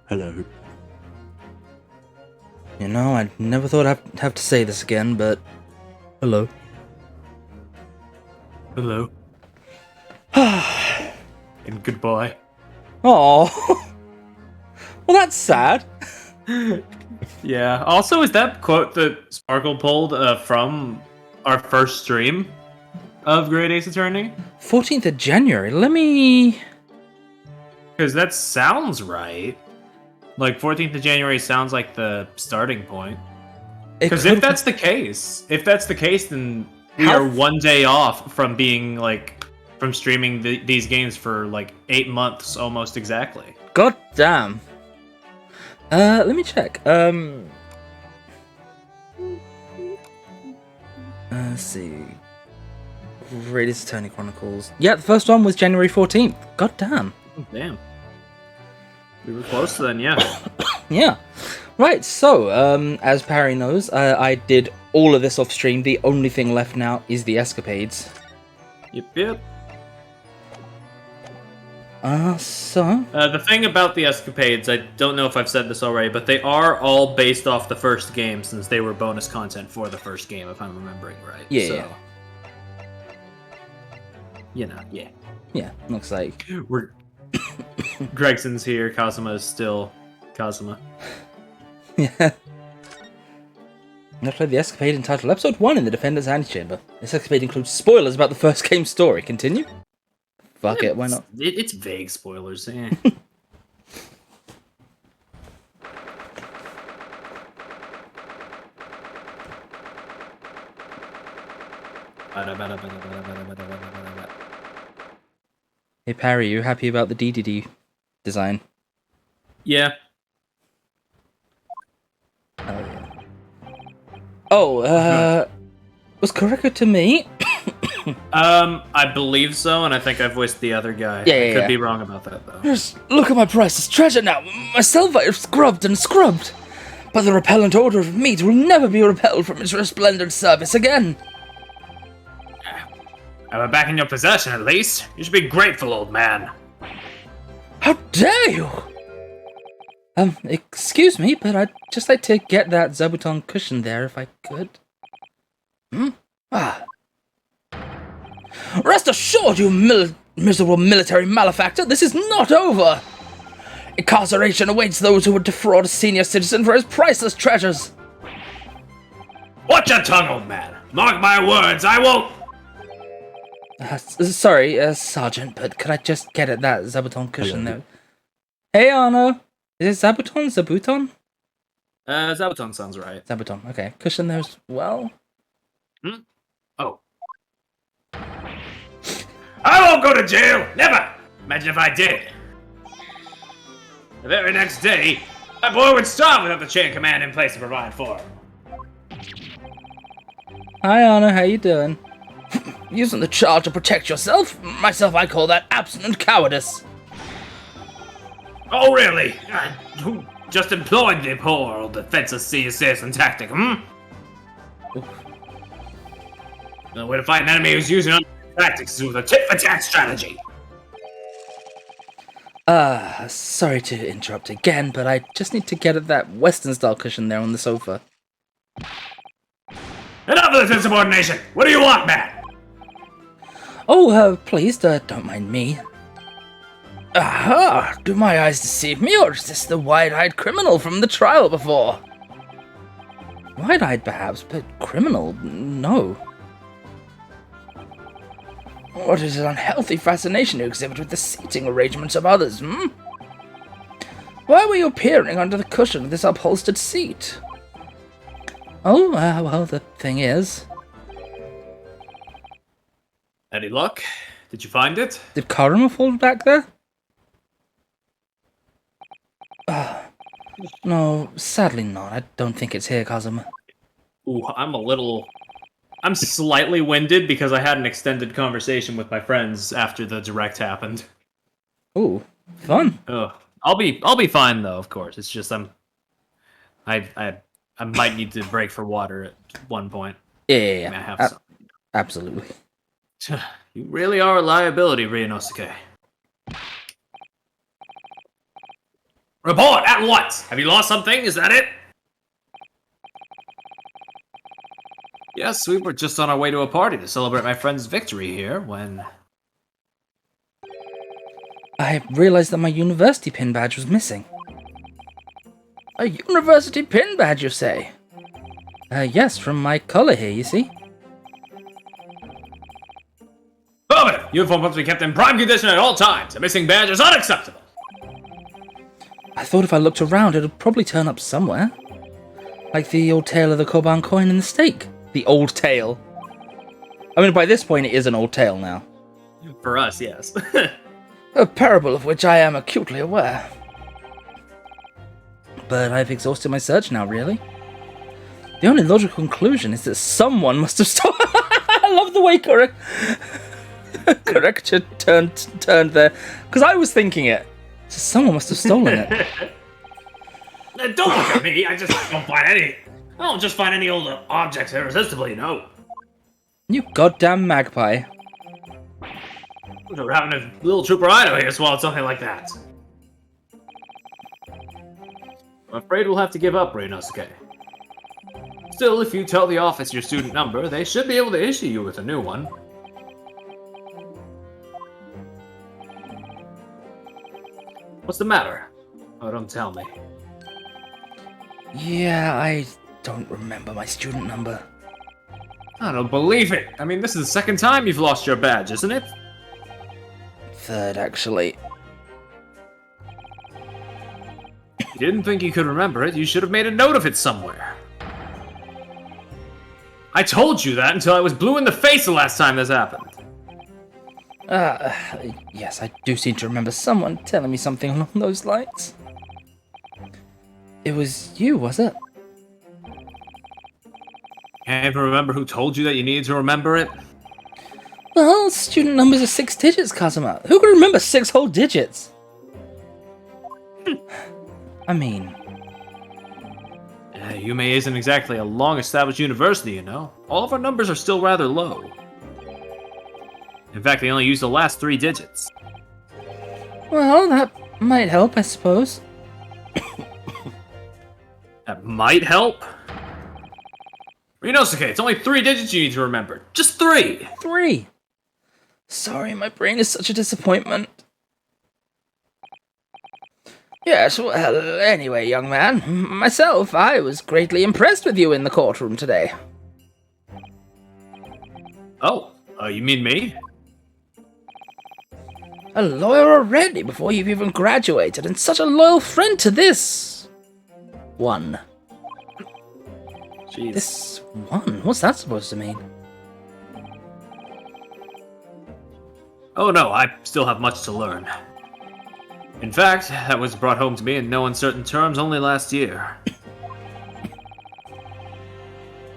Hello. You know, I never thought I'd have to say this again, but hello. Hello. And goodbye. Oh, well, that's sad. Yeah. Also, is that quote that Sparkle pulled from our first stream of Great Ace Attorney? 14th of January. Let me. Because that sounds right. Like 14th of January sounds like the starting point. Because if that's the case, then we are one day off from being from streaming these games for 8 months almost exactly. God damn. Let me check. Let's see. Great Ace Attorney Chronicles. Yeah, the first one was January 14th. God damn. Oh, damn. We were close then, yeah. Yeah. Right, so, as Parry knows, I did all of this off stream. The only thing left now is the escapades. Yep. The thing about the escapades, I don't know if I've said this already, but they are all based off the first game since they were bonus content for the first game, if I'm remembering right. Yeah. Yeah, looks like... We're... Gregson's here, Kazuma is still Kazuma. Yeah. I played the escapade entitled Episode 1 in the Defender's Antechamber. This escapade includes spoilers about the first game's story. Continue? Fuck it, why not? It's vague spoilers, eh. Hey Parry, you happy about the DDD design? Yeah. Oh, yeah. Oh, was Kuriko to me? I believe so, and I think I voiced the other guy. I could be wrong about that, though. Just look at my priceless treasure now. Myself I have scrubbed and scrubbed. But the repellent odor of meat will never be repelled from its resplendent surface again. I have it back in your possession, at least. You should be grateful, old man. How dare you! Excuse me, but I'd just like to get that Zabuton cushion there if I could. Rest assured, you miserable military malefactor, this is not over! Incarceration awaits those who would defraud a senior citizen for his priceless treasures! Watch your tongue, old man! Mark my words, I won't... Sorry, Sergeant, but could I just get at that Zabuton cushion there? Hey, Arno! Is it Zabuton? Zabuton? Zabuton sounds right. Zabuton, okay. Cushion there as well? Oh. I won't go to jail! Never! Imagine if I did. The very next day, my boy would starve without the chain of command in place to provide for him. Hi, Arno, how you doing? Using the charge to protect yourself? Myself, I call that absolute cowardice. Oh, really? Who just employed the poor old defenseless senior citizen tactic, The way to fight an enemy who's using tactics is with a tit-for-tat strategy. Sorry to interrupt again, but I just need to get at that Western-style cushion there on the sofa. Enough of this insubordination! What do you want, man? Oh, please, don't mind me. Aha! Do my eyes deceive me, or is this the wide-eyed criminal from the trial before? Wide-eyed, perhaps, but criminal? No. What is an unhealthy fascination you exhibit with the seating arrangements of others, Why were you peering under the cushion of this upholstered seat? Oh, well, the thing is... Any luck? Did you find it? Did Karuma fall back there? No, sadly not. I don't think it's here, Kazuma. Ooh, I'm slightly winded because I had an extended conversation with my friends after the direct happened. Ooh, fun. I'll be fine though, of course. It's just I might need to break for water at one point. Yeah. I have some. Absolutely. You really are a liability, Ryunosuke. Report at once! Have you lost something? Is that it? Yes, we were just on our way to a party to celebrate my friend's victory here when... I realized that my university pin badge was missing. A university pin badge, you say? Yes, from my collar here, you see? Affirmative! Uniform must be kept in prime condition at all times. A missing badge is unacceptable. I thought if I looked around, it would probably turn up somewhere. Like the old tale of the Koban coin and the steak. The old tale. I mean, by this point, it is an old tale now. For us, yes. A parable of which I am acutely aware. But I've exhausted my search now, really. The only logical conclusion is that someone must have stolen... I love the way correction turned there. Because I was thinking it. So someone must have stolen it. Don't look at me. I don't just find any old objects irresistible, you know. You goddamn magpie. We're having a little trooper idol here swallowed something like that. I'm afraid we'll have to give up, Reinosuke. Still, if you tell the office your student number, they should be able to issue you with a new one. What's the matter? Oh, don't tell me. Yeah, I don't remember my student number. I don't believe it. I mean, this is the second time you've lost your badge, isn't it? Third, actually. If you didn't think you could remember it, you should have made a note of it somewhere. I told you that until I was blue in the face the last time this happened. Yes, I do seem to remember someone telling me something along those lines. It was you, was it? Can't even remember who told you that you needed to remember it? Well, student numbers are 6 digits, Kazuma. Who can remember 6 whole digits? I mean... Yume isn't exactly a long-established university, you know. All of our numbers are still rather low. In fact, they only use the last 3 digits. Well, that might help, I suppose. That might help? Reinosuke, it's only 3 digits you need to remember. Just 3! 3! Sorry, my brain is such a disappointment. Yes, well, anyway, young man, myself, I was greatly impressed with you in the courtroom today. Oh, you mean me? A lawyer already before you've even graduated, and such a loyal friend to this... one. Jeez. This one? What's that supposed to mean? Oh no, I still have much to learn. In fact, that was brought home to me in no uncertain terms only last year.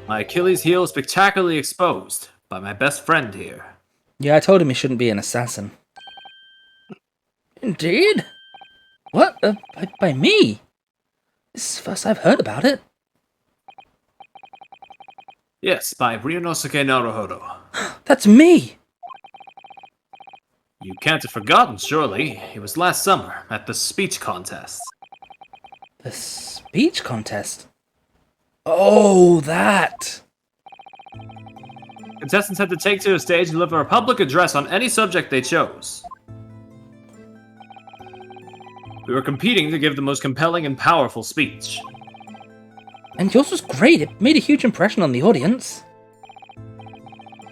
My Achilles heel is spectacularly exposed by my best friend here. Yeah, I told him he shouldn't be an assassin. Indeed? What? By me? This is the first I've heard about it. Yes, by Ryunosuke Naruhodo. That's me! You can't have forgotten, surely. It was last summer, at the speech contest. The speech contest? Oh, that! Contestants had to take to a stage and deliver a public address on any subject they chose. We were competing to give the most compelling and powerful speech. And yours was great. It made a huge impression on the audience.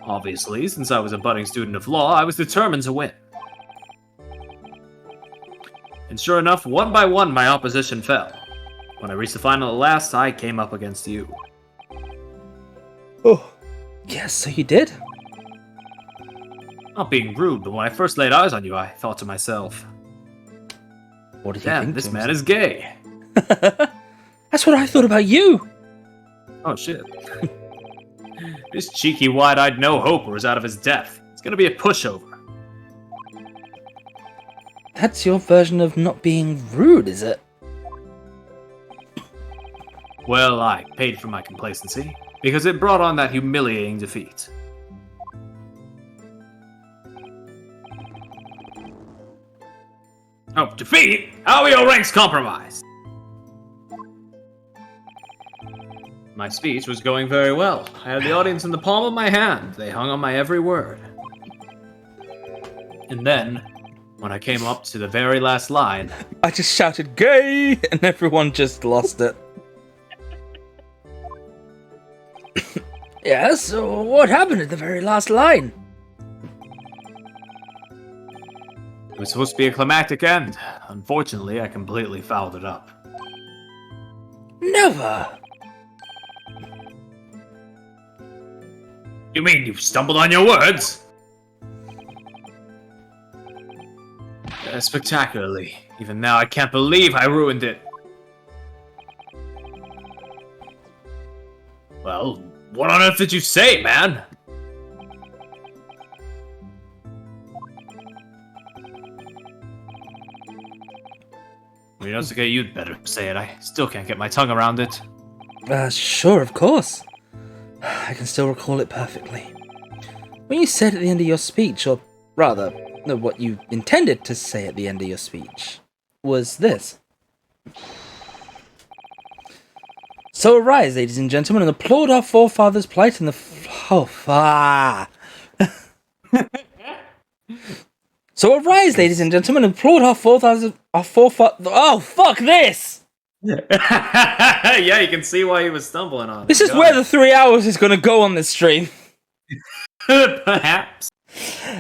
Obviously, since I was a budding student of law, I was determined to win. And sure enough, one by one, my opposition fell. When I reached the final at last, I came up against you. Oh. Yes, so you did? Not being rude, but when I first laid eyes on you, I thought to myself, What did you damn, think this man is gay. That's what I thought about you! Oh shit. This cheeky, wide-eyed no-hoper is out of his depth. It's gonna be a pushover. That's your version of not being rude, is it? Well, I paid for my complacency, because it brought on that humiliating defeat. Oh, defeat? How are your ranks compromised? My speech was going very well. I had the audience in the palm of my hand. They hung on my every word. And then, when I came up to the very last line... I just shouted, gay! And everyone just lost it. Yes, so what happened at the very last line? It was supposed to be a climactic end. Unfortunately, I completely fouled it up. Never! You mean you stumbled on your words? Spectacularly. Even now, I can't believe I ruined it. Well, what on earth did you say, man? Ryunosuke, you'd better say it. I still can't get my tongue around it. Sure, of course. I can still recall it perfectly. When you said at the end of your speech, or rather, what you intended to say at the end of your speech, was this. So arise, ladies and gentlemen, and applaud our forefathers' plight in the So arise, ladies and gentlemen, and applaud our forefathers. Oh, fuck this! Yeah, you can see why he was stumbling on it. This is where the 3 hours is going to go on this stream. Perhaps.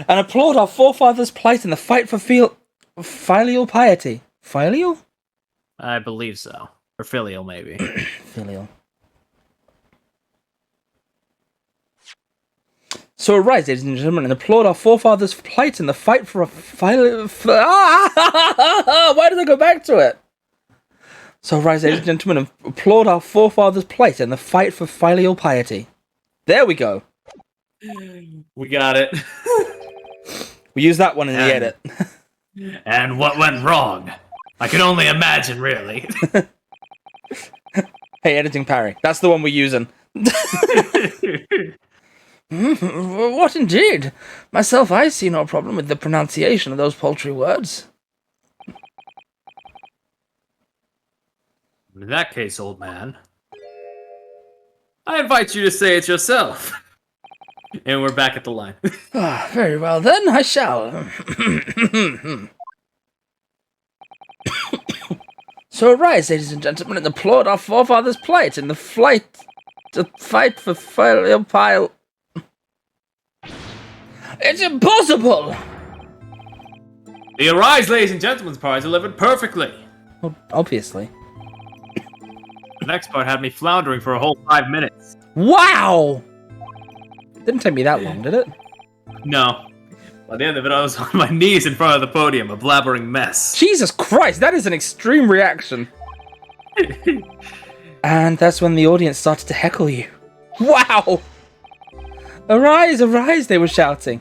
And applaud our forefathers' plight in the fight for filial piety. Filial? I believe so. Or filial, maybe. Filial. So arise, ladies and gentlemen, and applaud our forefathers' plight in the fight for a filial... Why did I go back to it? So arise, ladies and gentlemen, and applaud our forefathers' plight in the fight for filial piety. There we go. We got it. We use that one in the edit. And what went wrong? I can only imagine, really. Hey, editing parry. That's the one we're using. What indeed? Myself, I see no problem with the pronunciation of those paltry words. In that case, old man, I invite you to say it yourself. And we're back at the line. Very well then, I shall. So arise, ladies and gentlemen, and applaud our forefathers' plight in the fight for filial piety. It's impossible! The arise, ladies and gentlemen's part delivered perfectly. Well, obviously. The next part had me floundering for a whole 5 minutes. Wow! Didn't take me that long, did it? No. By the end of it, I was on my knees in front of the podium, a blabbering mess. Jesus Christ, that is an extreme reaction. And that's when the audience started to heckle you. Wow! Arise, arise, they were shouting.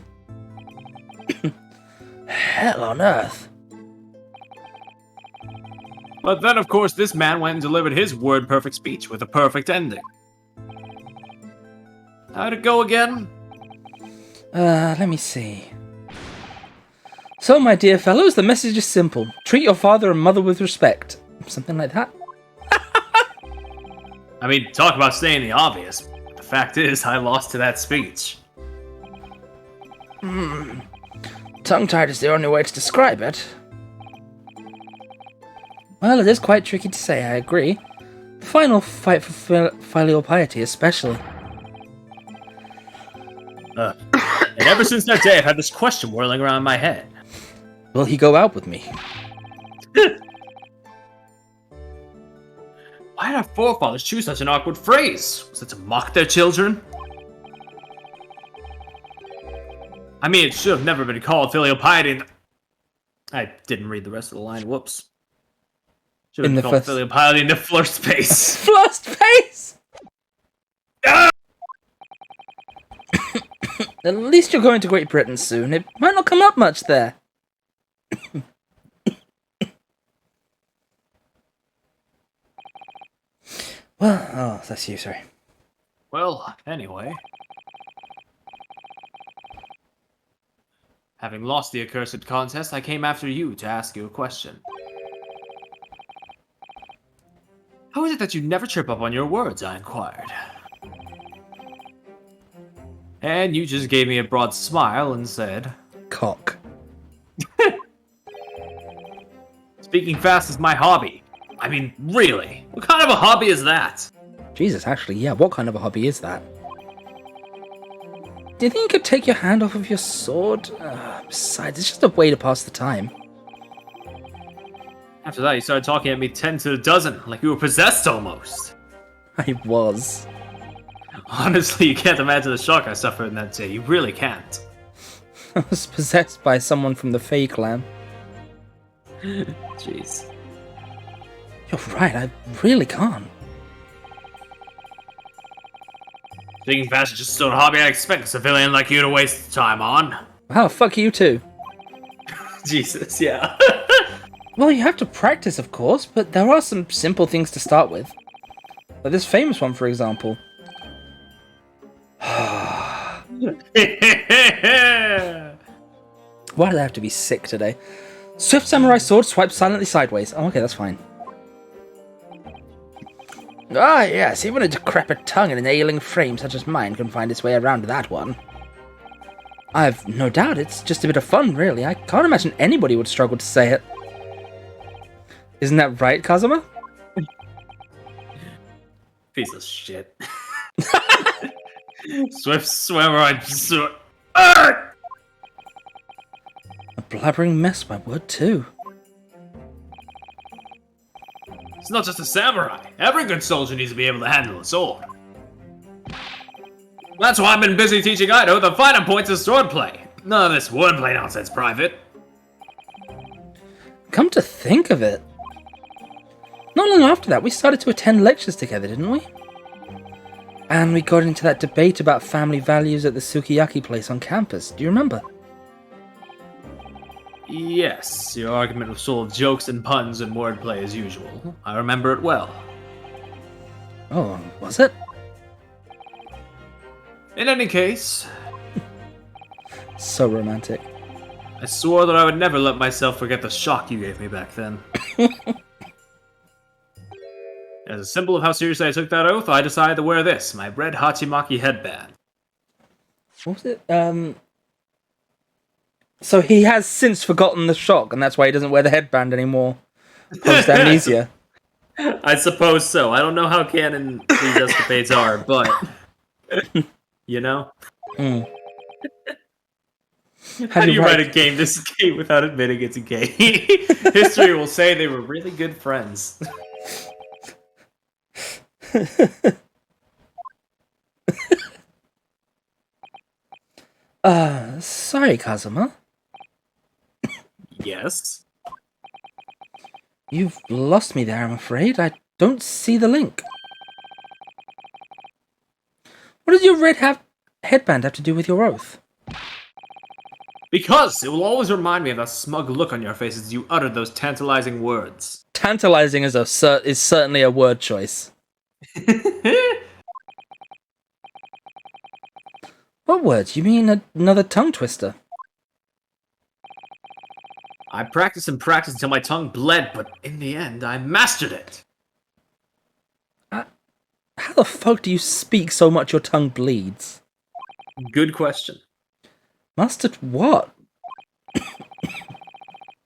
Hell on earth. But then, of course, this man went and delivered his word-perfect speech with a perfect ending. How'd it go again? Let me see. So, my dear fellows, the message is simple. Treat your father and mother with respect. Something like that. I mean, talk about saying the obvious. The fact is, I lost to that speech. Tongue-tied is the only way to describe it. Well, it is quite tricky to say, I agree. The final fight for filial piety, especially. And ever since that day, I've had this question whirling around my head. Will he go out with me? Why did our forefathers choose such an awkward phrase? Was it to mock their children? I mean, it should have never been called filial piety. I didn't read the rest of the line. Whoops. Should have been called filial piety in the floor space. Floor space! Ah! At least you're going to Great Britain soon. It might not come up much there. Well, oh, that's you, sorry. Well, anyway. Having lost the accursed contest, I came after you to ask you a question. How is it that you never trip up on your words, I inquired. And you just gave me a broad smile and said... Cock. Speaking fast is my hobby. I mean, really? What kind of a hobby is that? Jesus, actually, yeah, what kind of a hobby is that? Do you think you could take your hand off of your sword? Besides, it's just a way to pass the time. After that, you started talking at me 10 to the dozen, like you were possessed almost. I was. Honestly, you can't imagine the shock I suffered in that day. You really can't. I was possessed by someone from the Fae clan. Jeez. You're right, I really can't. Speaking fast is just sort of hobby I expect a civilian like you to waste time on. Wow, fuck you too. Jesus, yeah. Well, you have to practice, of course, but there are some simple things to start with. Like this famous one, for example. Why do I have to be sick today? Swift samurai sword swipes silently sideways. Oh, okay, that's fine. Ah, yes, even a decrepit tongue and an ailing frame such as mine can find its way around that one. I've no doubt it's just a bit of fun, really. I can't imagine anybody would struggle to say it. Isn't that right, Kazuma? Piece of shit. Swift samurai sword. A blabbering mess, my word, too. It's not just a samurai. Every good soldier needs to be able to handle a sword. That's why I've been busy teaching Ido the finer points of swordplay. None of this wordplay nonsense, Private. Come to think of it. Not long after that, we started to attend lectures together, didn't we? And we got into that debate about family values at the Sukiyaki place on campus. Do you remember? Yes, your argument was full of jokes and puns and wordplay as usual. I remember it well. Oh, was it? In any case... So romantic. I swore that I would never let myself forget the shock you gave me back then. As a symbol of how seriously I took that oath, I decided to wear this, my red Hachimaki headband. What was it? So he has since forgotten the shock, and that's why he doesn't wear the headband anymore. Post-amnesia. I suppose so. I don't know how canon these escapades are, but... You know? Mm. How do you write a game this gay without admitting it's gay? History will say they were really good friends. Sorry, Kazuma. Yes? You've lost me there, I'm afraid. I don't see the link. What does your red headband have to do with your oath? Because it will always remind me of that smug look on your face as you uttered those tantalizing words. Tantalizing is certainly a word choice. What words? You mean another tongue twister? I practiced and practiced until my tongue bled, but in the end, I mastered it. How the fuck do you speak so much your tongue bleeds? Good question. Mastered what?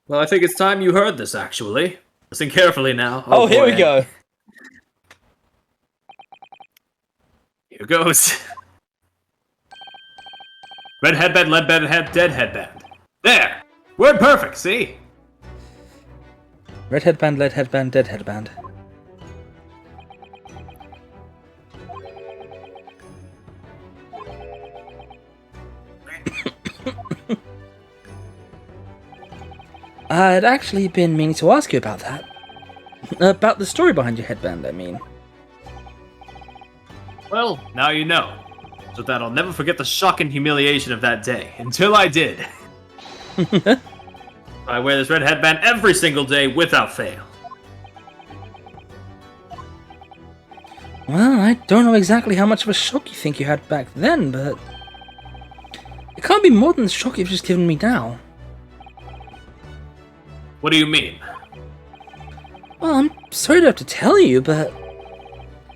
Well, I think it's time you heard this, actually. Listen carefully now. Oh, here we go. Here goes. Red headband, lead headband, dead headband. There! Word perfect, see? Red headband, lead headband, dead headband. I'd actually been meaning to ask you about that. About the story behind your headband, I mean. Well, now you know. So that I'll never forget the shock and humiliation of that day. Until I did. I wear this red headband every single day without fail. Well, I don't know exactly how much of a shock you think you had back then, but... It can't might be more than the shock you've just given me now. What do you mean? Well, I'm sorry to have to tell you, but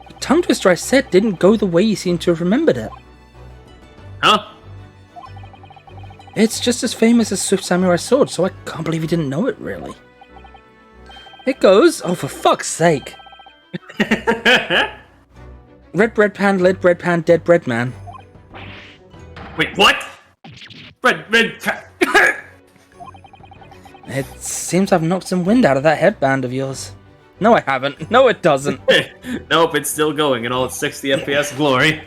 the tongue twister I said didn't go the way you seem to have remembered it. Huh? It's just as famous as Swift Samurai Sword, so I can't believe you didn't know it, really. It goes, oh, for fuck's sake. Red bread pan, lead bread pan, dead bread man. Wait, what? Red. It seems I've knocked some wind out of that headband of yours. No, I haven't. No, it doesn't. Nope, it's still going in all its 60 FPS glory.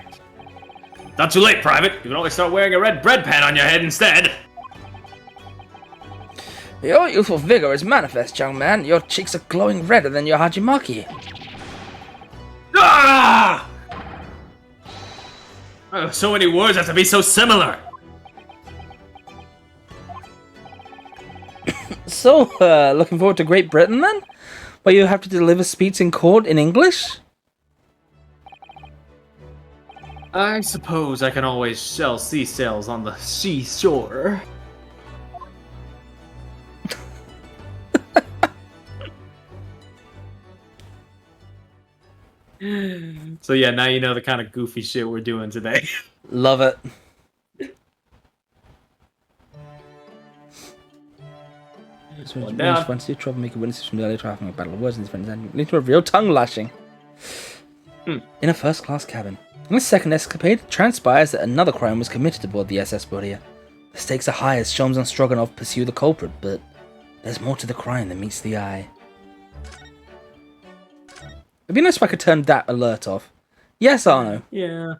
Not too late, Private. You can always start wearing a red bread pan on your head instead. Your youthful vigor is manifest, young man. Your cheeks are glowing redder than your Hajimaki. Ah! Oh, so many words have to be so similar. So, looking forward to Great Britain then? Where you have to deliver speech in court in English? I suppose I can always sell sea sails on the seashore. So yeah, now you know the kind of goofy shit we're doing today. Love it. Once you troublemaker witnesses from the early trafficking battle of words in this friends and lead to a real tongue lashing. In a first-class cabin. In the second escapade, it transpires that another crime was committed aboard the SS Boria. The stakes are high as Sholmes and Stroganoff pursue the culprit, but there's more to the crime than meets the eye. It'd be nice if I could turn that alert off. Yes, Arno. Yeah.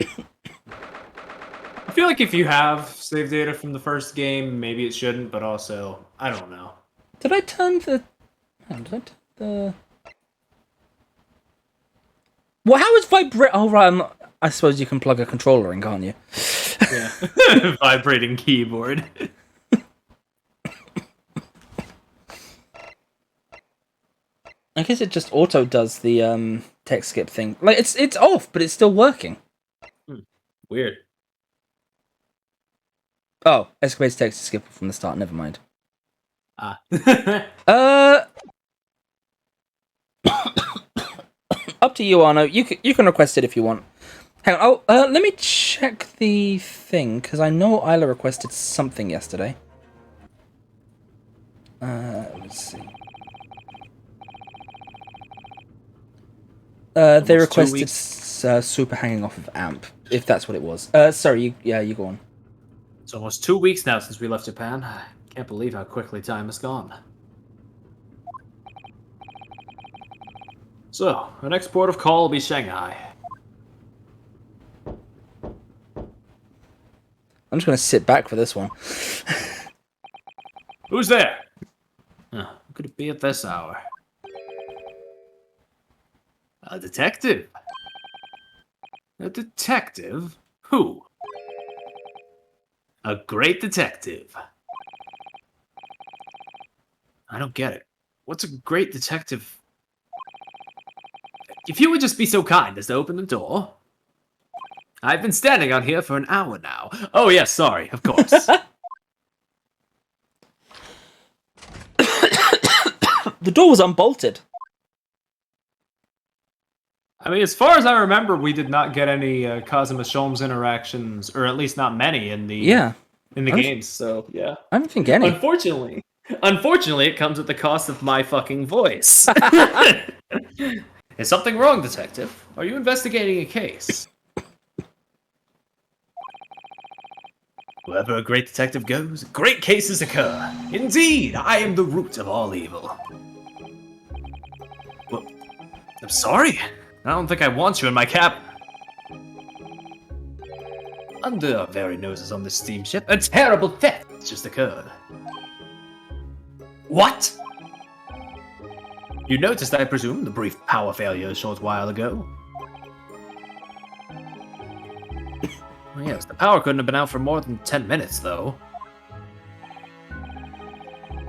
I feel like if you have save data from the first game, maybe it shouldn't, but also, I don't know. Did I turn the... Did I turn the... Well, how is vibrate? Oh, right. I suppose you can plug a controller in, can't you? Yeah. Vibrating keyboard. I guess it just auto does the text skip thing. Like it's off, but it's still working. Weird. Oh, escapades text to skip from the start. Never mind. Ah. Up to you, Arno. You can request it if you want. Hang on. Oh, let me check the thing because I know Isla requested something yesterday. Let's see. They requested super hanging off of amp, if that's what it was. Sorry, you go on. It's almost 2 weeks now since we left Japan. I can't believe how quickly time has gone. So, our next port of call will be Shanghai. I'm just going to sit back for this one. Who's there? Who could it be at this hour? A detective? A detective? Who? A great detective. I don't get it. What's a great detective? If you would just be so kind as to open the door. I've been standing out here for an hour now. Oh, yes, sorry, of course. The door was unbolted. I mean, as far as I remember, we did not get any Kazuma Sholmes interactions, or at least not many in the games. So yeah, I don't think any. Unfortunately, it comes at the cost of my fucking voice. Is something wrong, detective? Are you investigating a case? Wherever a great detective goes, great cases occur. Indeed, I am the root of all evil. Well, I'm sorry. I don't think I want you in my cabin. Under our very noses on this steamship, a terrible theft just occurred. What? You noticed, I presume, the brief power failure a short while ago? Well, yes, the power couldn't have been out for more than 10 minutes, though.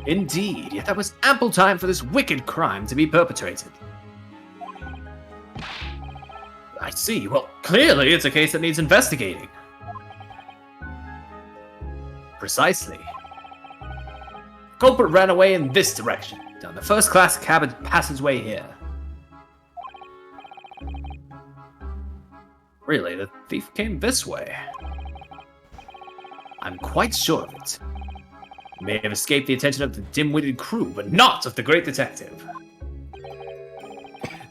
Indeed, yet that was ample time for this wicked crime to be perpetrated. I see. Well, clearly it's a case that needs investigating. Precisely. The culprit ran away in this direction, down the first-class cabin passageway here. Really, the thief came this way. I'm quite sure of it. He may have escaped the attention of the dim-witted crew, but not of the great detective.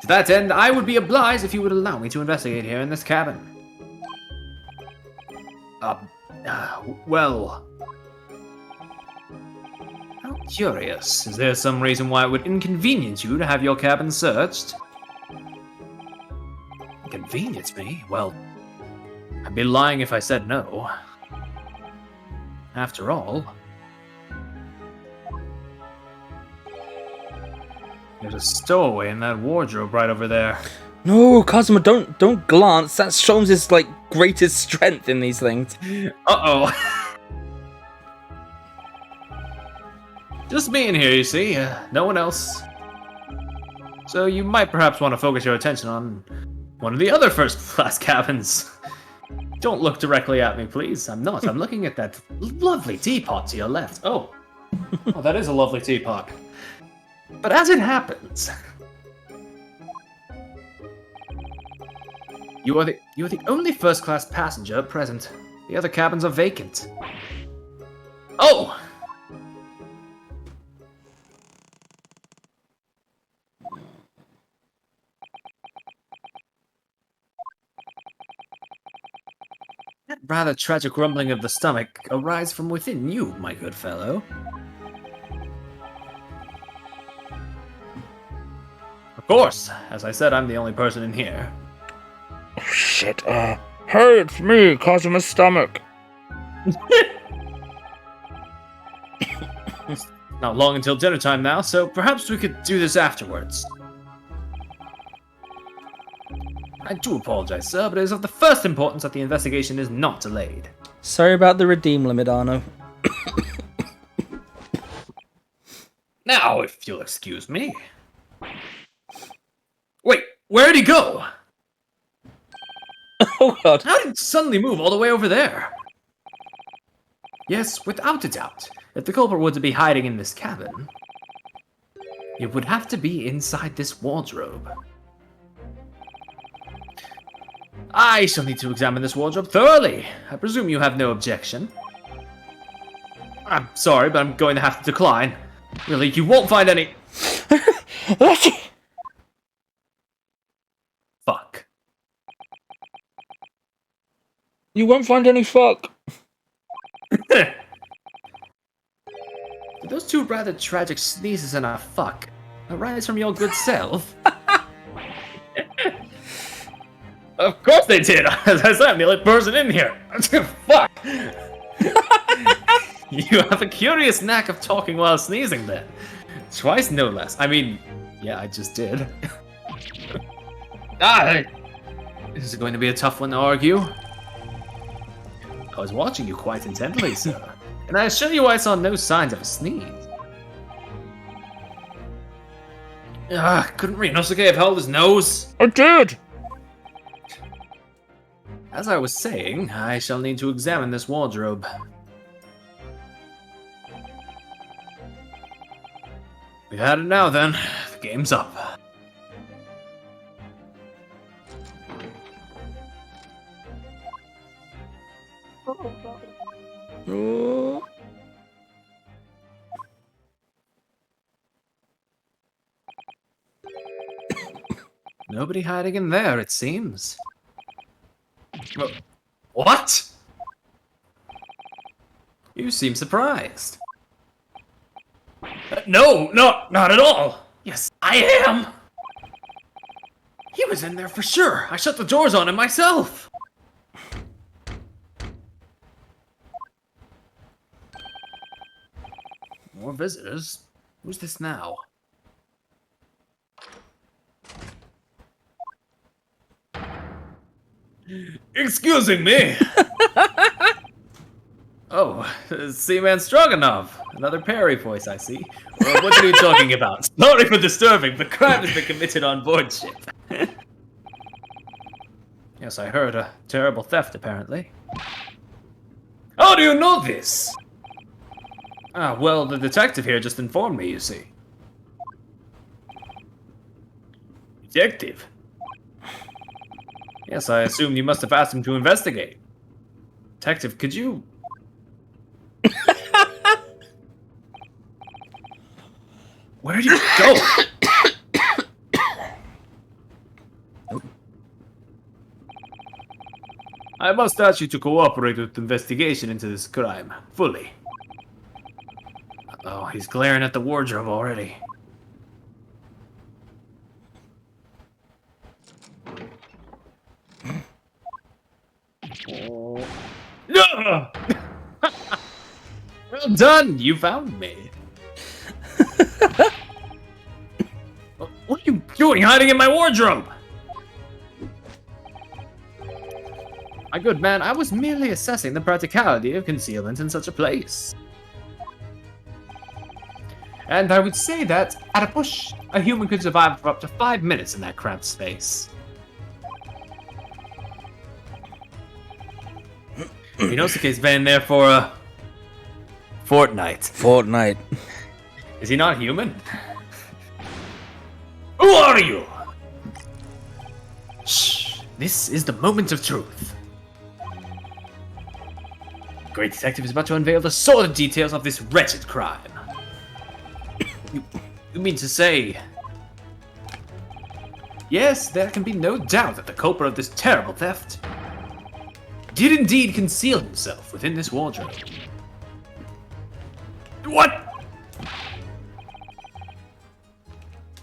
To that end, I would be obliged if you would allow me to investigate here in this cabin. Well... How curious. Is there some reason why it would inconvenience you to have your cabin searched? Inconvenience me? Well, I'd be lying if I said no. After all... There's a stowaway in that wardrobe right over there. No, Kazuma, don't glance. That shows his greatest strength in these things. Uh-oh. Just me in here, you see. No one else. So you might perhaps want to focus your attention on one of the other first-class cabins. Don't look directly at me, please. I'm not. I'm looking at that lovely teapot to your left. Oh, that is a lovely teapot. But as it happens, you are the only first-class passenger present. The other cabins are vacant. Oh! That rather tragic rumbling of the stomach arises from within you, my good fellow. Of course, as I said, I'm the only person in here. Oh, shit, hey, it's me, Kazuma's stomach. It's not long until dinner time now, so perhaps we could do this afterwards. I do apologize, sir, but it is of the first importance that the investigation is not delayed. Sorry about the redeem limit, Arno. Now, if you'll excuse me. Wait, where'd he go? Oh god. How did it suddenly move all the way over there? Yes, without a doubt. If the culprit were to be hiding in this cabin, it would have to be inside this wardrobe. I shall need to examine this wardrobe thoroughly. I presume you have no objection. I'm sorry, but I'm going to have to decline. Really, you won't find any... Fuck. You won't find any fuck. Those two rather tragic sneezes and a fuck arise from your good self. Of course they did. As I said, I'm the only person in here. Fuck. You have a curious knack of talking while sneezing then. Twice, no less. I mean, yeah, I just did. This is going to be a tough one to argue. I was watching you quite intently, sir. And I assure you I saw no signs of a sneeze. Couldn't Ryunosuke have held his nose? I did! As I was saying, I shall need to examine this wardrobe. We've had it now then. The game's up. Oh. Nobody hiding in there, it seems. What? You seem surprised. No, not at all. Yes, I am. He was in there for sure. I shut the doors on him myself. More visitors? Who's this now? Excusing me! Oh, Seaman Stroganoff. Another Perry voice, I see. Well, what are you talking about? Sorry for disturbing, but crime has been committed on board ship. Yes, I heard a terrible theft, apparently. How do you know this? Well, the detective here just informed me, you see. Detective? Yes, I assume you must have asked him to investigate. Detective, could you... Where'd you go? I must ask you to cooperate with the investigation into this crime, fully. Oh, he's glaring at the wardrobe already. Oh. No! Well done! You found me. What are you doing hiding in my wardrobe? My good man, I was merely assessing the practicality of concealment in such a place. And I would say that, at a push, a human could survive for up to 5 minutes in that cramped space. Inosuke's been there for a fortnight. Fortnite. Is he not human? Who are you? Shh. This is the moment of truth. The great detective is about to unveil the sordid details of this wretched crime. You mean to say... Yes, there can be no doubt that the culprit of this terrible theft did indeed conceal himself within this wardrobe. What?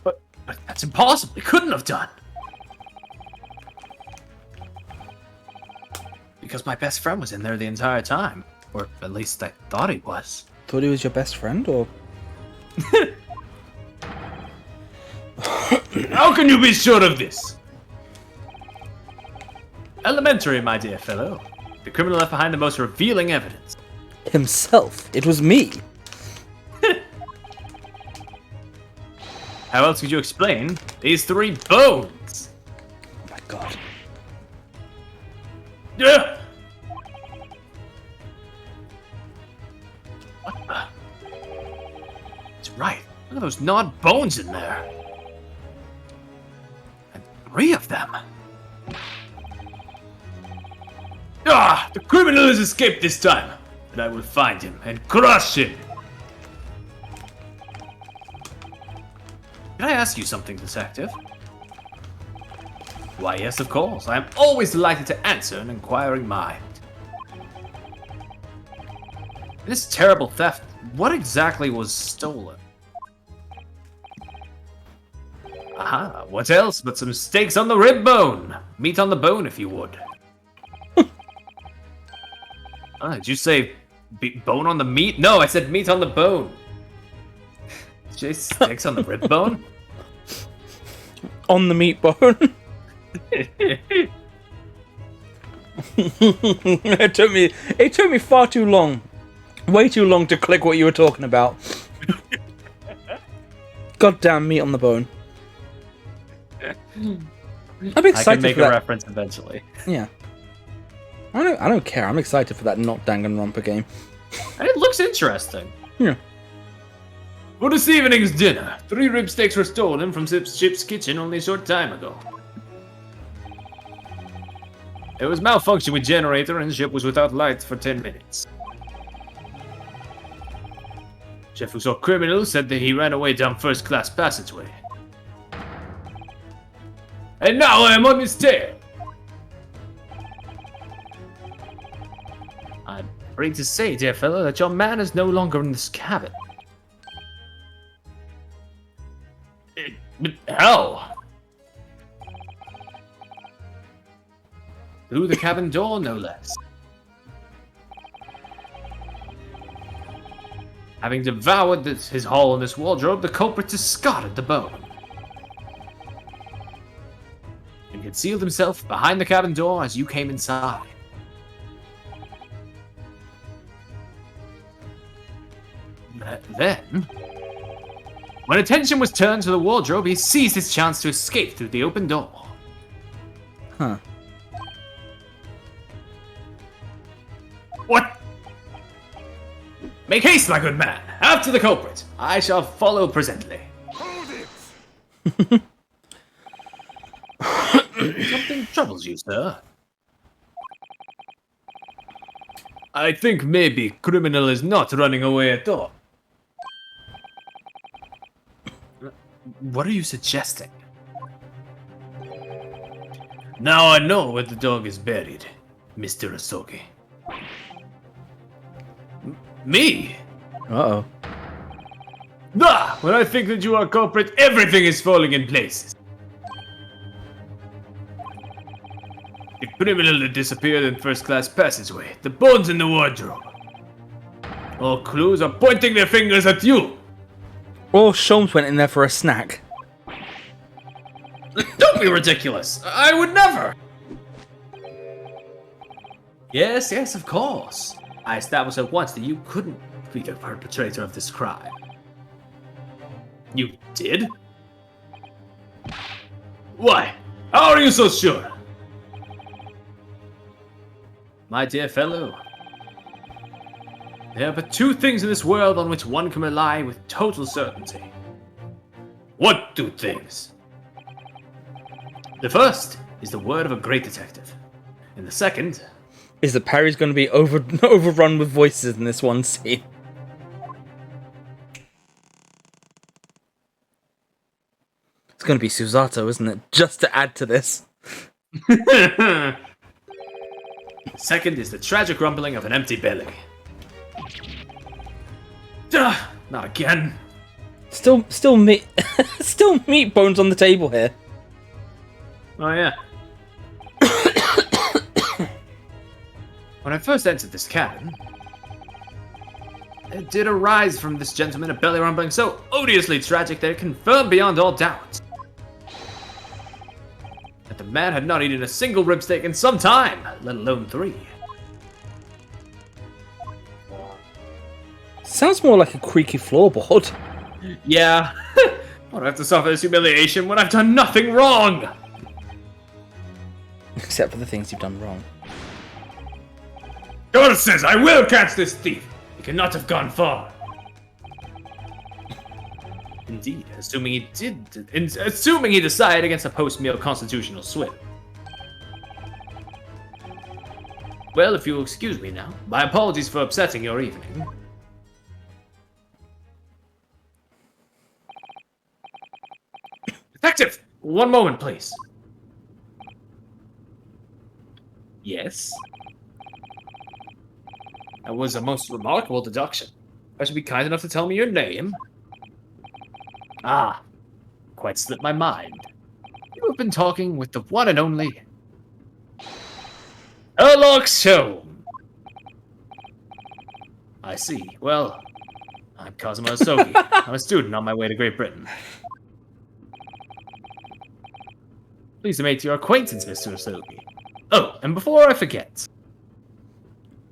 But that's impossible. He couldn't have done. Because my best friend was in there the entire time. Or at least I thought he was. Thought he was your best friend, or? How can you be sure of this? Elementary, my dear fellow. The criminal left behind the most revealing evidence. Himself. It was me. How else could you explain these 3 bones? Oh my god. Yeah. What the? It's right. Look at those gnawed bones in there. And 3 of them. Ah! The criminal has escaped this time. But I will find him and crush him. Can I ask you something, detective? Why, yes, of course. I am always delighted to answer an inquiring mind. This terrible theft, what exactly was stolen? Aha, what else but some steaks on the rib bone? Meat on the bone, if you would. Did you say bone on the meat? No, I said meat on the bone. Did you say steaks on the rib bone? On the meat bone. It took me far too long. Way too long to click what you were talking about. Goddamn meat on the bone. I'm excited I can make for that. a reference eventually. Yeah. I don't care. I'm excited for that not Danganronpa game. It looks interesting. Yeah. For this evening's dinner, 3 rib steaks were stolen from ship's kitchen only a short time ago. There was malfunction with generator and the ship was without lights for 10 minutes. Chef who saw criminal said that he ran away down first-class passageway. And now I am on his tail! I'm afraid to say, dear fellow, that your man is no longer in this cabin. But how? Through the cabin door, no less. Having devoured his haul in this wardrobe, the culprit discarded the bone. And concealed himself behind the cabin door as you came inside. Then, when attention was turned to the wardrobe, he seized his chance to escape through the open door. Huh. What? Make haste, my good man. After the culprit. I shall follow presently. Something troubles you, sir. I think maybe criminal is not running away at all. What are you suggesting? Now I know where the dog is buried, Mr. Asogi. Me? Uh-oh. Ah! When I think that you are culprit, everything is falling in place. The criminal had disappeared in first-class passageway. The bones in the wardrobe. All clues are pointing their fingers at you. Or Sholmes went in there for a snack. Don't be ridiculous. I would never. Yes, of course. I established at once that you couldn't be the perpetrator of this crime. You did? Why? How are you so sure? My dear fellow, there are but two things in this world on which one can rely with total certainty. What two things? The first is the word of a great detective, and the second is that Parry's going to be overrun with voices in this one scene. It's going to be Susato, isn't it? Just to add to this. Second is the tragic rumbling of an empty belly. Duh, not again. Still meat, still meat bones on the table here. Oh yeah. When I first entered this cabin, there did arise from this gentleman a belly rumbling so odiously tragic that it confirmed beyond all doubt that the man had not eaten a single rib steak in some time, let alone 3. Sounds more like a creaky floorboard. Yeah. I don't have to suffer this humiliation when I've done nothing wrong. Except for the things you've done wrong. God says I will catch this thief. He cannot have gone far. Indeed, assuming he decided against a post-meal constitutional swim. Well, if you'll excuse me now, my apologies for upsetting your evening. Detective! One moment, please. Yes? That was a most remarkable deduction. I should be kind enough to tell me your name. Ah, quite slipped my mind. You have been talking with the one and only Sherlock Holmes. I see. Well, I'm Kazuma Asogi. I'm a student on my way to Great Britain. Pleased to make your acquaintance, Mr. Asogi. Oh, and before I forget.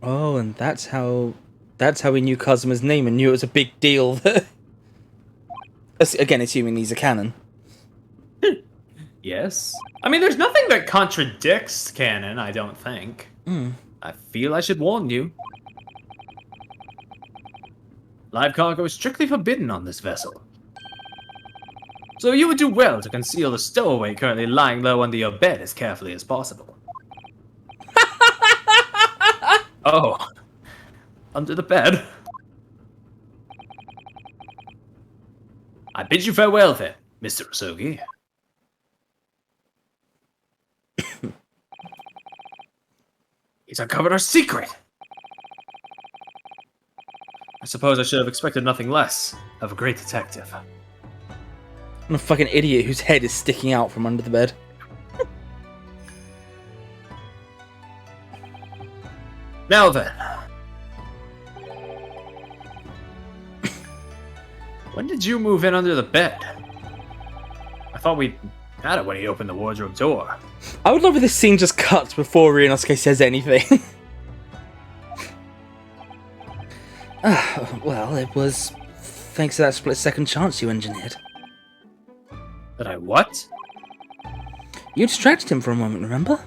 Oh, and that's how he knew Kazuma's name and knew it was a big deal. Again, assuming these are canon. Yes. I mean, there's nothing that contradicts canon, I don't think. I feel I should warn you. Live cargo is strictly forbidden on this vessel. So you would do well to conceal the stowaway currently lying low under your bed as carefully as possible. Oh. Under the bed? I bid you farewell then, Mr. Asogi. He's uncovered our secret! I suppose I should have expected nothing less of a great detective. I'm a fucking idiot whose head is sticking out from under the bed. Now then. When did you move in under the bed? I thought we had it when he opened the wardrobe door. I would love if this scene just cuts before Ryunosuke says anything. Well, it was thanks to that split-second chance you engineered. That I what? You distracted him for a moment, remember?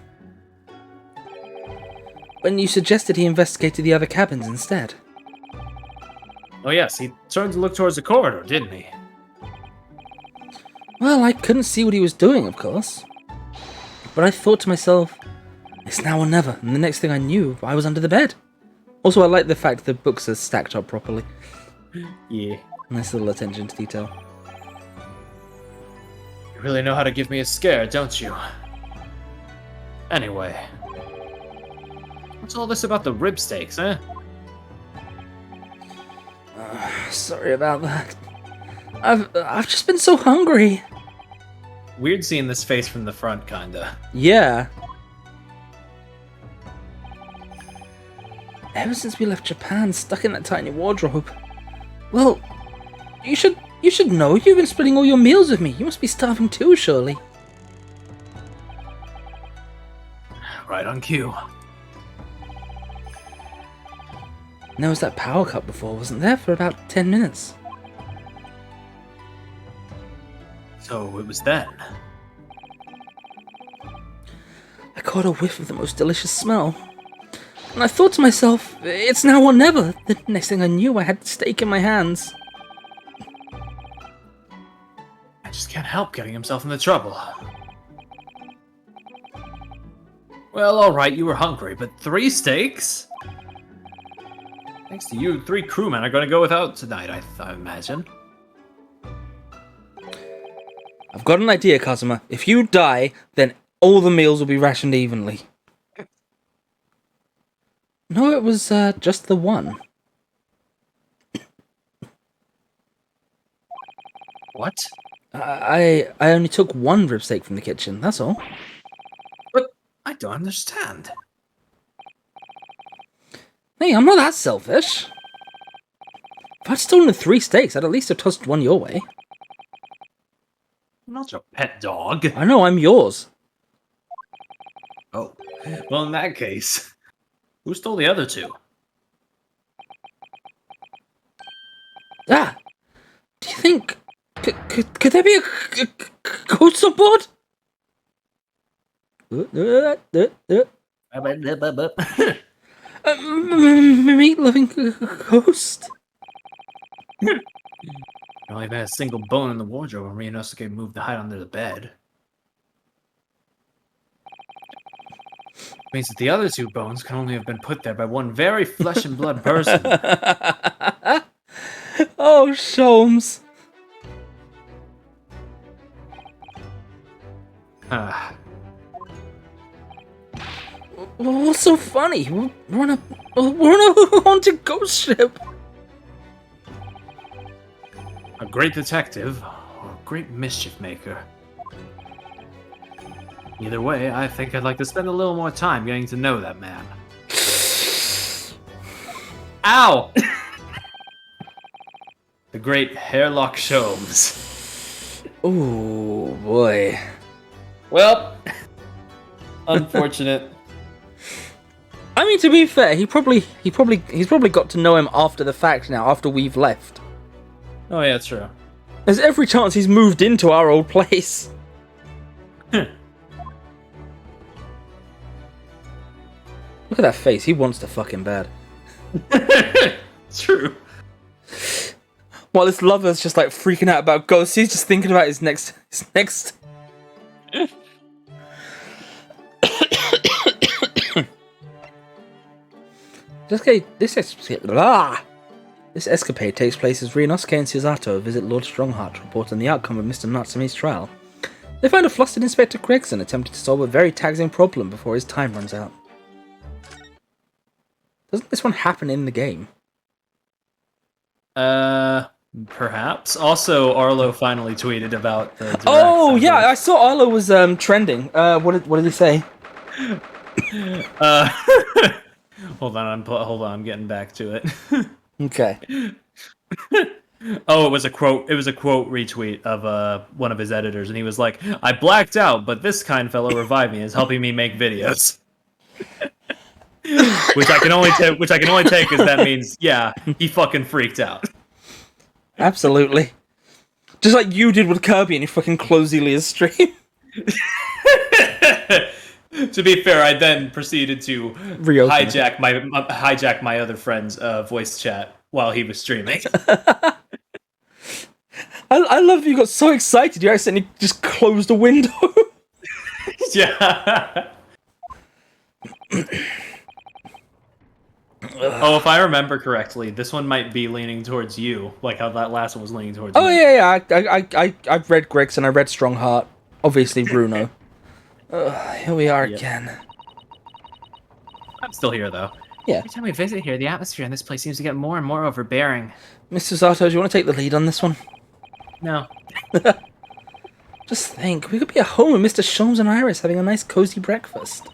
When you suggested he investigated the other cabins instead. Oh yes, he turned to look towards the corridor, didn't he? Well, I couldn't see what he was doing, of course. But I thought to myself, it's now or never, and the next thing I knew, I was under the bed. Also, I like the fact the books are stacked up properly. Yeah. Nice little attention to detail. You really know how to give me a scare, don't you? Anyway. What's all this about the rib steaks, eh? Sorry about that. I've just been so hungry. Weird seeing this face from the front, kinda. Yeah. Ever since we left Japan, stuck in that tiny wardrobe. Well, you should know. You've been splitting all your meals with me. You must be starving too, surely. Right on cue. There was that power cut before, wasn't there? For about 10 minutes. So it was then. I caught a whiff of the most delicious smell. And I thought to myself, it's now or never. The next thing I knew, I had steak in my hands. I just can't help getting himself into trouble. Well, alright, you were hungry, but 3 steaks? Thanks to you, 3 crewmen are going to go without tonight, I imagine. I've got an idea, Kazuma. If you die, then all the meals will be rationed evenly. No, it was just the one. What? I only took 1 rib steak from the kitchen, that's all. But I don't understand. Hey, I'm not that selfish. If I'd stolen 3 steaks, I'd at least have tossed 1 your way. I'm not your pet dog. I know, I'm yours. Oh, well, in that case, who stole the other 2? Ah! Do you think... Could there be a ghost on board? Meat-loving ghost? You only had a single bone in the wardrobe when Ryunosuke moved the hide under the bed. Means that the other 2 bones can only have been put there by one very flesh and blood person. Oh, Sholmes. What's so funny? We're on a haunted ghost ship. A great detective or a great mischief maker. Either way, I think I'd like to spend a little more time getting to know that man. Ow! The great Hairlock Sholmes. Oh boy. Well, unfortunate. I mean, to be fair, he's probably got to know him after the fact now, after we've left. Oh yeah, true. There's every chance he's moved into our old place. Look at that face. He wants to fuck him bad. True. While this lover's just like freaking out about ghosts, he's just thinking about his next. This escapade takes place as Ryunosuke and Susato visit Lord Strongheart to report on the outcome of Mr. Natsume's trial. They find a flustered Inspector Gregson attempting to solve a very taxing problem before his time runs out. Doesn't this one happen in the game? Perhaps. Also, Arlo finally tweeted about the direct. Oh, yeah, I saw Arlo was trending. What did he say? Hold on, I'm getting back to it. Okay. Oh, it was a quote retweet of one of his editors, and he was like, "I blacked out, but this kind fellow revived me, is helping me make videos." which I can only take as that means, yeah, he fucking freaked out. Absolutely. Just like you did with Kirby and your fucking close Elia's stream. To be fair, I then proceeded to Reopen hijack my other friend's voice chat while he was streaming. I love you got so excited you accidentally just closed a window. Yeah. Oh, if I remember correctly, this one might be leaning towards you, like how that last one was leaning towards me. Oh yeah. I've read Grix and I read Strongheart. Obviously Bruno. Here we are again. I'm still here though. Yeah. Every time we visit here, the atmosphere in this place seems to get more and more overbearing. Mr. Zato, do you want to take the lead on this one? No. Just think, we could be at home with Mr. Sholmes and Iris having a nice cozy breakfast.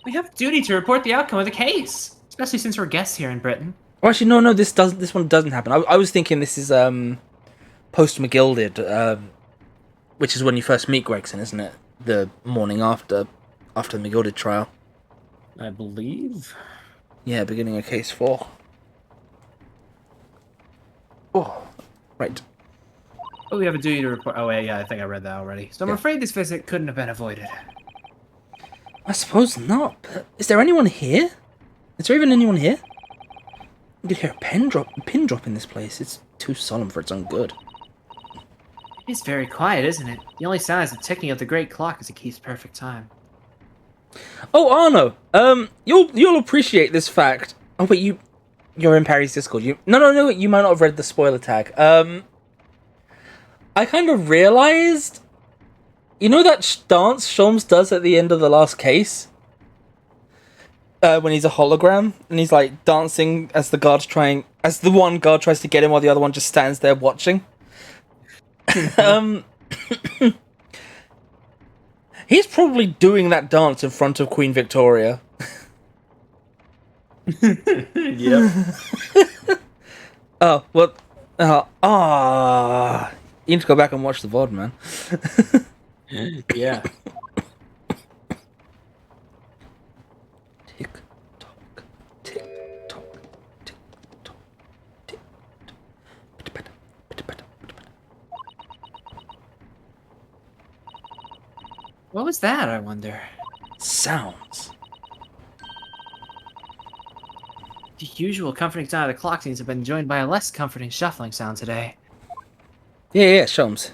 We have a duty to report the outcome of the case, especially since we're guests here in Britain. Oh, actually, no, this one doesn't happen. I was thinking this is post McGilded, which is when you first meet Gregson, isn't it? The morning after the McGilded trial. I believe. Yeah, beginning of case 4. Oh, right. Oh, we have a duty to report. Oh, yeah, I think I read that already. So I'm afraid this visit couldn't have been avoided. I suppose not, but is there anyone here? Is there even anyone here? You could hear a pin drop in this place. It's too solemn for its own good. It's very quiet, isn't it? The only sound is the ticking of the great clock as it keeps perfect time. Oh, Arno, you'll appreciate this fact. Oh wait, you're in Parry's Discord. No, you might not have read the spoiler tag. I kind of realized, you know that dance Sholmes does at the end of the last case? When he's a hologram, and he's like dancing as the one guard tries to get him while the other one just stands there watching. He's probably doing that dance in front of Queen Victoria. Yep. Oh, well, you need to go back and watch the VOD, man. Yeah. Tick tock, tick tock, tick tock, tick tock. What was that, I wonder? Sounds. The usual comforting sound of the clock seems to have been joined by a less comforting shuffling sound today. Yeah, Sholmes.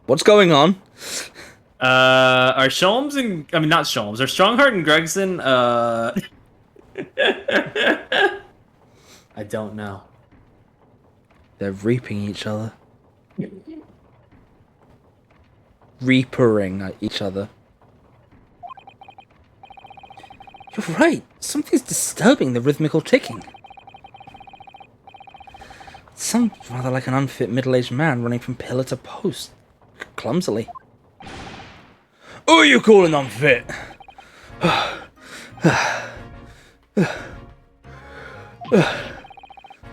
What's going on? Are Sholmes and... I mean, not Sholmes. Are Strongheart and Gregson, I don't know. They're reaping each other. Reapering at each other. You're right. Something's disturbing the rhythmical ticking. It sounds rather like an unfit middle-aged man running from pillar to post. Clumsily. Who are you calling unfit?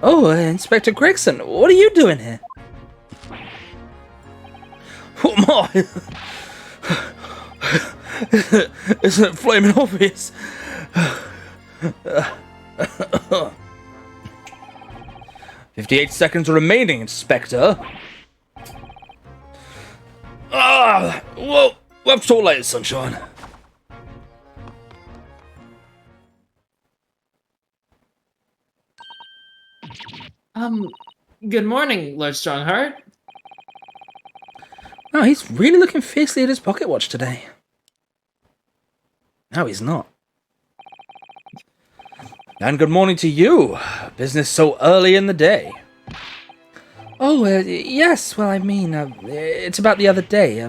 Oh, Inspector Gregson, what are you doing here? What am I? Isn't it flaming obvious? 58 seconds remaining, Inspector. Well, we'll have to talk later, sunshine. Good morning, Lord Strongheart. Oh, he's really looking fiercely at his pocket watch today. No, he's not. And good morning to you. Business so early in the day. Oh, yes, well, I mean, it's about the other day,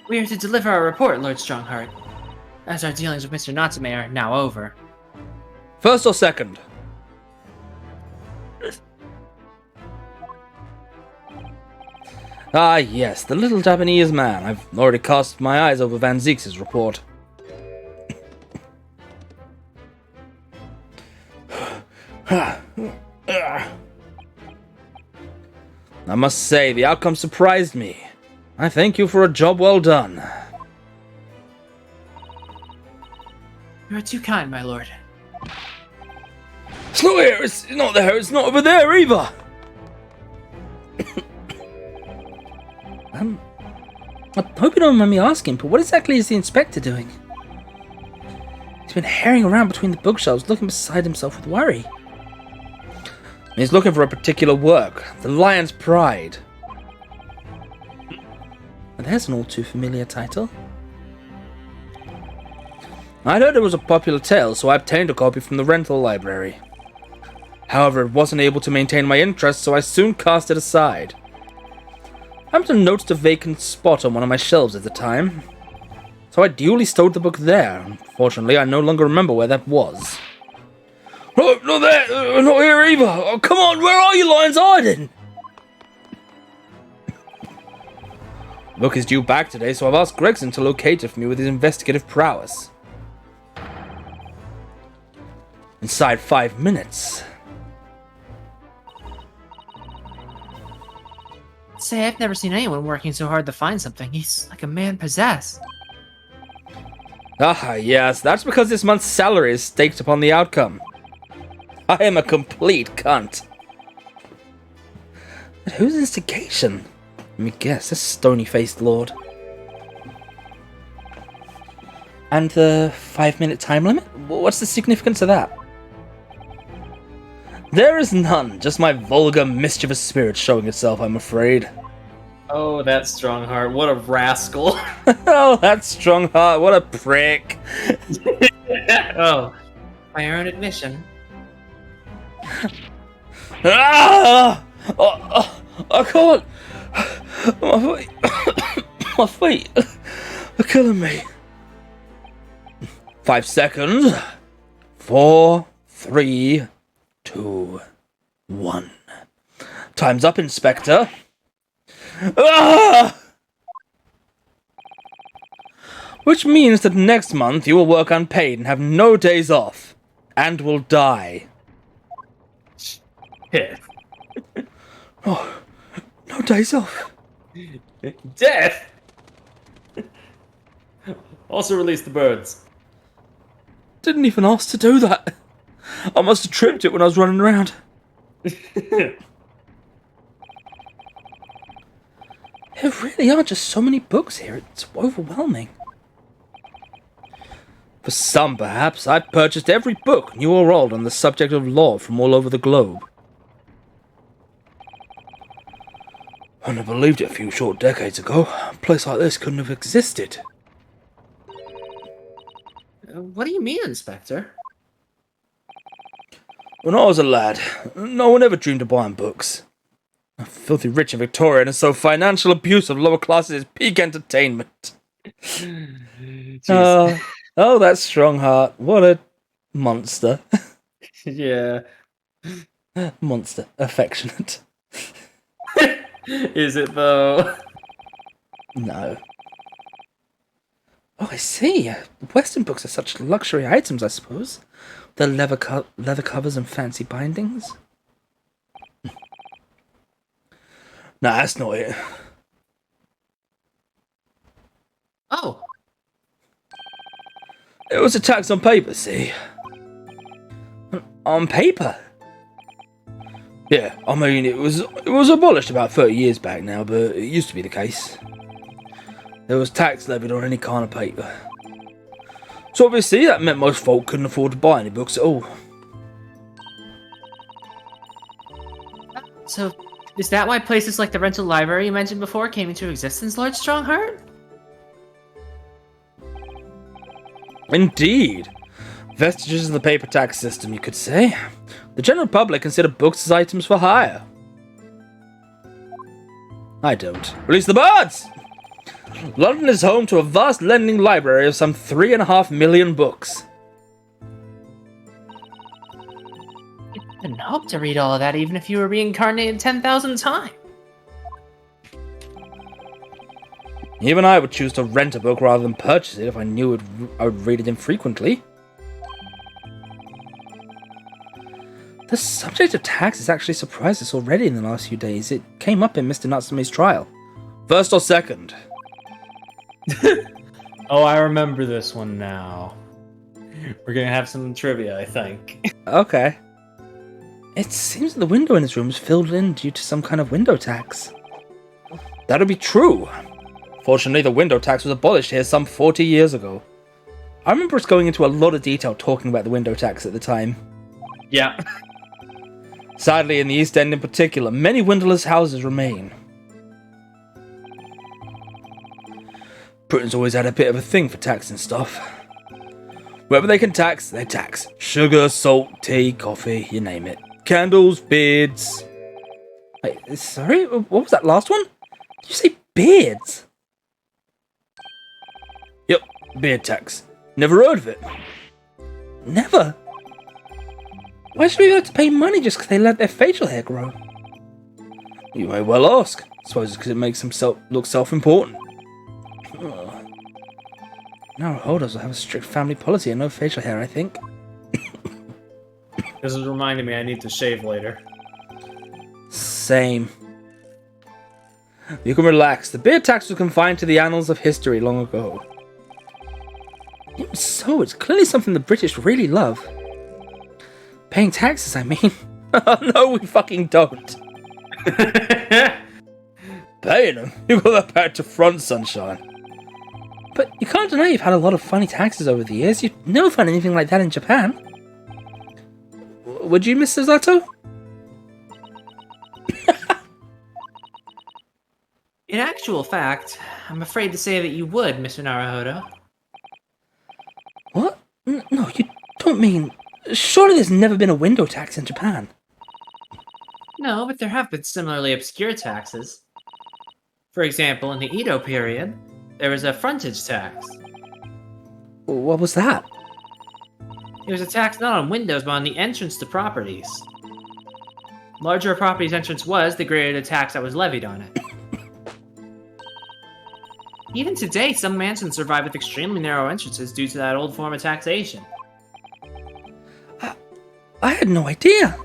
We are to deliver our report, Lord Strongheart, as our dealings with Mr. Natsume are now over. First or second? Ah, yes, the little Japanese man. I've already cast my eyes over Van Zeeks' report. I must say, the outcome surprised me. I thank you for a job well done. You are too kind, my lord. It's not here, it's not there, it's not over there either! I hope you don't mind me asking, but what exactly is the inspector doing? He's been herring around between the bookshelves, looking beside himself with worry. He's looking for a particular work, The Lion's Pride. There's an all too familiar title. I'd heard it was a popular tale, so I obtained a copy from the rental library. However, it wasn't able to maintain my interest, so I soon cast it aside. I happened to notice a vacant spot on one of my shelves at the time, so I duly stowed the book there. Unfortunately, I no longer remember where that was. Oh, not there! Not here either! Oh, come on, where are you, Lion's hiding? The book is due back today, so I've asked Gregson to locate it for me with his investigative prowess. Inside 5 minutes. Say, I've never seen anyone working so hard to find something. He's like a man possessed. Ah, yes, that's because this month's salary is staked upon the outcome. I am a complete cunt. But whose instigation? Let me guess, a stony-faced lord. And the 5-minute time limit? What's the significance of that? There is none, just my vulgar, mischievous spirit showing itself, I'm afraid. Oh, that strong heart. What a rascal. Oh, that strong heart, what a prick. Oh, by your own admission. Ah! I can't. My feet are killing me. 5 seconds. 4, 3, 2, 1. Time's up, Inspector. Ah! Which means that next month you will work unpaid and have no days off. And will die. Yeah. Oh, no days off. Death! Also release the birds. Didn't even ask to do that. I must have tripped it when I was running around. There really are just so many books here, it's overwhelming. For some, perhaps, I've purchased every book, new or old, on the subject of law from all over the globe. I never believed it a few short decades ago. A place like this couldn't have existed. What do you mean, Inspector? When I was a lad, no one ever dreamed of buying books. Filthy rich in Victoria, and so financial abuse of lower classes is peak entertainment. Oh, that strong heart. What a monster. Yeah. Monster. Affectionate. Is it though? No. Oh, I see. Western books are such luxury items, I suppose. The leather covers and fancy bindings. Nah, that's not it. Oh. It was a tax on paper, see? On paper? Yeah, I mean, it was abolished about 30 years back now, but it used to be the case. There was tax levied on any kind of paper. So obviously that meant most folk couldn't afford to buy any books at all. So, is that why places like the rental library you mentioned before came into existence, Lord Strongheart? Indeed. Vestiges of the paper tax system, you could say. The general public consider books as items for hire. I don't. Release the birds! London is home to a vast lending library of some 3.5 million books. You couldn't hope to read all of that even if you were reincarnated 10,000 times. Even I would choose to rent a book rather than purchase it if I knew I would read it infrequently. The subject of tax has actually surprised us already in the last few days. It came up in Mr. Natsume's trial. First or second? Oh, I remember this one now. We're gonna have some trivia, I think. Okay. It seems that the window in his room is filled in due to some kind of window tax. That'll be true. Fortunately, the window tax was abolished here some 40 years ago. I remember us going into a lot of detail talking about the window tax at the time. Yeah. Sadly, in the East End in particular, many windowless houses remain. Britain's always had a bit of a thing for taxing stuff. Wherever they can tax, they tax. Sugar, salt, tea, coffee, you name it. Candles, beards. Wait, sorry? What was that last one? Did you say beards? Yep, beard tax. Never heard of it. Never? Why should we have to pay money just because they let their facial hair grow? You may well ask. I suppose it's because it makes them look self-important. Now holders will have a strict family policy and no facial hair, I think. This is reminding me I need to shave later. Same. You can relax. The beard tax was confined to the annals of history long ago. Even so, it's clearly something the British really love. Paying taxes, I mean. No, we fucking don't. Paying them? You got that back to front, sunshine. But you can't deny you've had a lot of funny taxes over the years. You'd never find anything like that in Japan. Would you, Mr. Zato? In actual fact, I'm afraid to say that you would, Mr. Naruhodo. What? No, you don't mean... Surely there's never been a window tax in Japan. No, but there have been similarly obscure taxes. For example, in the Edo period, there was a frontage tax. What was that? It was a tax not on windows, but on the entrance to properties. Larger a property's entrance was, the greater the tax that was levied on it. Even today, some mansions survive with extremely narrow entrances due to that old form of taxation. I had no idea.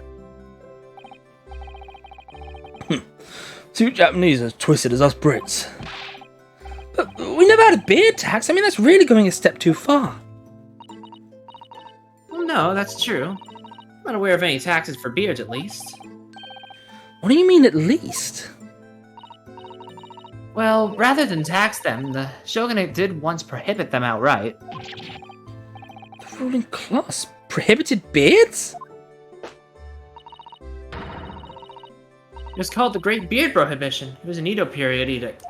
Two Japanese as twisted as us Brits. But we never had a beard tax. I mean, that's really going a step too far. Well, no, that's true. I'm not aware of any taxes for beards, at least. What do you mean, at least? Well, rather than tax them, the shogunate did once prohibit them outright. The ruling class prohibited beards? It was called the Great Beard Prohibition. It was an Edo period edict.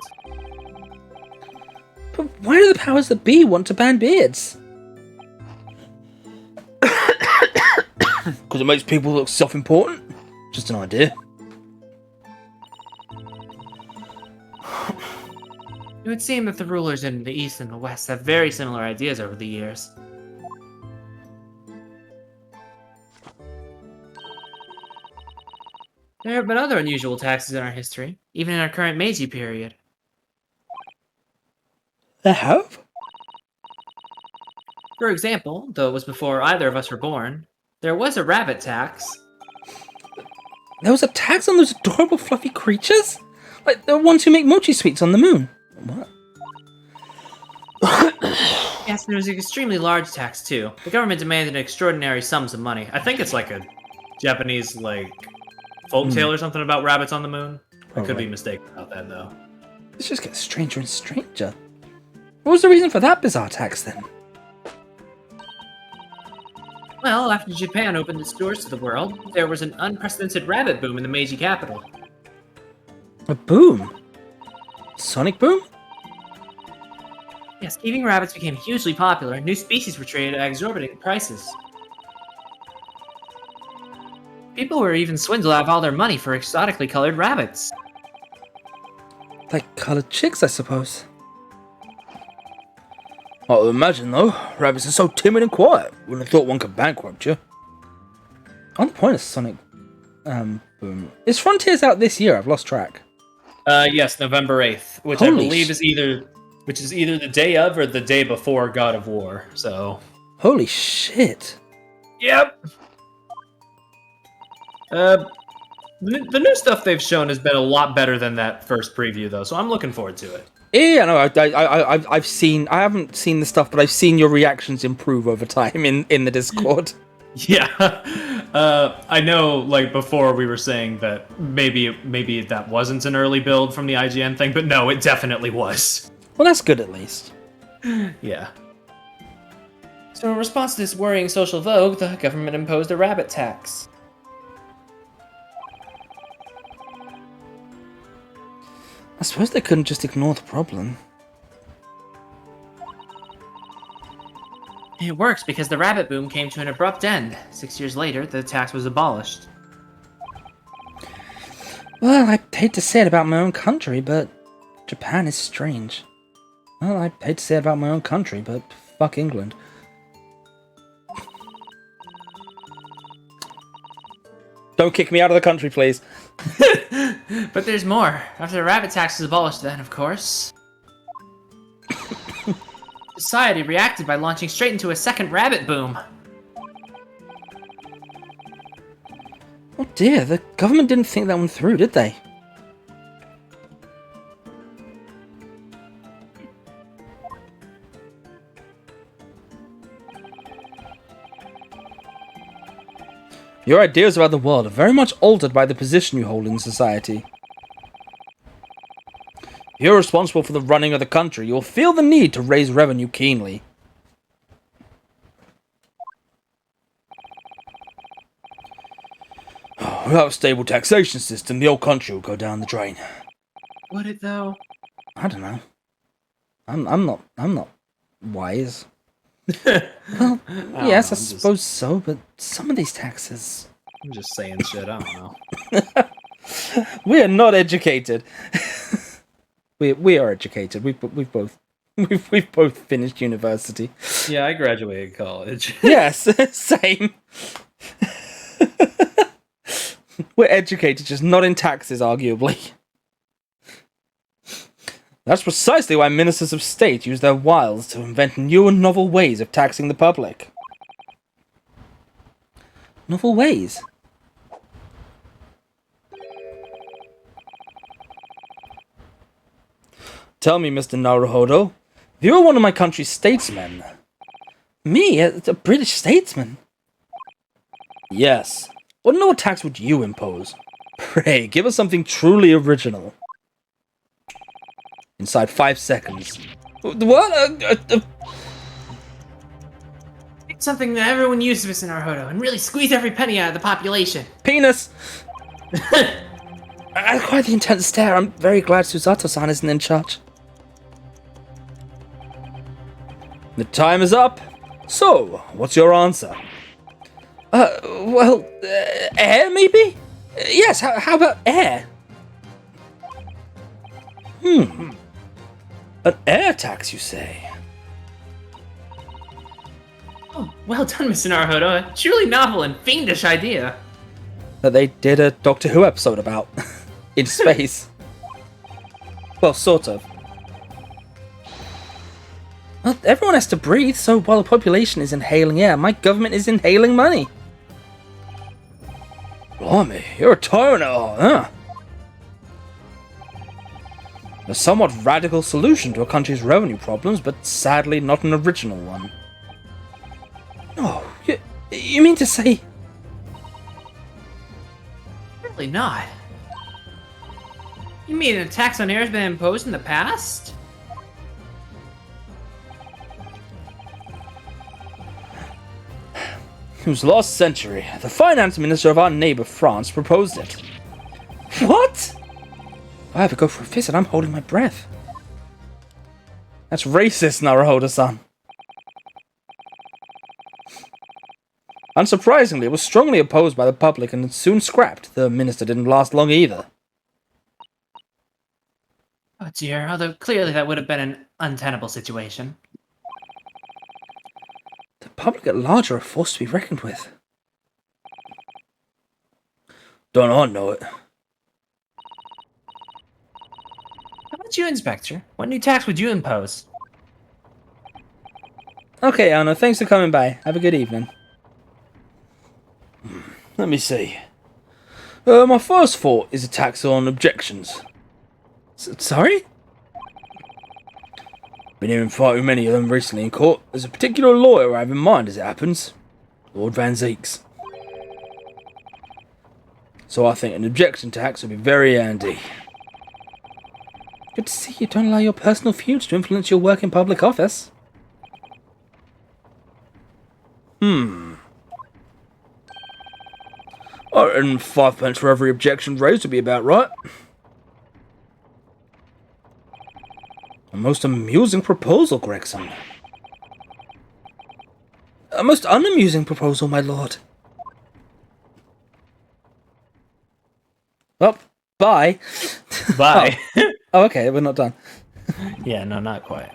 But why do the powers that be want to ban beards? Because it makes people look self-important? Just an idea. It would seem that the rulers in the East and the West have very similar ideas over the years. There have been other unusual taxes in our history, even in our current Meiji period. They have? For example, though it was before either of us were born, there was a rabbit tax. There was a tax on those adorable fluffy creatures? Like the ones who make mochi sweets on the moon? What? Yes, there was an extremely large tax too. The government demanded extraordinary sums of money. I think it's like a Japanese, folktale or something about rabbits on the moon. I could be mistaken about that, though. This just gets stranger and stranger. What was the reason for that bizarre tax, then? Well, after Japan opened its doors to the world, there was an unprecedented rabbit boom in the Meiji capital. A boom? Sonic boom? Yes, eating rabbits became hugely popular. New species were traded at exorbitant prices. People were even swindled out of all their money for exotically colored rabbits. Like coloured chicks, I suppose. I would imagine, though. Rabbits are so timid and quiet. Wouldn't have thought one could bankrupt you. On the point of Sonic boom. Is Frontiers out this year? I've lost track. Yes, November 8th, which Holy I believe is either the day of or the day before God of War, so... Holy shit. Yep! The new stuff they've shown has been a lot better than that first preview, though, so I'm looking forward to it. Yeah, no, I've seen... I haven't seen the stuff, but I've seen your reactions improve over time in the Discord. Yeah. I know, before we were saying that maybe that wasn't an early build from the IGN thing, but no, it definitely was. Well, that's good at least. Yeah. So in response to this worrying social vogue, the government imposed a rabbit tax. I suppose they couldn't just ignore the problem. It works because the rabbit boom came to an abrupt end. 6 years later, the tax was abolished. Well, I hate to say it about my own country, but Japan is strange. Well, I hate to say it about my own country, but fuck England. Don't kick me out of the country, please. But there's more. After the rabbit tax was abolished then, of course, society reacted by launching straight into a second rabbit boom. Oh dear, the government didn't think that one through, did they? Your ideas about the world are very much altered by the position you hold in society. If you're responsible for the running of the country, you'll feel the need to raise revenue keenly. Without a stable taxation system, the old country will go down the drain. Would it though? I don't know. I'm not wise. Well, yes, I suppose so, but some of these taxes... I'm just saying shit, I don't know. We are not educated. we are educated. We've both finished university. Yeah, I graduated college. Yes, same. We're educated, just not in taxes, arguably. That's precisely why ministers of state use their wiles to invent new and novel ways of taxing the public. Novel ways? Tell me, Mr. Naruhodo, if you were one of my country's statesmen... Me? A British statesman? Yes. What novel tax would you impose? Pray, give us something truly original. Inside 5 seconds. What? It's something that everyone uses, Mr. Naruhodo, and really squeeze every penny out of the population. Penis! I quite the intense stare. I'm very glad Susato-san isn't in charge. The time is up. So, what's your answer? Well, air, maybe? Yes, how about air? An air tax, you say? Oh, well done, Mr. Naruhodo. A truly novel and fiendish idea. That they did a Doctor Who episode about. In space. Well, sort of. Well, everyone has to breathe, so while the population is inhaling air, my government is inhaling money. Blimey, you're a tyranno, huh? A somewhat radical solution to a country's revenue problems, but sadly not an original one. Oh, you mean to say... Really not. You mean a tax on air has been imposed in the past? It was last century. The finance minister of our neighbor France proposed it. What? If I ever go for a visit, I'm holding my breath. That's racist, Naruhodo-san. Unsurprisingly, it was strongly opposed by the public and soon scrapped. The minister didn't last long either. Oh dear, although clearly that would have been an untenable situation. The public at large are a force to be reckoned with. Don't I know it? How about you, Inspector? What new tax would you impose? Okay, Anna, thanks for coming by. Have a good evening. Let me see. My first thought is a tax on objections. Sorry? Been hearing far too many of them recently in court. There's a particular lawyer I have in mind as it happens. Lord Van Zeeks. So I think an objection tax would be very handy. Good to see you don't allow your personal feuds to influence your work in public office. And 5 pence for every objection raised would be about right. A most amusing proposal, Gregson. A most unamusing proposal, my lord. Well, bye. Bye. Oh, okay, we're not done. Yeah, no, not quite.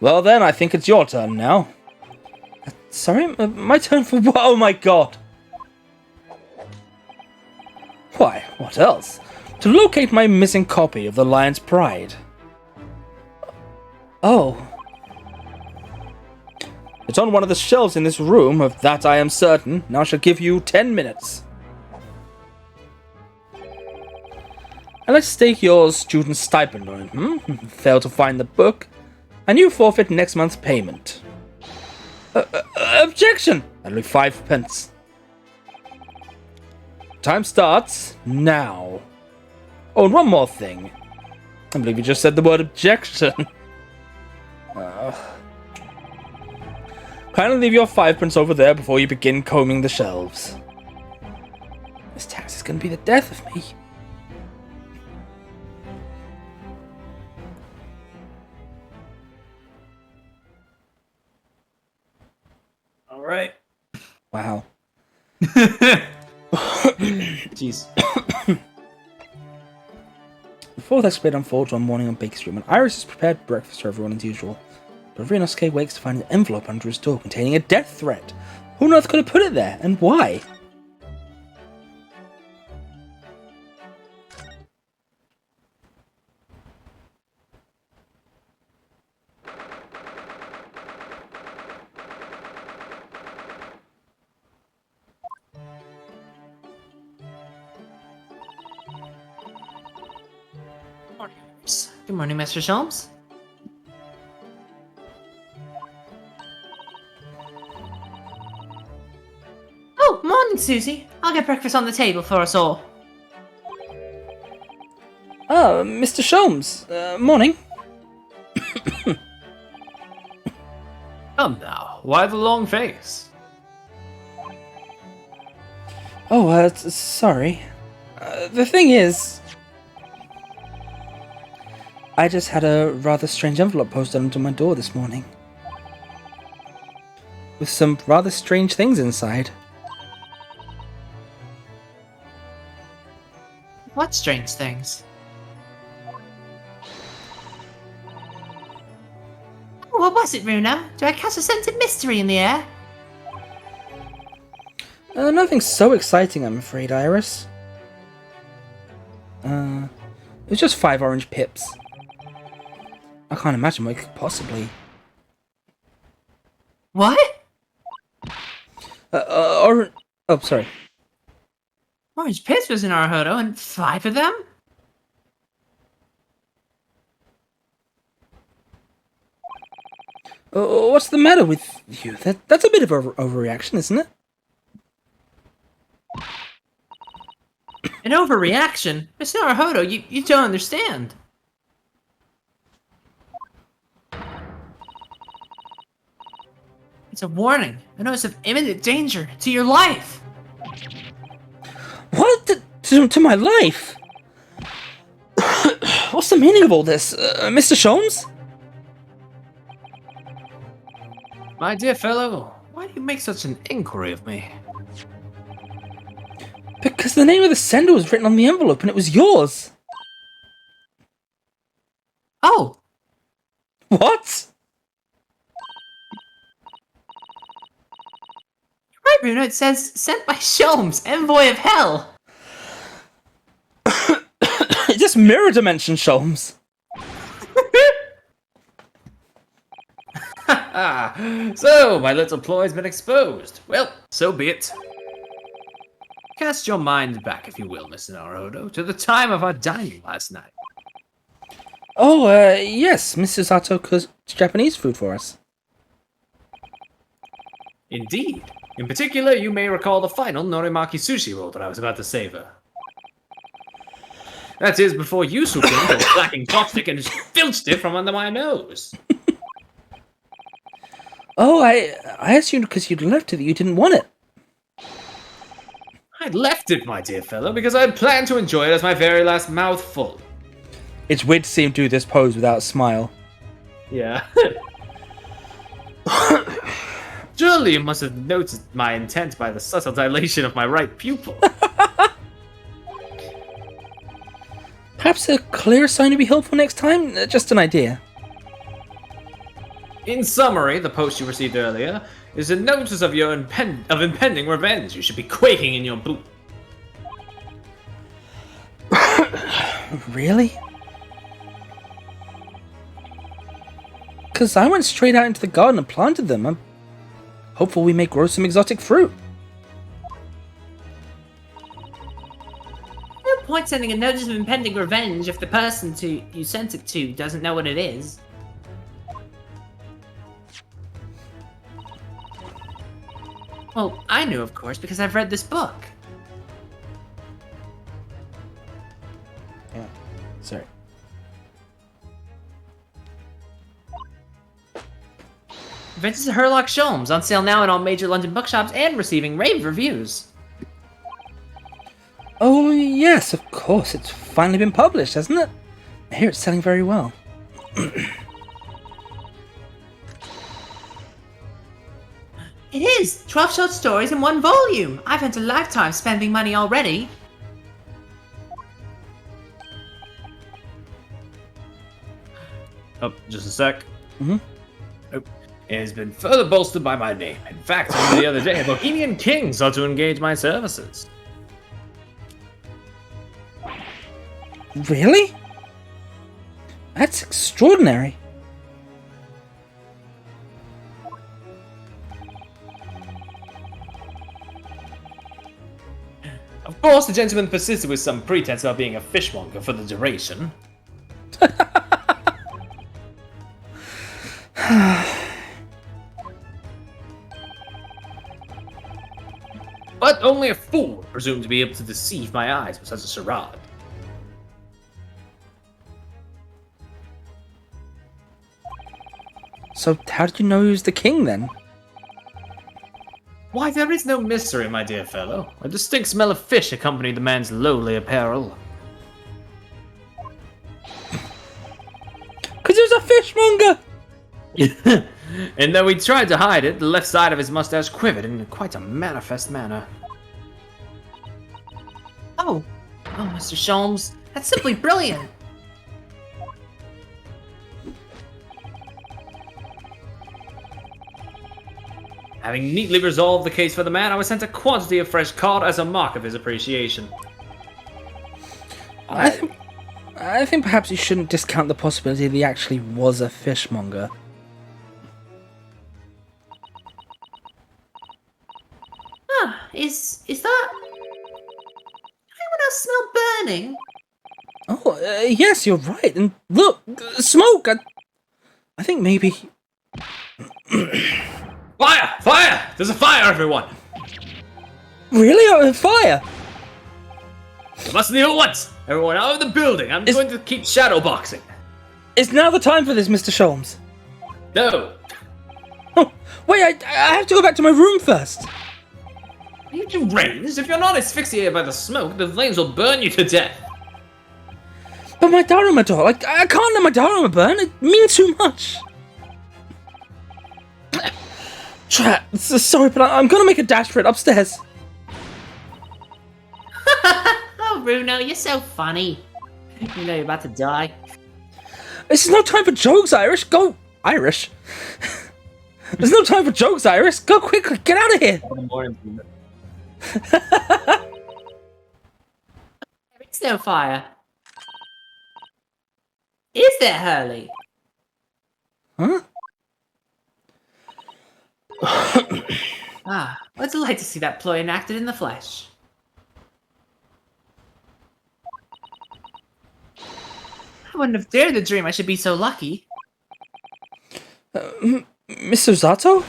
Well then, I think it's your turn now. Sorry, my turn for what? Oh my god. Why, what else? To locate my missing copy of The Lion's Pride. Oh. It's on one of the shelves in this room, of that I am certain. Now I shall give you 10 minutes. I'd like to stake your student stipend on it. Fail to find the book, and you forfeit next month's payment. Objection! That'll be 5 pence. Time starts now. Oh, and one more thing. I believe you just said the word objection. Kindly leave your 5 pence over there before you begin combing the shelves. This tax is going to be the death of me. All right. Wow. Jeez. The fourth escapade unfolds one morning on Baker Street when Iris has prepared breakfast for everyone as usual. But Rinosuke wakes to find an envelope under his door containing a death threat. Who on earth could have put it there, and why? Good morning, Mr. Sholmes. Oh, morning, Susie. I'll get breakfast on the table for us all. Ah, Mr. Sholmes. Morning. Come now, why the long face? Oh, sorry. The thing is, I just had a rather strange envelope posted onto my door this morning. With some rather strange things inside. What strange things? What was it, Runa? Do I cast a sense of mystery in the air? Nothing so exciting, I'm afraid, Iris. It was just 5 orange pips. I can't imagine what it could possibly... What? Oh, sorry. Orange Pips was in Naruto, and 5 of them? What's the matter with you? That's a bit of an overreaction, isn't it? An overreaction? Mr. Naruto, you don't understand. It's a warning. A notice of imminent danger to your life. What? To my life? What's the meaning of all this, Mr. Sholmes? My dear fellow, why do you make such an inquiry of me? Because the name of the sender was written on the envelope and it was yours. Oh. What? Right, Bruno, it says, sent by Sholmes, envoy of hell. It's just mirror dimension, Sholmes. So, my little ploy's been exposed. Well, so be it. Cast your mind back, if you will, Mr. Naruto, to the time of our dining last night. Oh, yes, Mrs. Sato cooked Japanese food for us. Indeed. In particular, you may recall the final Norimaki sushi roll that I was about to savor. That is before you swooped in with a clacking chopstick and filched it from under my nose. Oh, I assumed because you'd left it that you didn't want it. I left it, my dear fellow, because I had planned to enjoy it as my very last mouthful. It's weird to see him do this pose without a smile. Yeah. Surely you must have noticed my intent by the subtle dilation of my right pupil. Perhaps a clearer sign would be helpful next time? Just an idea. In summary, the post you received earlier is a notice of your impending revenge. You should be quaking in your boot. Really? Because I went straight out into the garden and planted them. I'm hopeful we may grow some exotic fruit. No point sending a notice of impending revenge if the person you sent it to doesn't know what it is. Well, I knew, of course, because I've read this book. Yeah, sorry. Adventures of Sherlock Holmes, on sale now in all major London bookshops and receiving rave reviews. Oh, yes, of course. It's finally been published, hasn't it? I hear it's selling very well. It is! 12 short stories in one volume! I've had a lifetime spending money already. Oh, just a sec. Mm-hmm. Oh, it has been further bolstered by my name. In fact, only the other day, a Bohemian king sought to engage my services. Really? That's extraordinary. Of course, the gentleman persisted with some pretense about being a fishmonger for the duration. But only a fool would presume to be able to deceive my eyes with such a charade. So how did you know he was the king then? Why, there is no mystery, my dear fellow. A distinct smell of fish accompanied the man's lowly apparel. Because he was a fishmonger! And though he tried to hide it, the left side of his mustache quivered in quite a manifest manner. Oh, Mr. Holmes, that's simply brilliant. Having neatly resolved the case for the man, I was sent a quantity of fresh cod as a mark of his appreciation. I think perhaps you shouldn't discount the possibility that he actually was a fishmonger. Is that... Anyone else smell burning? Oh, yes, you're right. And look, smoke! I think maybe... Fire! Fire! There's a fire, everyone! Really? Fire? You must leave at once! Everyone out of the building! I'm going to keep shadowboxing! Is now the time for this, Mr. Holmes? No! Oh, wait, I have to go back to my room first. Are you deranged? If you're not asphyxiated by the smoke, the flames will burn you to death! But my Dharma doll, I can't let my Dharma burn. It means too much. Sorry, but I'm gonna make a dash for it upstairs. Oh, Bruno, you're so funny. You know you're about to die. This is no time for jokes, Irish. Go, Irish. There's no time for jokes, Iris. Go quickly, get out of here. There is no fire. Is there, Hurley? Huh? What a delight to see that ploy enacted in the flesh. I wouldn't have dared to dream I should be so lucky. Mr. Zato?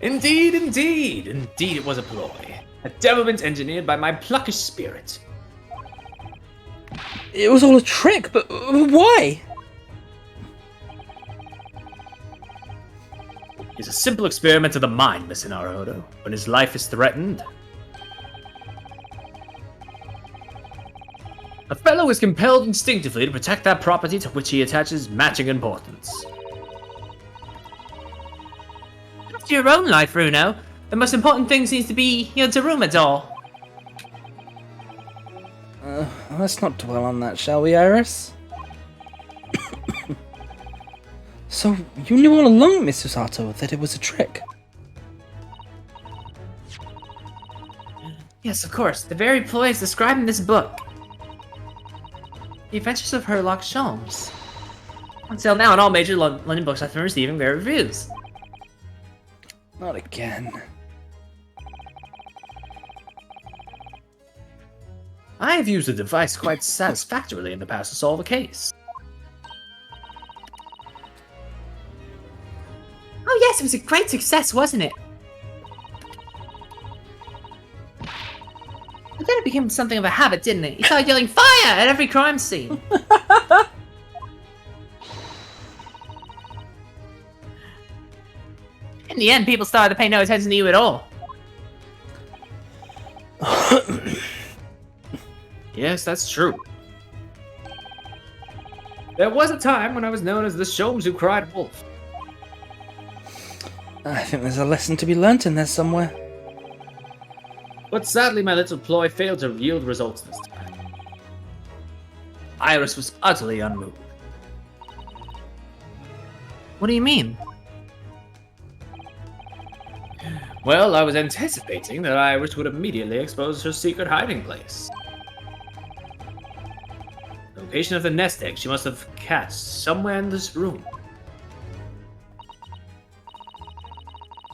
Indeed it was a ploy. A devilment engineered by my pluckish spirit. It was all a trick, but why? It's a simple experiment of the mind, Mr. Naruhodo, when his life is threatened. A fellow is compelled instinctively to protect that property to which he attaches matching importance. After your own life, Runo, the most important thing seems to be your Daruma doll. Let's not dwell on that, shall we, Iris? So, you knew all along, Miss Susato, that it was a trick? Yes, of course. The very ploys described in this book. The Adventures of Sherlock Holmes. Until now, in all major London books, I've been receiving their reviews. Not again. I have used the device quite satisfactorily in the past to solve a case. Oh yes, it was a great success, wasn't it? But then it became something of a habit, didn't it? You started yelling fire at every crime scene. In the end, people started to pay no attention to you at all. Yes, that's true. There was a time when I was known as the Sholmes who cried wolf. I think there's a lesson to be learnt in there somewhere. But sadly, my little ploy failed to yield results this time. Iris was utterly unmoved. What do you mean? Well, I was anticipating that Iris would immediately expose her secret hiding place. The location of the nest egg she must have cached somewhere in this room.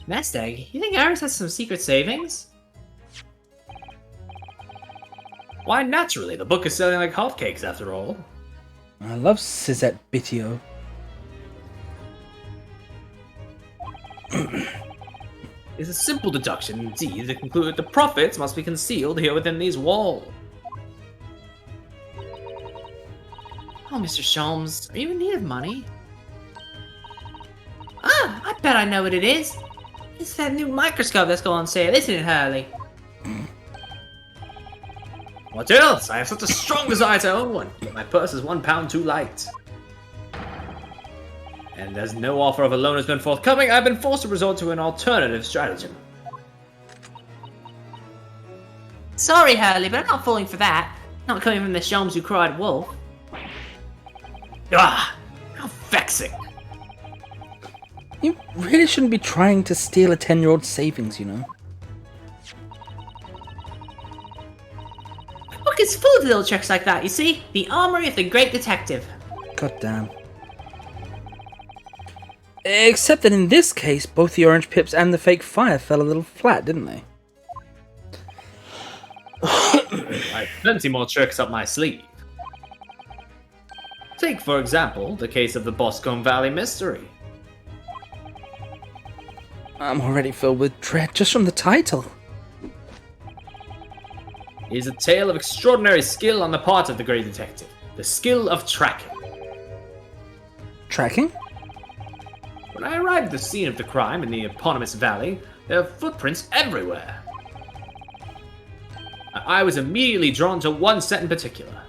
Nest egg? You think Iris has some secret savings? Why, naturally, the book is selling like hotcakes after all. I love Suzette Bitio. It's a simple deduction, indeed, to conclude that the profits must be concealed here within these walls. Oh, Mr. Sholmes, are you in need of money? Ah, I bet I know what it is. It's that new microscope that's going on sale, isn't it, Hurley? What else? I have such a strong desire to own one, but my purse is £1 too light. And as no offer of a loan has been forthcoming, I've been forced to resort to an alternative stratagem. Sorry, Hurley, but I'm not falling for that. Not coming from the Sholmes who cried wolf. Ah, how vexing. You really shouldn't be trying to steal a 10-year-old's savings, you know. The book is full of little tricks like that, you see? The armory of the great detective. God damn. Except that in this case, both the orange pips and the fake fire fell a little flat, didn't they? I have plenty more tricks up my sleeve. Take, for example, the case of the Boscombe Valley mystery. I'm already filled with dread just from the title. It is a tale of extraordinary skill on the part of the great detective. The skill of tracking. Tracking? When I arrived at the scene of the crime in the eponymous valley, there were footprints everywhere. I was immediately drawn to one set in particular.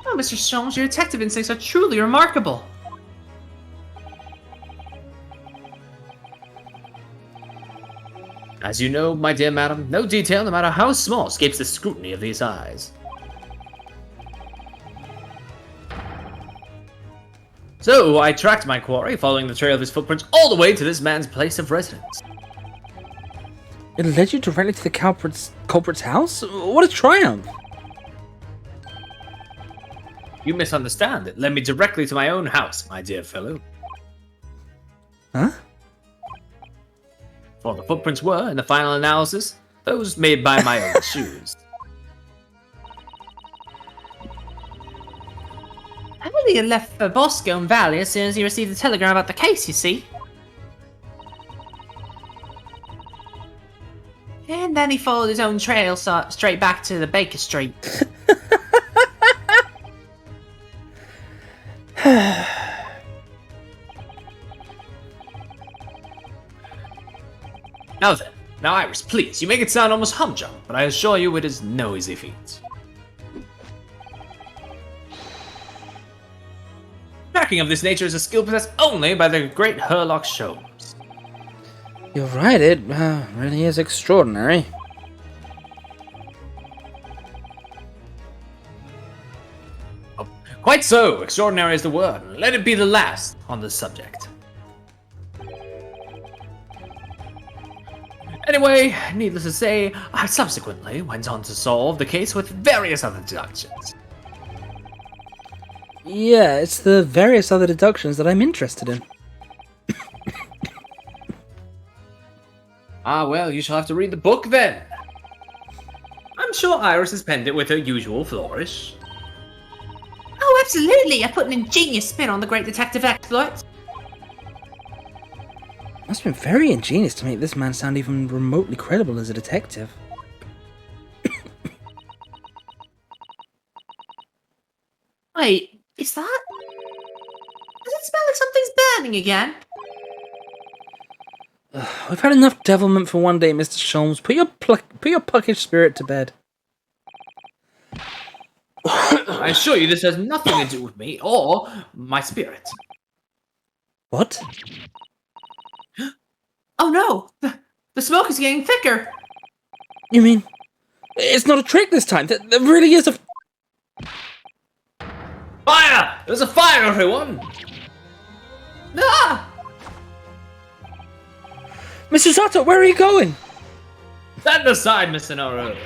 Oh, Mr. Sholmes, your detective instincts are truly remarkable. As you know, my dear madam, no detail, no matter how small, escapes the scrutiny of these eyes. So, I tracked my quarry, following the trail of his footprints all the way to this man's place of residence. It led you directly to the culprit's house? What a triumph! You misunderstand. It led me directly to my own house, my dear fellow. Huh? For the footprints were, in the final analysis, those made by my own shoes. Emily had left for Boscombe Valley as soon as he received the telegram about the case, you see. then he followed his own trail straight back to the Baker Street. Now then, now Iris, please, you make it sound almost humdrum, but I assure you it is no easy feat. Tracking of this nature is a skill possessed only by the great Herlock Sholmes. You're right, it really is extraordinary. Oh, quite so, extraordinary is the word, and let it be the last on this subject. Anyway, needless to say, I subsequently went on to solve the case with various other deductions. Yeah, it's the various other deductions that I'm interested in. Ah, well, you shall have to read the book then. I'm sure Iris has penned it with her usual flourish. Oh, absolutely! I put an ingenious spin on the great detective exploit. Must have been very ingenious to make this man sound even remotely credible as a detective. Wait, is that? Does it smell like something's burning again? We've had enough devilment for one day, Mr. Sholmes. Put your puckish spirit to bed. I assure you this has nothing to do with me or my spirit. What? Oh no! The smoke is getting thicker! You mean... It's not a trick this time. There really is a... Fire! There's a fire, everyone! Ah! Mr. Sato, where are you going? Stand aside, Mr. Naruto.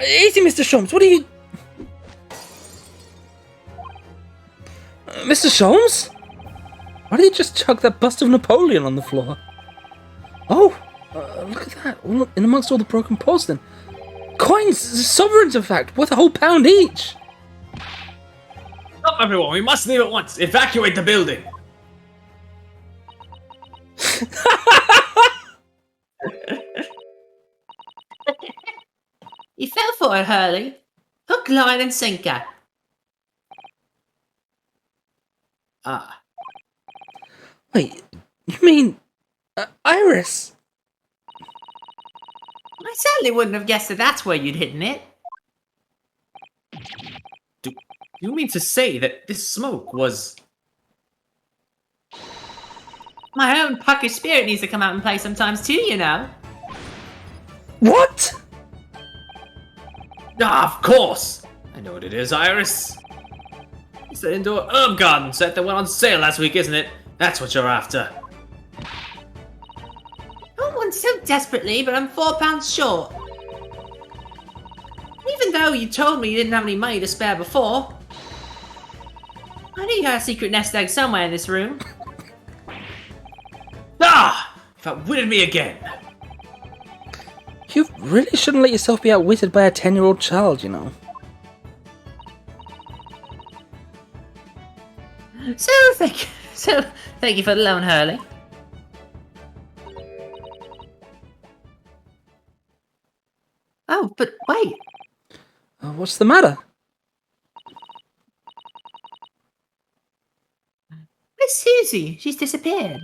Easy, Mr. Sholmes. What are you... Mr. Sholmes? Why did you just chuck that bust of Napoleon on the floor? Oh, look at that. All in amongst all the broken porcelain. Coins, sovereigns, in fact, worth a whole pound each. Stop, everyone. We must leave at once. Evacuate the building. You fell for it, Hurley. Hook, line, and sinker. Ah. Wait, you mean... Iris? I certainly wouldn't have guessed that that's where you'd hidden it. Do you mean to say that this smoke was... My own puckish spirit needs to come out and play sometimes too, you know. What? Ah, of course! I know what it is, Iris. It's the indoor herb garden set that went on sale last week, isn't it? That's what you're after. I want so desperately, but I'm £4 short. Even though you told me you didn't have any money to spare before. I knew you had a secret nest egg somewhere in this room. Ah! You've outwitted me again. You really shouldn't let yourself be outwitted by a 10-year-old child, you know. So thank you for the loan, Hurley. Oh, but wait. What's the matter? Where's Susie? She's disappeared.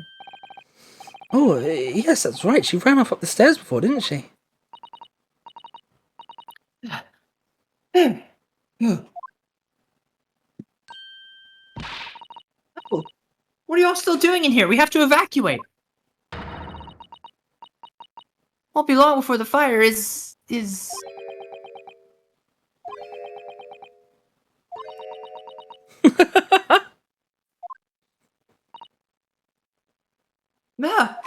Oh, yes, that's right. She ran off up the stairs before, didn't she? Oh, what are y'all still doing in here? We have to evacuate. Won't be long before the fire is... Ah.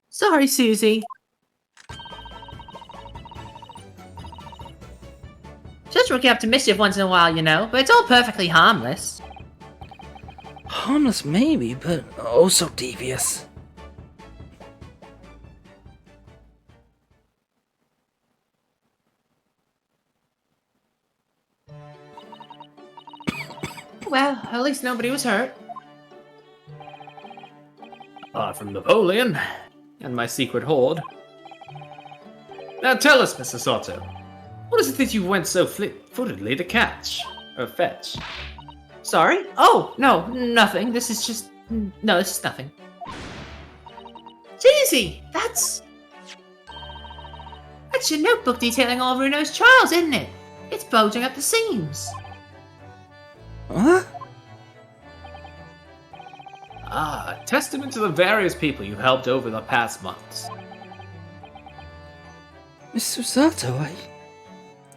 Sorry, Susie. Just working up to mischief once in a while, you know, but it's all perfectly harmless. Harmless, maybe, but oh so devious. Well, at least nobody was hurt. apart from Napoleon and my secret hoard. Now tell us, Mr. Sato, what is it that you went so fleet-footedly to catch? Or fetch? Sorry? Oh, no, nothing. This is nothing. Jeezy, that's your notebook detailing all of Runo's trials, isn't it? It's bulging up the seams. Huh? Ah, testament to the various people you helped over the past months. Mr. Sato,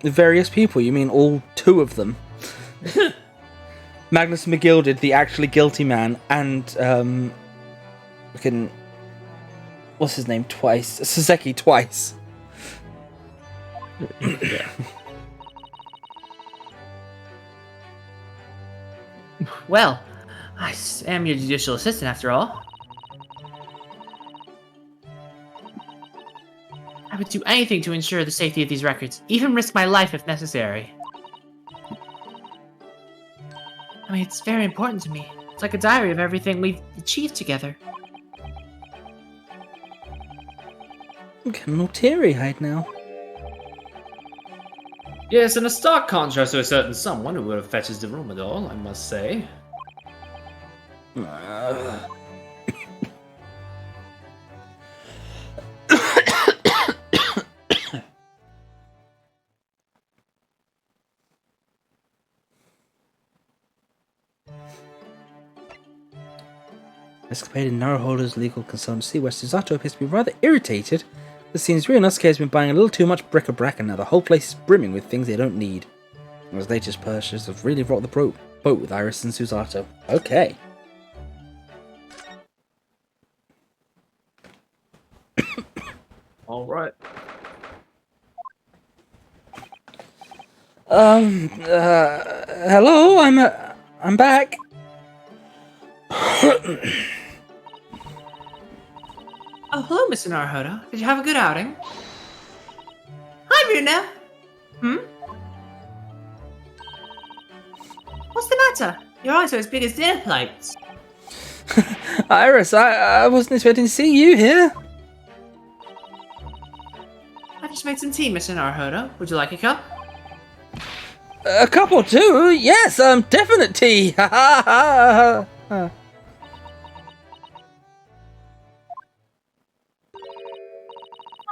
The various people, you mean all 2 of them? Magnus McGilded, the actually guilty man, and, what's his name twice? Suzeki twice. Yeah. Well, I am your judicial assistant after all. I would do anything to ensure the safety of these records, even risk my life if necessary. I mean, it's very important to me. It's like a diary of everything we've achieved together. I'm getting all teary-eyed now. Yes, in a stark contrast to a certain someone who would have fetched the Rumadol, I must say. Escapade in Naruhodo's legal consultancy, where Susato appears to be rather irritated. It seems Ryunosuke has been buying a little too much bric-a-brac, and now the whole place is brimming with things they don't need. Those latest purchases have really rocked the boat with Iris and Susato. Okay. All right. Hello, I'm back. Oh, hello, Mr. Naruhodo. Did you have a good outing? Hi, Runa. What's the matter? Your eyes are as big as dinner plates. Iris, I wasn't expecting to see you here. I just made some tea, Mr. Naruhodo. Would you like a cup? A cup or two? Yes, definite tea. Ha ha ha ha.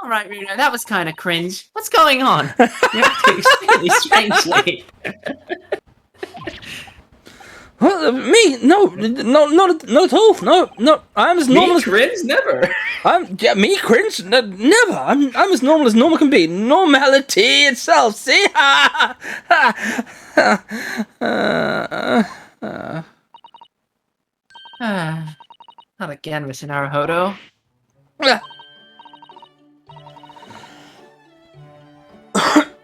All right, Runa, that was kind of cringe. What's going on? You're acting extremely strangely. What, me? No, not at all. No. I'm as normal as cringe? Never. Me cringe? Never. I'm as normal as normal can be. Normality itself. See? Not again, Mr. Naruhodo.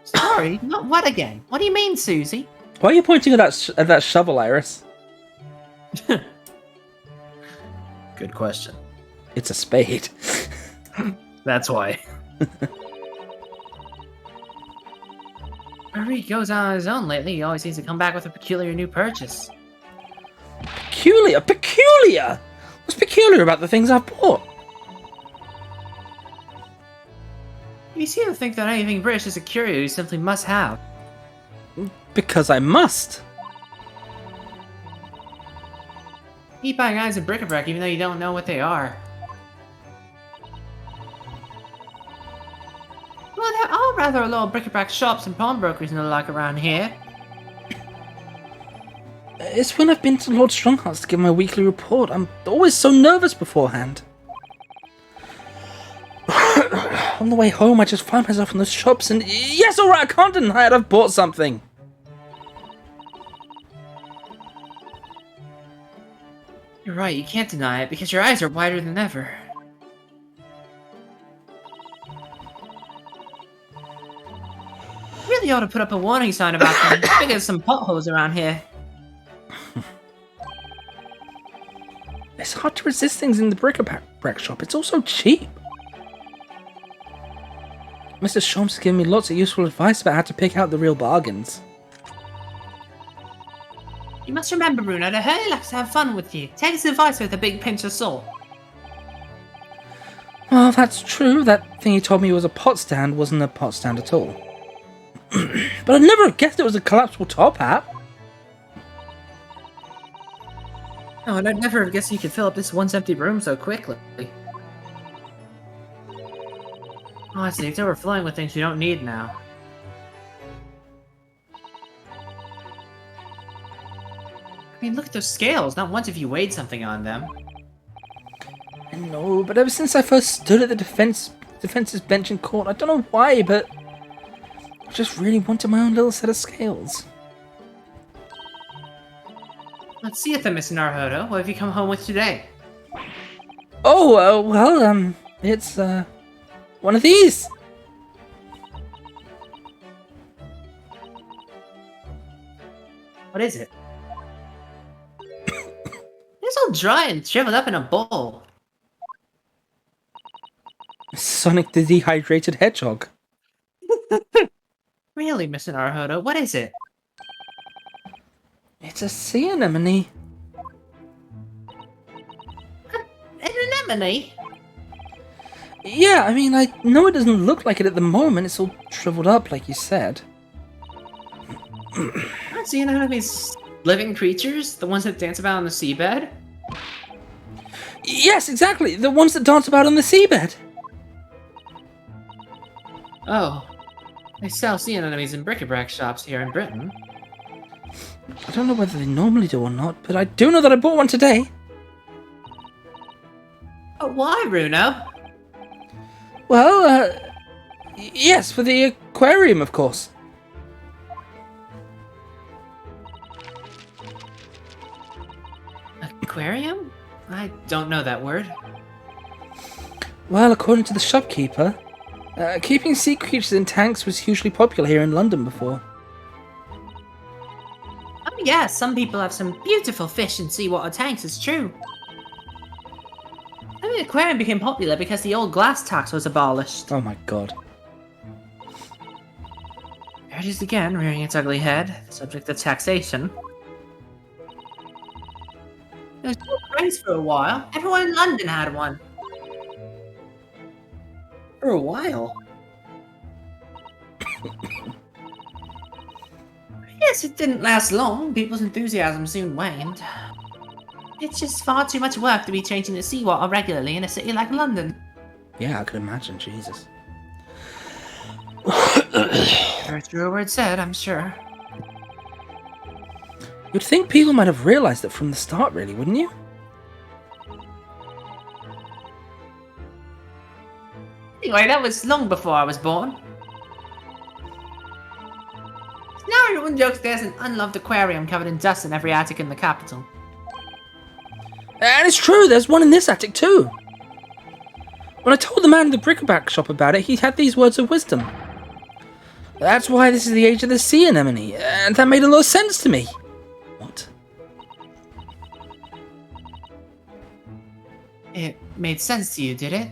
Sorry, not what again? What do you mean, Susie? Why are you pointing at that shovel, Iris? Good question. It's a spade. That's why. Wherever he goes on his own lately, he always seems to come back with a peculiar new purchase. Peculiar? Peculiar? What's peculiar about the things I've bought? You seem to think that anything British is a curio you simply must have. Because I must. You keep buying items of bric-a-brac even though you don't know what they are. Well, there are rather a lot of bric-a-brac shops and pawnbrokers and the like around here. It's when I've been to Lord Strongheart's to give my weekly report. I'm always so nervous beforehand. On the way home, I just find myself in the shops and... Yes, alright, I can't deny it, I've bought something. You're right, you can't deny it because your eyes are wider than ever. You really ought to put up a warning sign about them. Big as some potholes around here. It's hard to resist things in the bric-a-brac shop. It's also cheap. Mr. Sholmes has given me lots of useful advice about how to pick out the real bargains. You must remember, Bruno, that Hurley likes to have fun with you. Take his advice with a big pinch of salt. Well, that's true. That thing he told me was a pot stand wasn't a pot stand at all. But I'd never have guessed it was a collapsible top hat. Oh, and I'd never have guessed you could fill up this once empty room so quickly. Honestly, it's overflowing with things you don't need now. I mean, look at those scales. Not once have you weighed something on them. I know, but ever since I first stood at the defense's bench in court, I don't know why, but I just really wanted my own little set of scales. Let's see if they're missing Naruto. What have you come home with today? Oh, well, it's, one of these. What is it? It's all dry and shriveled up in a bowl. Sonic the Dehydrated Hedgehog. Really, Mr. Naruto, what is it? It's a sea anemone. An anemone? Yeah, I mean, I know it doesn't look like it at the moment. It's all shriveled up, like you said. Aren't sea anemones living creatures? The ones that dance about on the seabed? Yes, exactly. The ones that dance about on the seabed. Oh. They sell sea anemones in bric-a-brac shops here in Britain. I don't know whether they normally do or not, but I do know that I bought one today. Oh, why, Bruno? Well, yes, for the aquarium, of course. Aquarium? I don't know that word. Well, according to the shopkeeper, keeping sea creatures in tanks was hugely popular here in London before. Oh yeah, some people have some beautiful fish in seawater tanks, it's true. I mean, the aquarium became popular because the old glass tax was abolished. Oh my god. There it is again, rearing its ugly head, subject to taxation. It was no craze for a while. Everyone in London had one. For a while. Yes, it didn't last long. People's enthusiasm soon waned. It's just far too much work to be changing the seawater regularly in a city like London. Yeah, I could imagine, Jesus. Very true word said, I'm sure. You'd think people might have realised it from the start, really, wouldn't you? Anyway, that was long before I was born. Now everyone jokes there's an unloved aquarium covered in dust in every attic in the capital. And it's true, there's one in this attic too. When I told the man in the bric-a-brac shop about it, he had these words of wisdom. That's why this is the age of the sea anemone, and that made a lot of sense to me. What? It made sense to you, did it?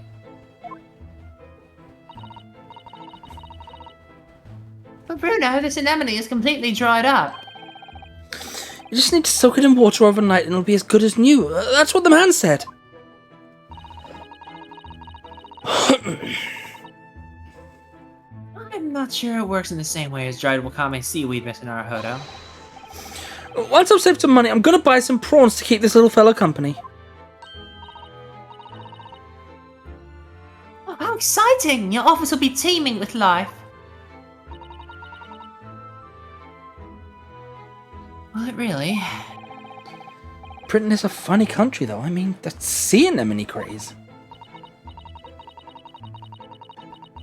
But Bruno, this anemone is completely dried up. You just need to soak it in water overnight and it'll be as good as new. That's what the man said. I'm not sure it works in the same way as dried wakame seaweed, Mr. Naruto. Once I've saved some money, I'm gonna buy some prawns to keep this little fella company. Oh, how exciting! Your office will be teeming with life. Will it really? Britain is a funny country, though. I mean, the sea anemone craze.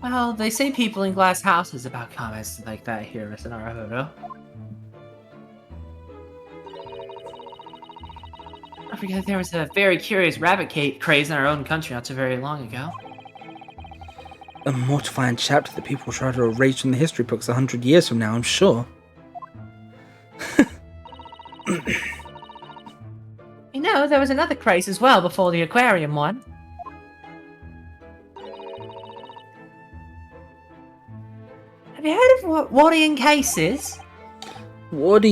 Well, they say people in glass houses about comments like that here, Mr. Naruto. I forget there was a very curious rabbit craze in our own country not so very long ago. A mortifying chapter that people will try to erase from the history books 100 years from now, I'm sure. You know, there was another craze as well before the aquarium one. Have you heard of what Wardian Case is? What?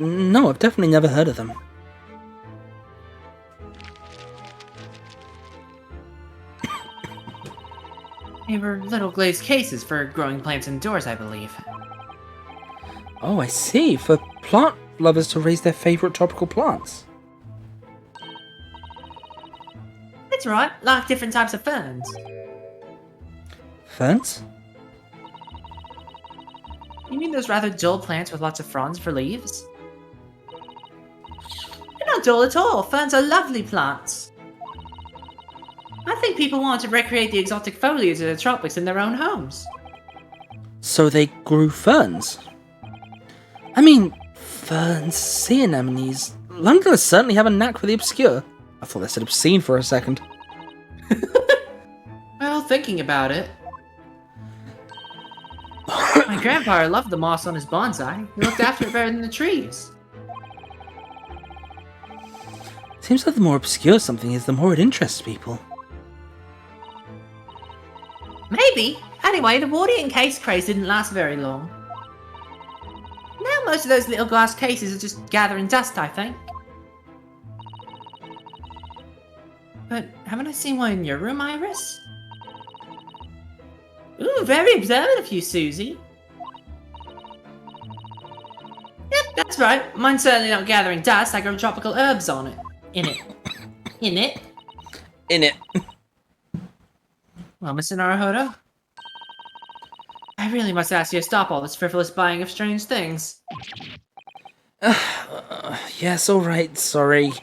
No, I've definitely never heard of them. They were little glazed cases for growing plants indoors, I believe. Oh, I see. For plant lovers to raise their favourite tropical plants. That's right, like different types of ferns. Ferns? You mean those rather dull plants with lots of fronds for leaves? They're not dull at all. Ferns are lovely plants. I think people want to recreate the exotic foliage of the tropics in their own homes. So they grew ferns? I mean, ferns, sea anemones... Londoners certainly have a knack for the obscure. I thought they said obscene for a second. Well, thinking about it... My grandfather loved the moss on his bonsai. He looked after it better than the trees. Seems like the more obscure something is, the more it interests people. Maybe. Anyway, the water case craze didn't last very long. Now most of those little glass cases are just gathering dust, I think. But haven't I seen one in your room, Iris? Ooh, very observant of you, Susie. Yep, that's right. Mine's certainly not gathering dust. I grow tropical herbs on it. In it. In it. In it. Well, Mr. Naruhodo, I really must ask you to stop all this frivolous buying of strange things. Yes, alright, sorry.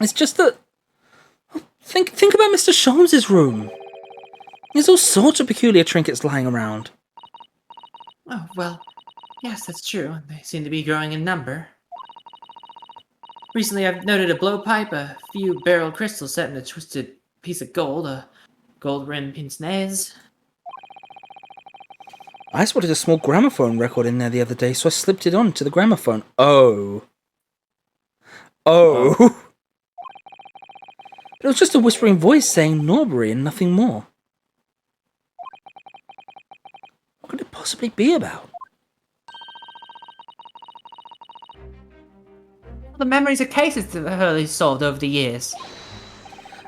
It's just that... Think about Mr. Sholmes' room. There's all sorts of peculiar trinkets lying around. Oh, well, yes, that's true. They seem to be growing in number. Recently, I've noted a blowpipe, a few beryl crystals set in a twisted piece of gold, a gold-rimmed pince-nez. I spotted a small gramophone record in there the other day, so I slipped it onto the gramophone. Oh. It was just a whispering voice saying Norbury and nothing more. What could it possibly be about? The memories of cases that Hurley solved over the years.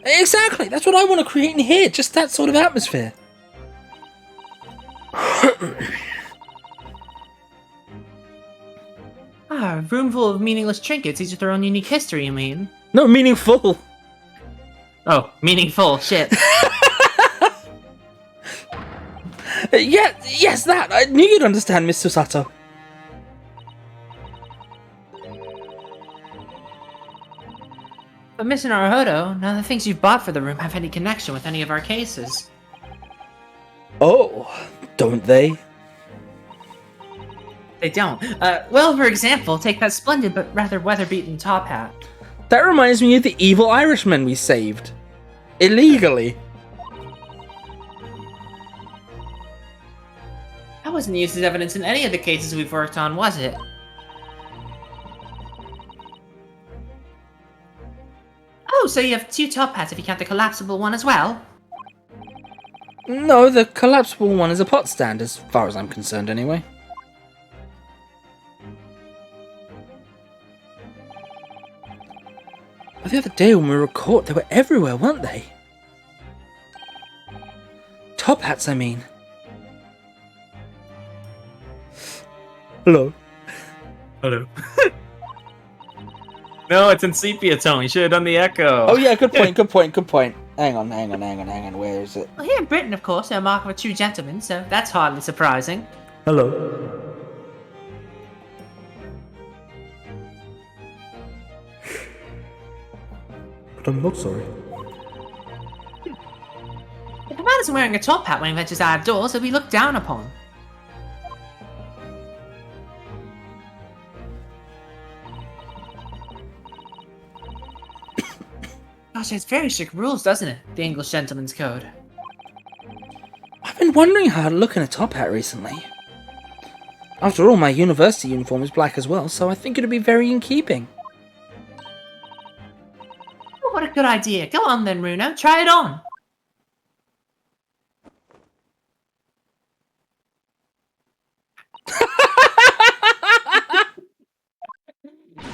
Exactly, that's what I want to create in here, just that sort of atmosphere. A room full of meaningless trinkets, each with their own unique history, you mean? No, meaningful. Oh, meaningful, shit. Yes, that. I knew you'd understand, Mr. Sato. But Mr. Naruhodo, none of the things you've bought for the room have any connection with any of our cases. Oh, don't they? They don't. Well, for example, take that splendid but rather weather-beaten top hat. That reminds me of the evil Irishman we saved. Illegally. That wasn't used as evidence in any of the cases we've worked on, was it? Oh, so you have two top hats if you count the collapsible one as well? No, the collapsible one is a pot stand, as far as I'm concerned anyway. But the other day when we were caught, they were everywhere, weren't they? Top hats, I mean. Hello. Hello. No, it's in sepia tone. You should have done the echo. Oh yeah, good point. Hang on. Where is it? Well, here in Britain, of course, they're a mark of a true gentleman, so that's hardly surprising. Hello. But I'm not sorry. If a man isn't wearing a top hat when he ventures outdoors, he'll be looked down upon. Gosh, it's very strict rules, doesn't it? The English Gentleman's Code. I've been wondering how to look in a top hat recently. After all, my university uniform is black as well, so I think it'd be very in keeping. Oh, what a good idea. Go on then, Runo. Try it on.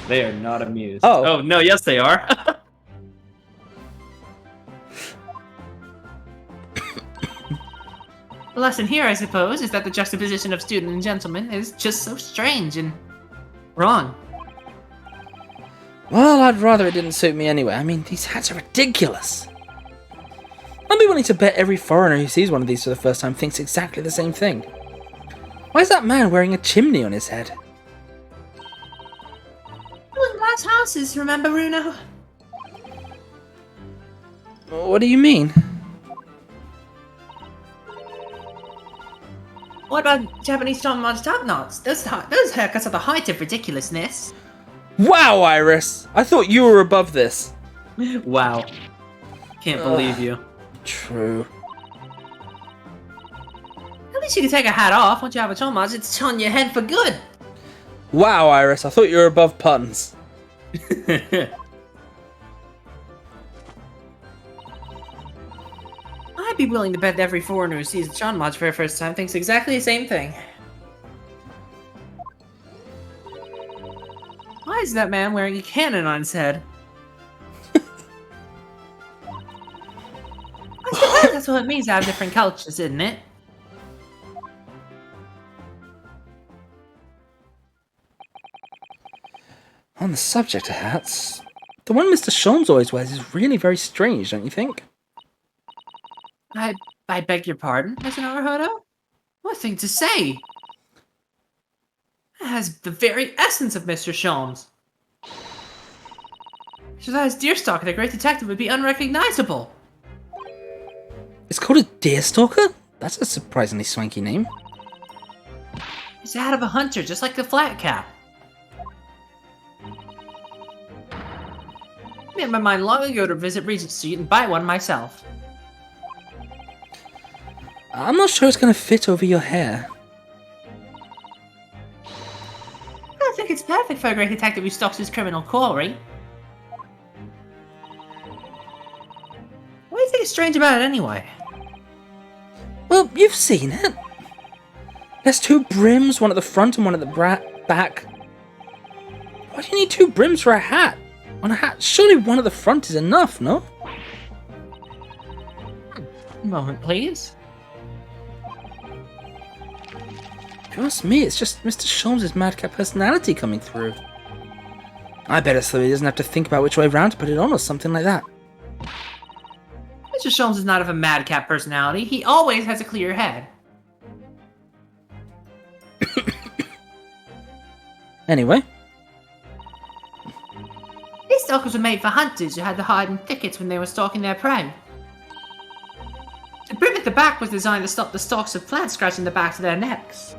They are not amused. Oh. Oh, no, yes they are. lesson here, I suppose, is that the juxtaposition of student and gentleman is just so strange and wrong. Well, I'd rather it didn't suit me anyway. I mean, these hats are ridiculous. I'd be willing to bet every foreigner who sees one of these for the first time thinks exactly the same thing. Why is that man wearing a chimney on his head? Glass houses, remember, Bruno? What do you mean? What about Japanese top-notch top knots? Those haircuts are the height of ridiculousness. Wow, Iris! I thought you were above this. Wow. Can't believe you. True. At least you can take a hat off. Once you have a top-notch, it's on your head for good. Wow, Iris, I thought you were above puns. I'd be willing to bet every foreigner who sees the John Lodge for the first time thinks exactly the same thing. Why is that man wearing a cannon on his head? I suppose that's what it means to have different cultures, isn't it? On the subject of hats, the one Mr. Sholmes always wears is really very strange, don't you think? I beg your pardon, Mr. Naruhodo? What thing to say? It has the very essence of Mr. Sholmes. So that his Deerstalker, the great detective, would be unrecognizable. It's called a Deerstalker? That's a surprisingly swanky name. It's the hat of a hunter, just like the flat cap. I made up my mind long ago to visit Regent Street and buy one myself. I'm not sure it's going to fit over your hair. I think it's perfect for a great detective who stalks his criminal quarry. What do you think is strange about it anyway? Well, you've seen it. There's two brims, one at the front and one at the back. Why do you need two brims for a hat? On a hat, surely one at the front is enough, no? A moment, please. If you ask me, it's just Mr. Sholmes' madcap personality coming through. I bet it's so he doesn't have to think about which way round to put it on or something like that. Mr. Sholmes is not of a madcap personality. He always has a clear head. Anyway. These stalkers were made for hunters who had to hide in thickets when they were stalking their prey. The brim at the back was designed to stop the stalks of plants scratching the backs of their necks.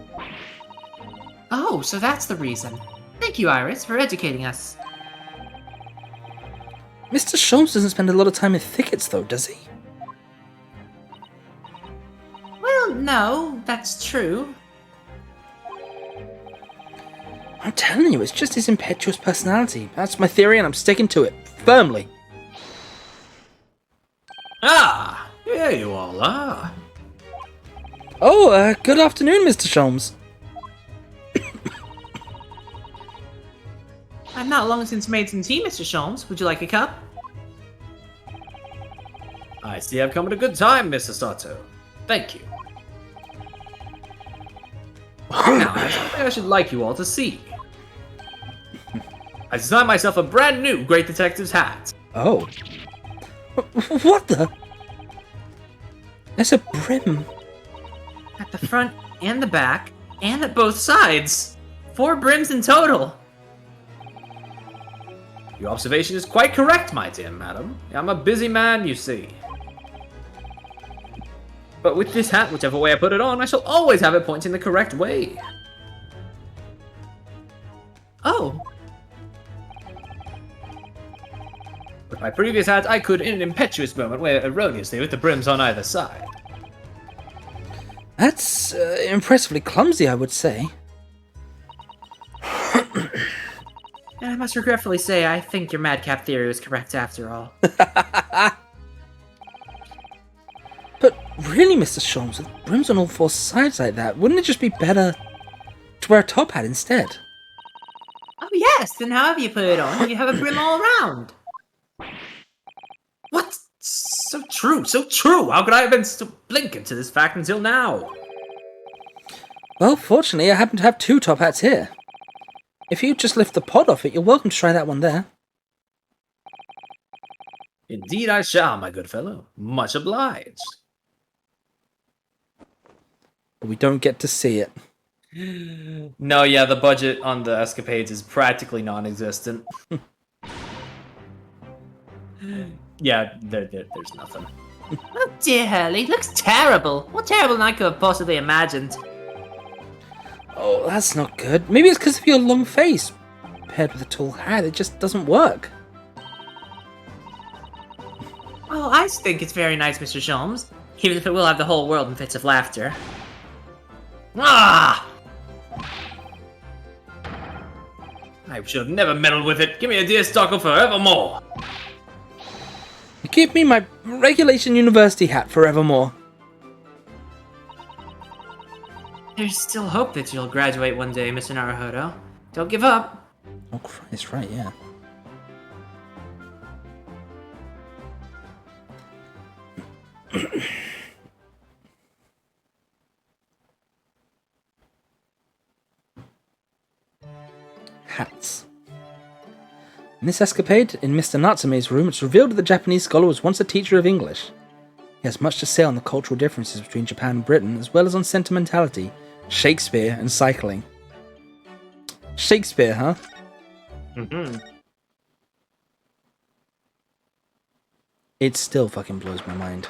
Oh, so that's the reason. Thank you, Iris, for educating us. Mr. Sholmes doesn't spend a lot of time in thickets, though, does he? Well, no, that's true. I'm telling you, it's just his impetuous personality. That's my theory, and I'm sticking to it. Firmly. Ah, here you all are. Oh, good afternoon, Mr. Sholmes. I've not long since made some tea, Mr. Sholmes. Would you like a cup? I see I've come at a good time, Mr. Sato. Thank you. Now, there's something I should like you all to see. I designed myself a brand new Great Detective's hat. Oh. What the? There's a brim. At the front and the back, and at both sides. 4 brims in total. Your observation is quite correct, my dear madam. I'm a busy man, you see. But with this hat, whichever way I put it on, I shall always have it pointing the correct way. Oh. With my previous hat, I could, in an impetuous moment, wear erroneously with the brims on either side. That's impressively clumsy, I would say. And I must regretfully say, I think your madcap theory was correct after all. But really, Mr. Sholmes, with brims on all 4 sides like that, wouldn't it just be better to wear a top hat instead? Oh yes, then however you put it on, you have a brim all around. What? So true, so true! How could I have been so blinked to this fact until now? Well, fortunately, I happen to have 2 top hats here. If you just lift the pod off it, you're welcome to try that one there. Indeed I shall, my good fellow. Much obliged. But we don't get to see it. No, yeah, the budget on the escapades is practically non-existent. Yeah, there's nothing. Oh dear, Hurley, looks terrible. What terrible night could have possibly imagined? Oh, that's not good. Maybe it's because of your long face. Paired with a tall hat, it just doesn't work. Oh, I think it's very nice, Mr. Sholmes. Even if it will have the whole world in fits of laughter. Ah! I should have never meddled with it. Give me a deerstalker forevermore. Give me my regulation university hat forevermore. There's still hope that you'll graduate one day, Mr. Naruhodo. Don't give up. Oh, Christ, right, yeah. Hats. In this escapade, in Mr. Natsume's room, it's revealed that the Japanese scholar was once a teacher of English. He has much to say on the cultural differences between Japan and Britain, as well as on sentimentality, Shakespeare, and cycling. Shakespeare, huh? Mm-hmm. It still fucking blows my mind.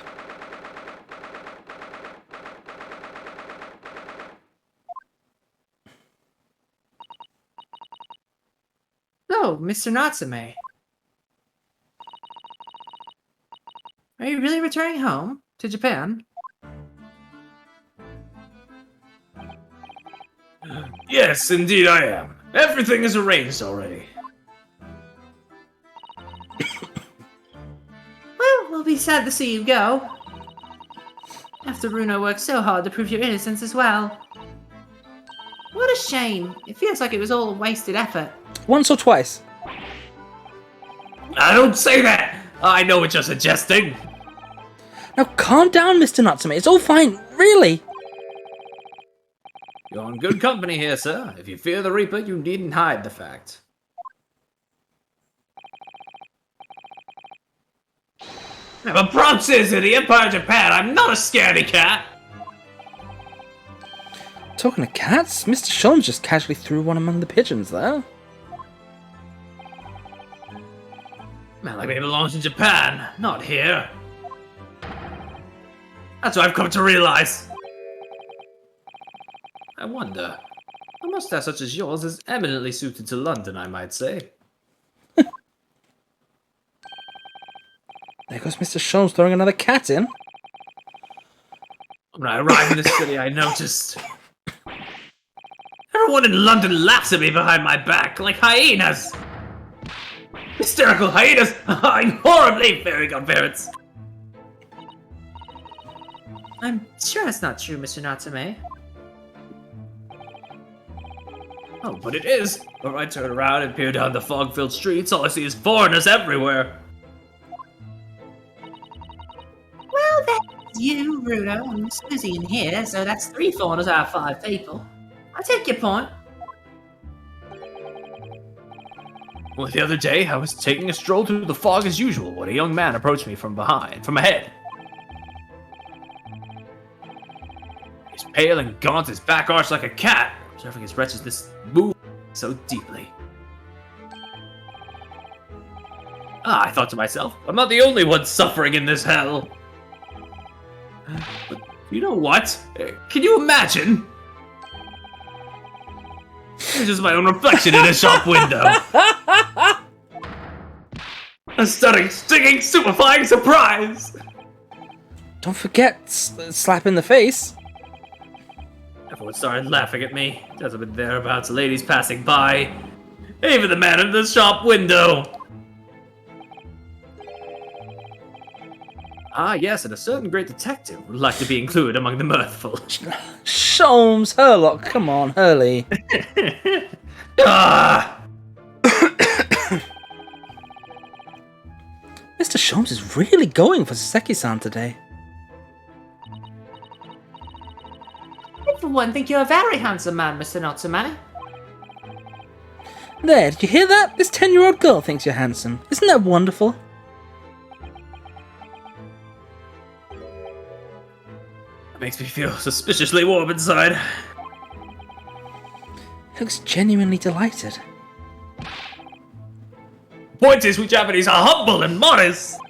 Oh, Mr. Natsume. Are you really returning home? To Japan? Yes, indeed I am. Everything is arranged already. Well, we'll be sad to see you go. After Bruno worked so hard to prove your innocence as well. What a shame. It feels like it was all a wasted effort. Once or twice. I don't say that! I know what you're suggesting. Now calm down, Mr. Natsume. It's all fine, really. You're in good company here, sir. If you fear the Reaper, you needn't hide the fact. I'm a proud citizen of the Empire of Japan. I'm not a scaredy cat. Talking of cats, Mr. Sholmes just casually threw one among the pigeons there. Man like me belongs in Japan, not here. That's what I've come to realize. I wonder, a mustache such as yours is eminently suited to London, I might say. There goes Mr. Sholmes throwing another cat in. When I arrived in the city, I noticed everyone in London laughs at me behind my back like hyenas. Hysterical hyenas in horribly fairy godparents. I'm sure that's not true, Mr. Natsume. Oh, but it is. When I turn around and peer down the fog-filled streets, all I see is foreigners everywhere. Well, that's you, Bruno, and Susie in here, so that's 3 foreigners out of 5 people. I take your point. Well, the other day, I was taking a stroll through the fog as usual when a young man approached me from ahead. He's pale and gaunt, his back arched like a cat, observing his wretchedness move so deeply. I thought to myself, I'm not the only one suffering in this hell. But you know what? Can you imagine? It's just my own reflection in a shop window. A stunning, stinging, stupefying surprise! Don't forget, slap in the face. Everyone started laughing at me. Just a bit thereabouts, ladies passing by. Even the man in the shop window. Ah, yes, and a certain great detective would like to be included among the mirthful. Sholmes, Herlock, come on, Hurley. Mr. Sholmes is really going for Seki-san today. I, for one, think you're a very handsome man, Mr. Natsume. There, did you hear that? This 10-year-old girl thinks you're handsome. Isn't that wonderful? It makes me feel suspiciously warm inside. He looks genuinely delighted. Point is, we Japanese are humble and modest.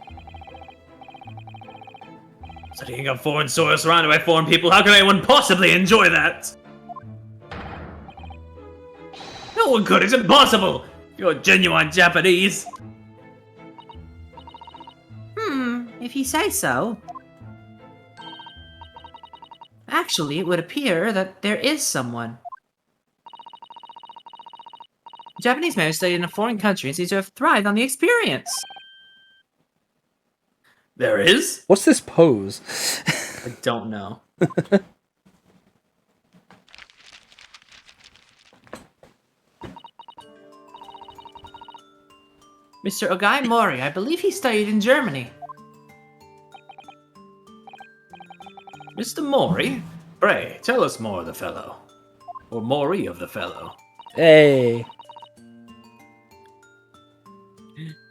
Studying on foreign soil surrounded by foreign people, how can anyone possibly enjoy that? No one could, it's impossible! You're genuine Japanese. If you say so. Actually, it would appear that there is someone. A Japanese man who studied in a foreign country and seems to have thrived on the experience. There is? What's this pose? I don't know. Mr. Ogai Mori, I believe he studied in Germany. Mr. Mori? Pray, tell us more of the fellow. Or Mori of the fellow. Hey.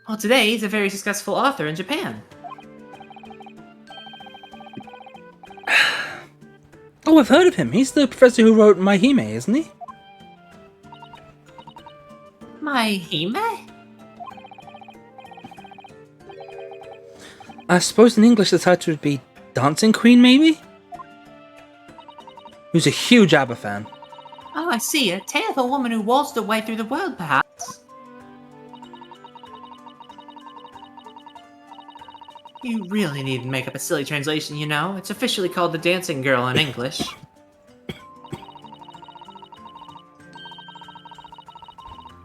Well, today he's a very successful author in Japan. Oh, I've heard of him. He's the professor who wrote My Hime, isn't he? My Hime? I suppose in English the title would be Dancing Queen, maybe? Who's a huge ABBA fan. Oh, I see. A tale of a woman who waltzed her way through the world, perhaps. You really needn't make up a silly translation, you know. It's officially called The Dancing Girl in English. It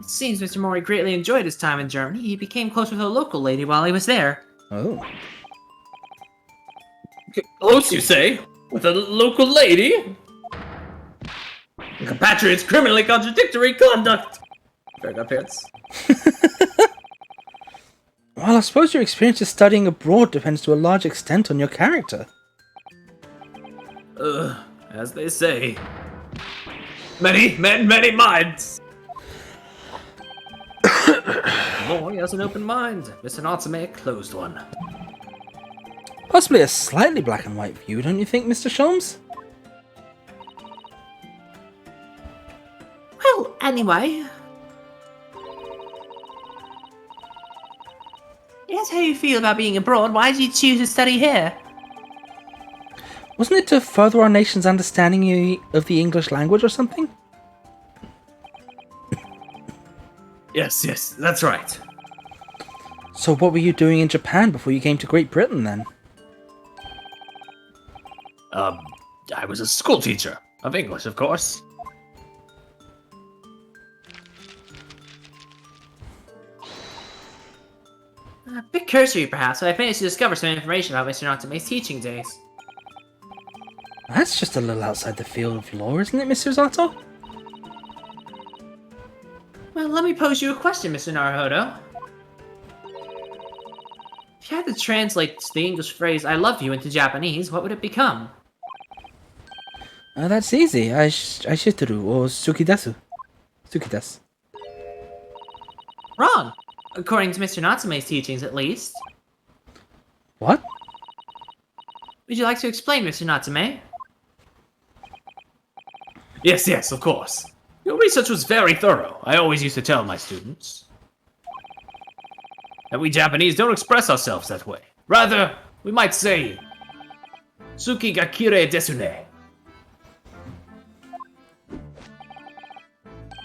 seems Mr. Mori greatly enjoyed his time in Germany. He became close with a local lady while he was there. Oh. Close, you say? With a local lady? Compatriots' criminally contradictory conduct! Fair enough, Pants. Well, I suppose your experience of studying abroad depends to a large extent on your character. As they say. Many men, many minds! Mori has an open mind. Mr. Natsume a closed one. Possibly a slightly black and white view, don't you think, Mr. Sholmes? Well, anyway. Yes, how you feel about being abroad? Why did you choose to study here? Wasn't it to further our nation's understanding of the English language or something? Yes, that's right. So what were you doing in Japan before you came to Great Britain then? I was a school teacher. Of English, of course. A bit cursory, perhaps, but I managed to discover some information about Mr. Natsume's teaching days. That's just a little outside the field of law, isn't it, Mr. Zato? Well, let me pose you a question, Mr. Naruhodo. If you had to translate the English phrase, I love you, into Japanese, what would it become? That's easy. Aishiteru or sukidesu. Sukidesu. Wrong! According to Mr. Natsume's teachings, at least. What? Would you like to explain, Mr. Natsume? Yes, of course. Your research was very thorough. I always used to tell my students that we Japanese don't express ourselves that way. Rather, we might say, Suki ga kirei desu ne.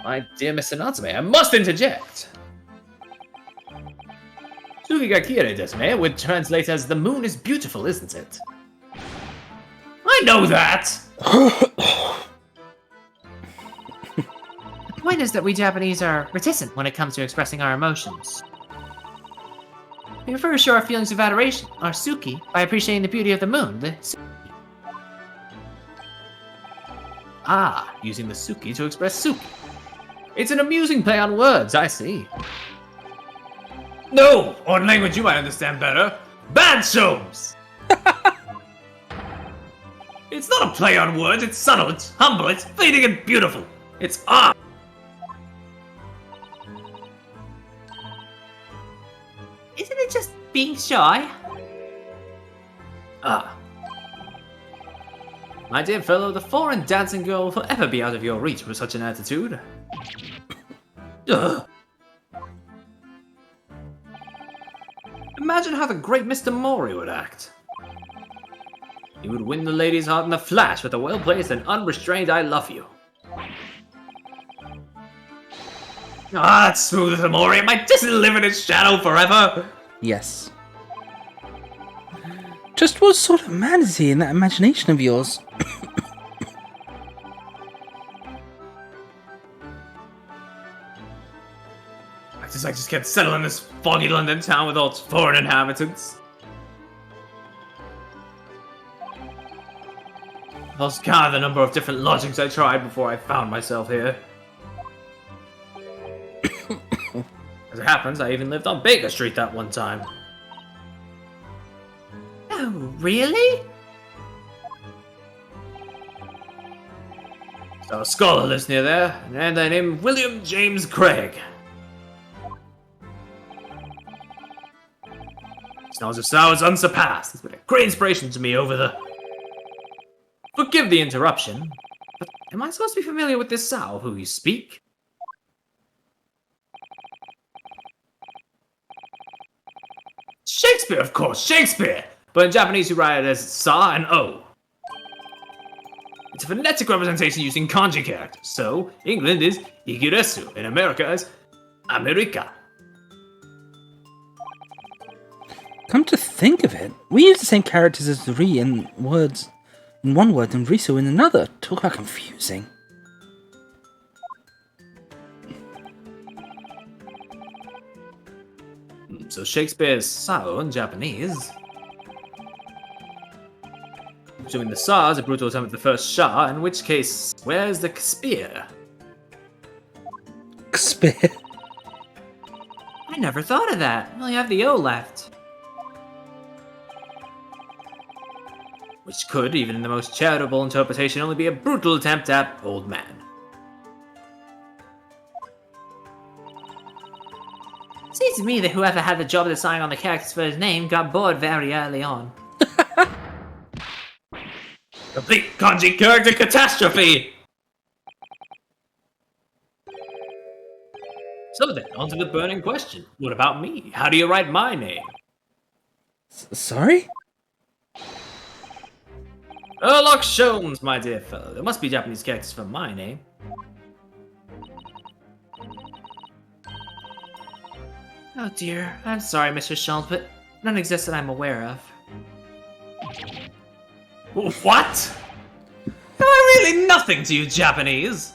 My dear Mr. Natsume, I must interject. Suki ga kirei desu ne would translate as the moon is beautiful, isn't it? I know that! The point is that we Japanese are reticent when it comes to expressing our emotions. We prefer to show our feelings of adoration, our Suki, by appreciating the beauty of the moon, the Suki. Ah, using the Suki to express Suki. It's an amusing play on words, I see. No! Or in language you might understand better. Bad shows! It's not a play on words, it's subtle, it's humble, it's fleeting and beautiful. It's art. Isn't it just being shy? Ah. My dear fellow, the foreign dancing girl will forever be out of your reach with such an attitude. Ugh. Imagine how the great Mr. Mori would act. He would win the lady's heart in a flash with a well-placed and unrestrained I love you. Ah, that's smooth as a Mori. Am I just live in its shadow forever? Yes. Just what sort of man is he in that imagination of yours? I just can't settle in this foggy London town with all its foreign inhabitants. I lost count of the number of different lodgings I tried before I found myself here. As it happens, I even lived on Baker Street that one time. Oh, really? So a scholar lives near there, and they named William James Craig. Smells of sour is unsurpassed. It's been a great inspiration to me over the... Forgive the interruption, but am I supposed to be familiar with this sow of who you speak? Shakespeare, of course, Shakespeare! But in Japanese you write it as sa and o. It's a phonetic representation using kanji characters, so England is igiresu, and America is America. Come to think of it, we use the same characters as Ri in words in one word and Risu in another. Talk about confusing. So Shakespeare's sao in Japanese. Assuming the sa is a brutal attempt at the first sha, in which case, where's the spear? Spear. I never thought of that. We only have the O left. Which could, even in the most charitable interpretation, only be a brutal attempt at old man. Seems to me that whoever had the job of deciding on the characters for his name got bored very early on. Complete kanji character catastrophe! So then, on to the burning question. What about me? How do you write my name? Sorry? Sherlock Sholmes, my dear fellow. There must be Japanese characters for my name. Oh dear, I'm sorry, Mr. Sholmes, but none exists that I'm aware of. What? Am I really nothing to you, Japanese?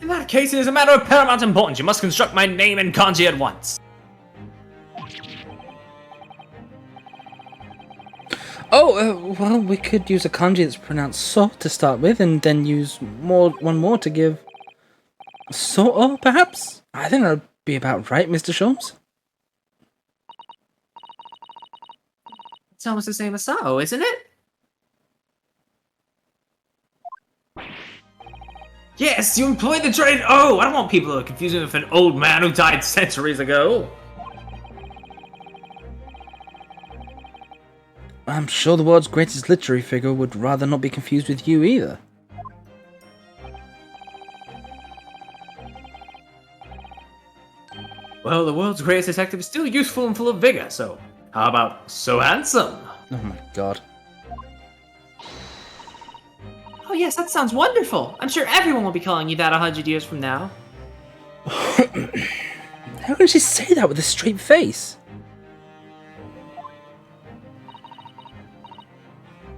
In that case, it is a matter of paramount importance. You must construct my name in kanji at once. Oh, well, we could use a kanji that's pronounced so to start with, and then use one more to give so, perhaps? I think that would be about right, Mr. Sholmes. It's almost the same as Sao, isn't it? Yes, you employed the trained O! I don't want people to confuse me with an old man who died centuries ago. I'm sure the world's greatest literary figure would rather not be confused with you either. Well, the world's greatest detective is still youthful and full of vigor, so how about so handsome? Oh my god. Oh yes, that sounds wonderful. I'm sure everyone will be calling you that 100 years from now. How can she say that with a straight face?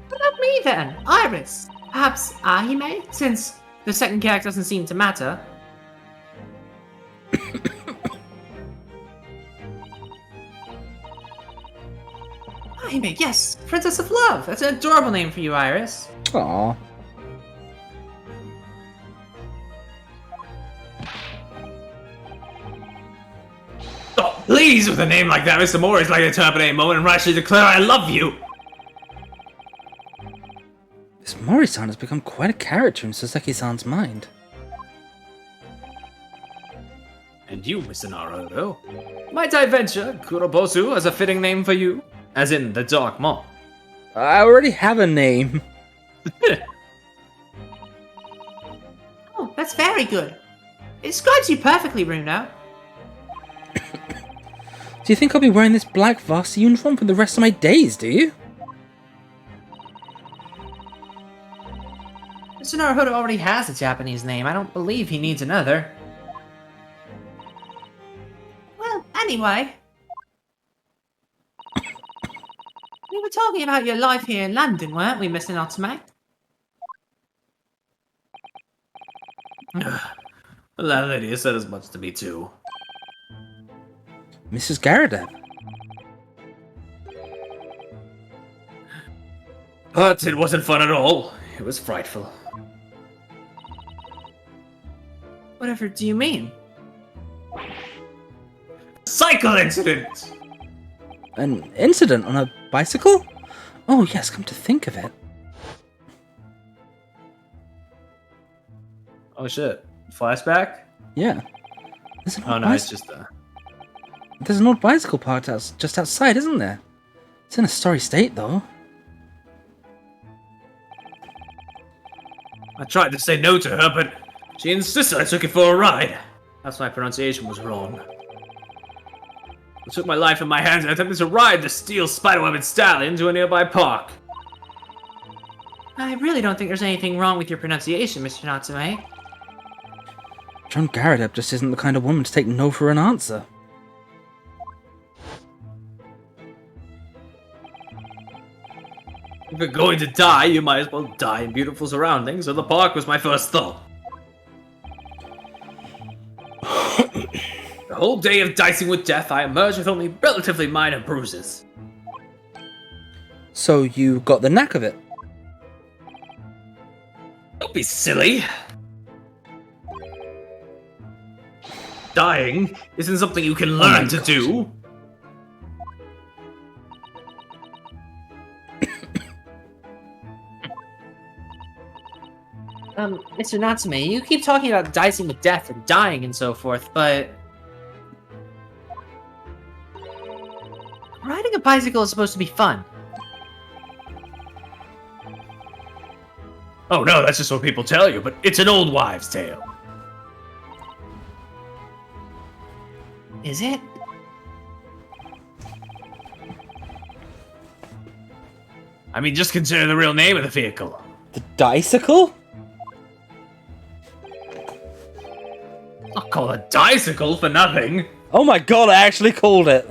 What about me then? Iris. Perhaps Ahime, since the second character doesn't seem to matter. Ahime, yes, Princess of Love. That's an adorable name for you, Iris. Aww. Please, with a name like that, Mr. Mori is like to turn up at any moment and rashly declare I love you. This Mori-san has become quite a character in Soseki-san's mind. And you, Mr. Naruto? Might I venture, Kurobosu as a fitting name for you? As in the Dark Maw. I already have a name. Oh, that's very good. It describes you perfectly, Bruno. Do you think I'll be wearing this black varsity uniform for the rest of my days, do you? Mr. Naruto already has a Japanese name. I don't believe he needs another. Well, anyway. We were talking about your life here in London, weren't we, Mr. Natsume? That lady has said as much to me, too. Mrs. Garadeb. But it wasn't fun at all. It was frightful. Whatever do you mean? Cycle incident! An incident on a bicycle? Oh yes, come to think of it. Oh shit. Flashback? Yeah. There's an Oh old no, it's bicycle. just There's an old bicycle parked just outside, isn't there? It's in a sorry state, though. I tried to say no to her, but she insisted I took it for a ride. That's my pronunciation was wrong. I took my life in my hands and attempted to ride the steel spiderweb stallion to a nearby park. I really don't think there's anything wrong with your pronunciation, Mr. Natsume. John Garadeb just isn't the kind of woman to take no for an answer. If you're going to die, you might as well die in beautiful surroundings, so the park was my first thought. The whole day of dicing with death, I emerged with only relatively minor bruises. So you got the knack of it? Don't be silly. Dying isn't something you can learn to do. Mr. Natsume, you keep talking about dicing with death and dying and so forth, but... riding a bicycle is supposed to be fun. Oh no, that's just what people tell you, but it's an old wives' tale. Is it? I mean, just consider the real name of the vehicle. The bicycle? I'll call it a dicycle for nothing. Oh my god, I actually called it!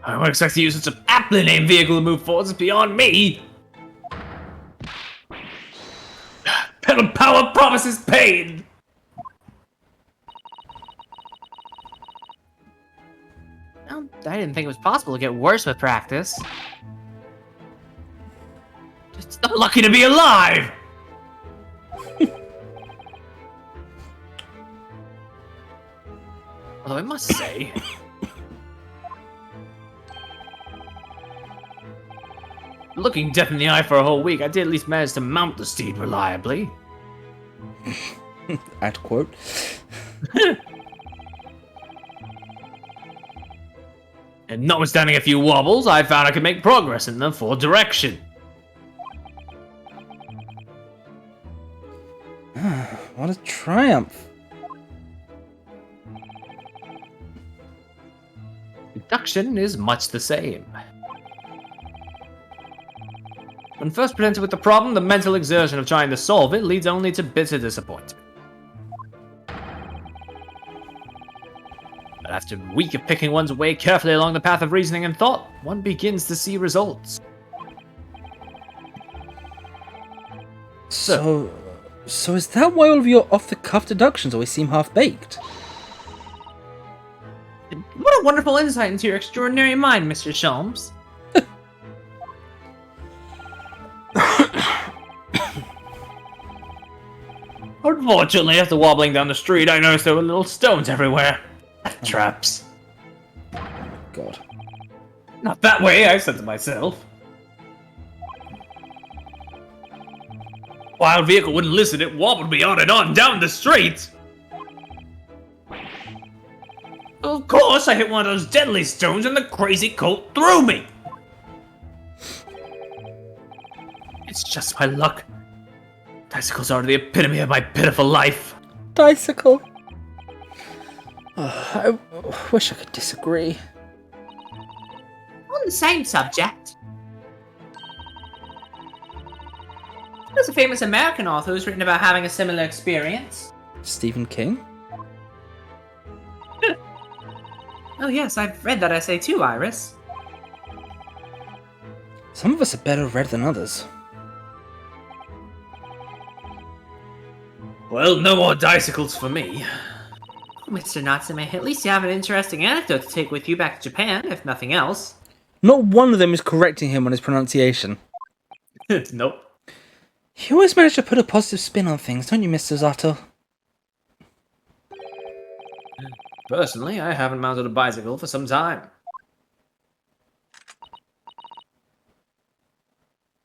I don't expect to use such an aptly named vehicle to move forward. It's beyond me. Pedal power promises pain. Well, I didn't think it was possible to get worse with practice. Just not lucky to be alive. Although I must say, looking death in the eye for a whole week, I did at least manage to mount the steed reliably. Add quote. And notwithstanding a few wobbles, I found I could make progress in the forward direction. What a triumph. Deduction is much the same. When first presented with the problem, the mental exertion of trying to solve it leads only to bitter disappointment. But after a week of picking one's way carefully along the path of reasoning and thought, one begins to see results. So is that why all of your off-the-cuff deductions always seem half-baked? What a wonderful insight into your extraordinary mind, Mr. Sholmes. How Unfortunately, after wobbling down the street, I noticed there were little stones everywhere. Traps. God. Not that way, I said to myself. Wild vehicle wouldn't listen, it wobbled me on and on down the street. Of course, I hit one of those deadly stones and the crazy colt threw me. It's just my luck. Bicycles are the epitome of my pitiful life. Bicycle. I wish I could disagree. On the same subject, there's a famous American author who's written about having a similar experience. Stephen King? Oh yes, I've read that essay too, Iris. Some of us are better read than others. Well, no more bicycles for me. Oh, Mr. Natsume, at least you have an interesting anecdote to take with you back to Japan, if nothing else. Not one of them is correcting him on his pronunciation. Nope. You always manage to put a positive spin on things, don't you, Mr. Zato? Personally, I haven't mounted a bicycle for some time.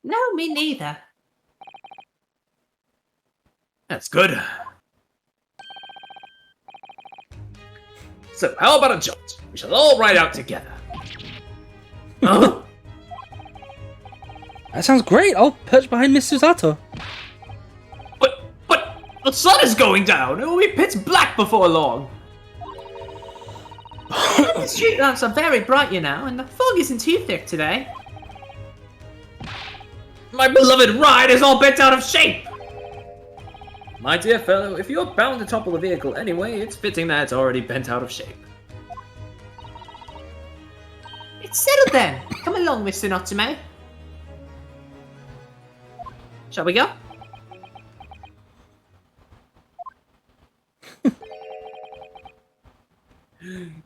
No, me neither. That's good. So, how about a jaunt? We shall all ride out together. Huh? That sounds great. I'll perch behind Mr. Zato. But the sun is going down. It will be pitch black before long. The street lamps are very bright, you know, and the fog isn't too thick today. My beloved ride is all bent out of shape. My dear fellow, if you're bound to topple the vehicle anyway, it's fitting that it's already bent out of shape. It's settled then. Come along, Mr. Natsume. Shall we go?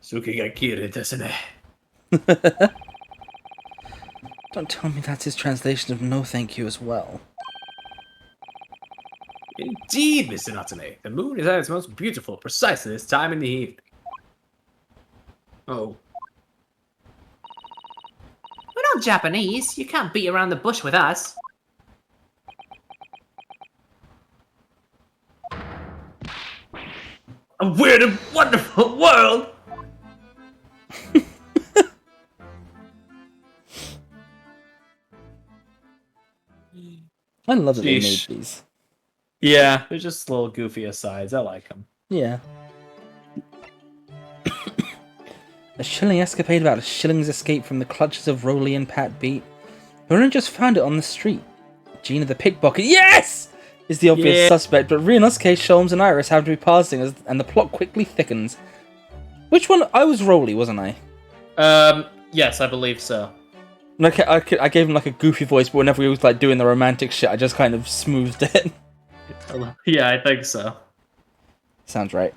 Suki ga kiri desu ne. Don't tell me that's his translation of no thank you as well. Indeed, Mr. Natsume. The moon is at its most beautiful precisely this time in the evening. Oh. We're not Japanese. You can't beat around the bush with us. A weird and wonderful world! I love that they made Sheesh. these. Yeah, they're just little goofy asides. I like them. Yeah. A chilling escapade about a shilling's escape from the clutches of Rolly and Pat Beat. Who only just found it on the street. Gina the pickpocket, yes! Is the obvious Yeah. suspect, but Ryunosuke, Sholmes, and Iris happen to be passing and the plot quickly thickens. Which one? I was Rolly, wasn't I? Yes, I believe so. Like I gave him like a goofy voice, but whenever he was like doing the romantic shit, I just kind of smoothed it. Yeah, I think so. Sounds right.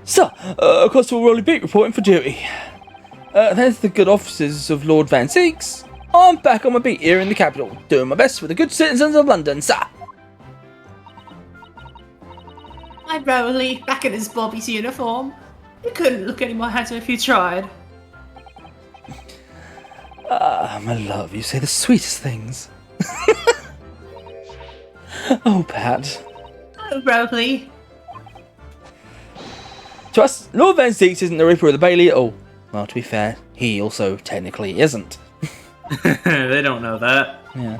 So, Constable Rolly Beat reporting for duty. There's the good officers of Lord Van Seeks. I'm back on my beat here in the capital, doing my best for the good citizens of London, sir. My Rowley, back in his Bobby's uniform. You couldn't look any more handsome if you tried. Ah, my love, you say the sweetest things. Oh, Pat. Oh, Rowley. To us, Lord Van Seeks isn't the Ripper of the Bailey at all. Well, to be fair, he also technically isn't. They don't know that. Yeah.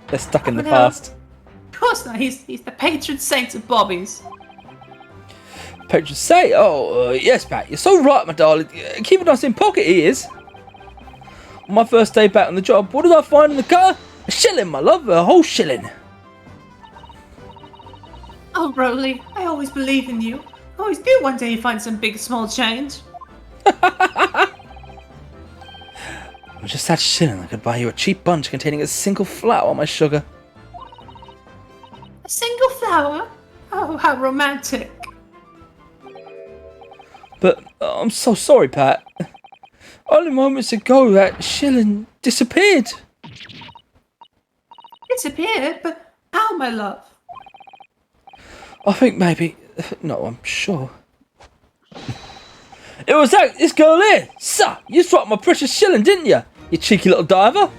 They're stuck in the no. past. Of course not, he's the patron saint of Bobby's. Patron say, yes, Pat, you're so right, my darling. Keeping us in pocket, he is. On my first day back on the job, what did I find in the car? A shilling, my love, a whole shilling. Oh, Rowley, I always believe in you. I always do one day find some big small change. With just that shilling, I could buy you a cheap bunch containing a single flower, my sugar. A single flower? Oh, how romantic. But I'm so sorry, Pat. Only moments ago, that shilling disappeared. Disappeared? But how, my love? I think maybe... No, I'm sure. It was this girl here. Sir, you swapped my precious shilling, didn't you? You cheeky little diver.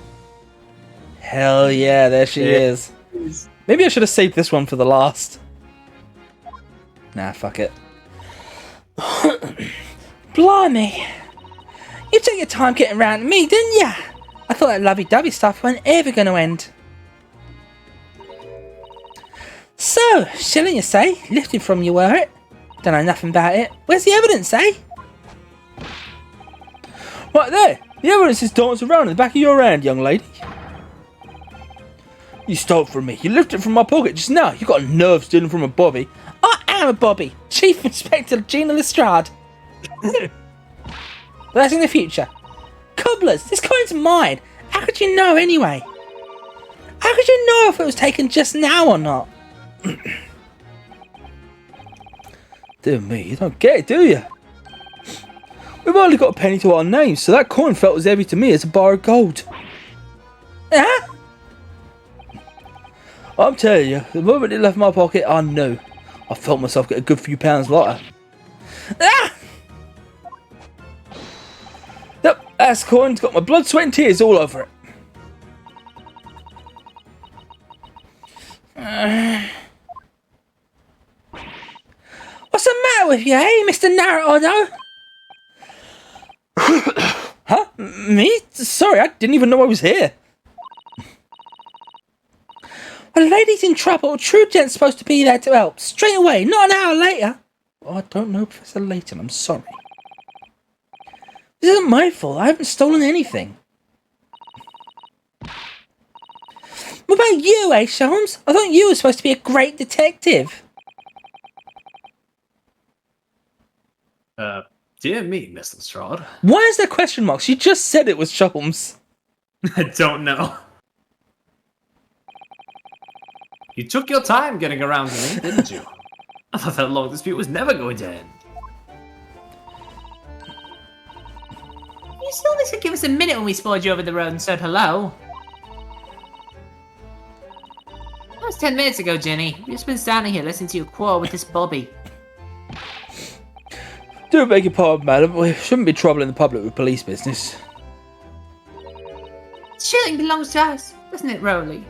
Hell yeah, there she is. Maybe I should have saved this one for the last. Nah, fuck it. Blimey. You took your time getting round to me, didn't you? I thought that lovey-dovey stuff wasn't ever going to end. So, shilling you say? Lifted from you, were it? Don't know nothing about it. Where's the evidence, eh? Right there. The evidence is dancing around in the back of your hand, young lady. You stole it from me. You lifted it from my pocket just now. You got a nerve stealing from a bobby. I am a bobby. Chief Inspector Gina Lestrade. But that's in the future. Cobblers, this coin's mine. How could you know anyway? How could you know if it was taken just now or not? Dear me, you don't get it, do you? We've only got a penny to our names, so that coin felt as heavy to me as a bar of gold. Huh? I'm telling you, the moment it left my pocket, I knew. I felt myself get a good few pounds lighter. Ah! Yep, that's coin's got my blood, sweat and tears all over it. What's the matter with you, eh, Mr. Naruto? Huh? Me? Sorry, I didn't even know I was here. A lady's in trouble. A true gent's supposed to be there to help. Straight away, not an hour later. Oh, I don't know, Professor Layton, I'm sorry. This isn't my fault. I haven't stolen anything. What about you, eh, Sholmes? I thought you were supposed to be a great detective. Dear me, Miss Lestrade. Why is there question marks? You just said it was Sholmes. I don't know. You took your time getting around to me, didn't you? I thought that long dispute was never going to end. You still need to give us a minute when we spotted you over the road and said hello. That was 10 minutes ago, Jenny. We've just been standing here listening to you quarrel with this Bobby. Do beg your pardon, madam. We shouldn't be troubling the public with police business. Shilling belongs to us, doesn't it, Rowley?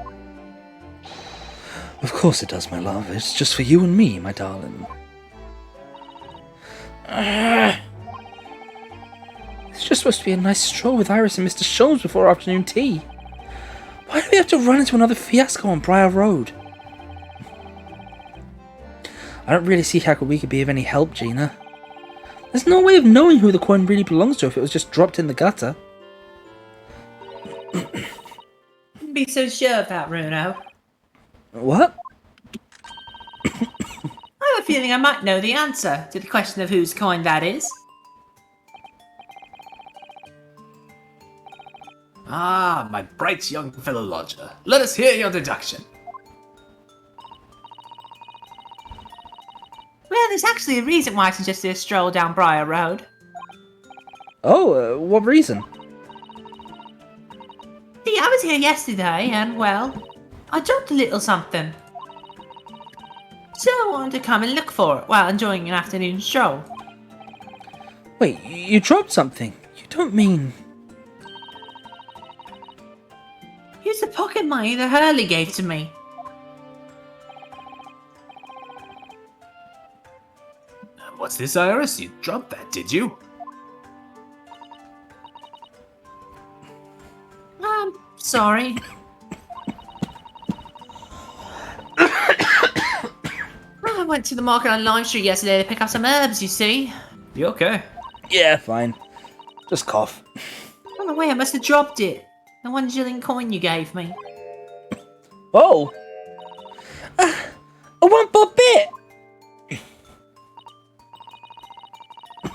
Of course it does, my love. It's just for you and me, my darling. It's just supposed to be a nice stroll with Iris and Mr. Sholmes before afternoon tea. Why do we have to run into another fiasco on Briar Road? I don't really see how we could be of any help, Gina. There's no way of knowing who the coin really belongs to if it was just dropped in the gutter. Wouldn't be so sure of that, Bruno. What? I have a feeling I might know the answer to the question of whose coin that is. Ah, my bright young fellow lodger. Let us hear your deduction. Well, there's actually a reason why I suggested a stroll down Briar Road. Oh, what reason? See, I was here yesterday, and, well, I dropped a little something. So I wanted to come and look for it while enjoying an afternoon stroll. Wait, you dropped something? You don't mean... Here's the pocket money that Hurley gave to me. What's this, Iris? You dropped that, did you? Sorry. I went to the market on Lime Street yesterday to pick up some herbs, you see. You okay? Yeah, fine. Just cough. On the way, I must have dropped it. The 1 shilling coin you gave me. Oh! A 1 bob bit!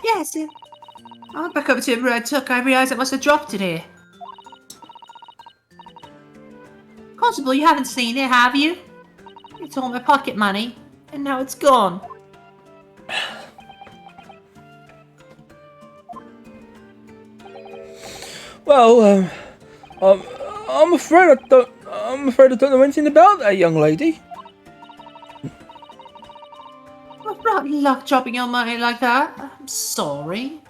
Yes, I went back over to where I took. I realised I must have dropped it here. Constable, you haven't seen it, have you? It's all my pocket money, and now it's gone. Well, I'm afraid I don't know anything about that young lady. Well, rotten luck dropping your money like that. I'm sorry.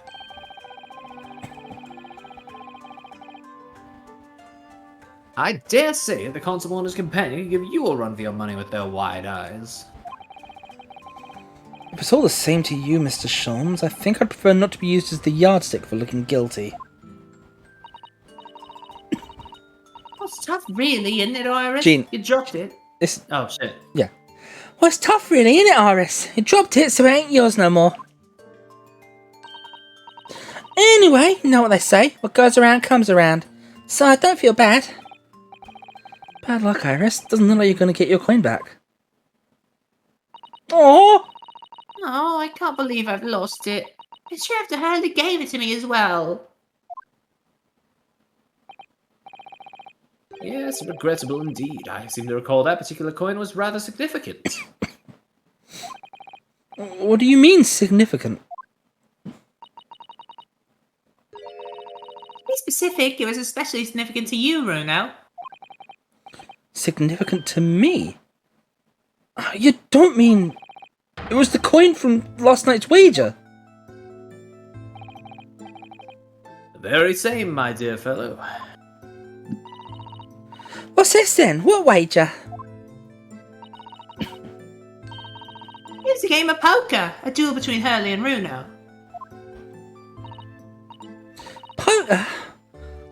I dare say the constable and his companion give you a run for your money with their wide eyes. If it's all the same to you, Mr. Sholmes, I think I'd prefer not to be used as the yardstick for looking guilty. Well, it's tough, really, isn't it, Iris? Gene. You dropped it. Oh shit. Yeah. Well, it's tough, really, isn't it, Iris? You dropped it, so it ain't yours no more. Anyway, you know what they say. What goes around comes around. So I don't feel bad. Bad luck, Iris. Doesn't look like you're going to get your coin back. Aww! Oh, I can't believe I've lost it. The sheriff hardly gave it to me as well. Yes, regrettable indeed. I seem to recall that particular coin was rather significant. What do you mean, significant? To be specific, it was especially significant to you, Bruno. Significant to me? You don't mean... It was the coin from last night's wager. The very same, my dear fellow. What's this then? What wager? It's a game of poker. A duel between Hurley and Bruno. Poker?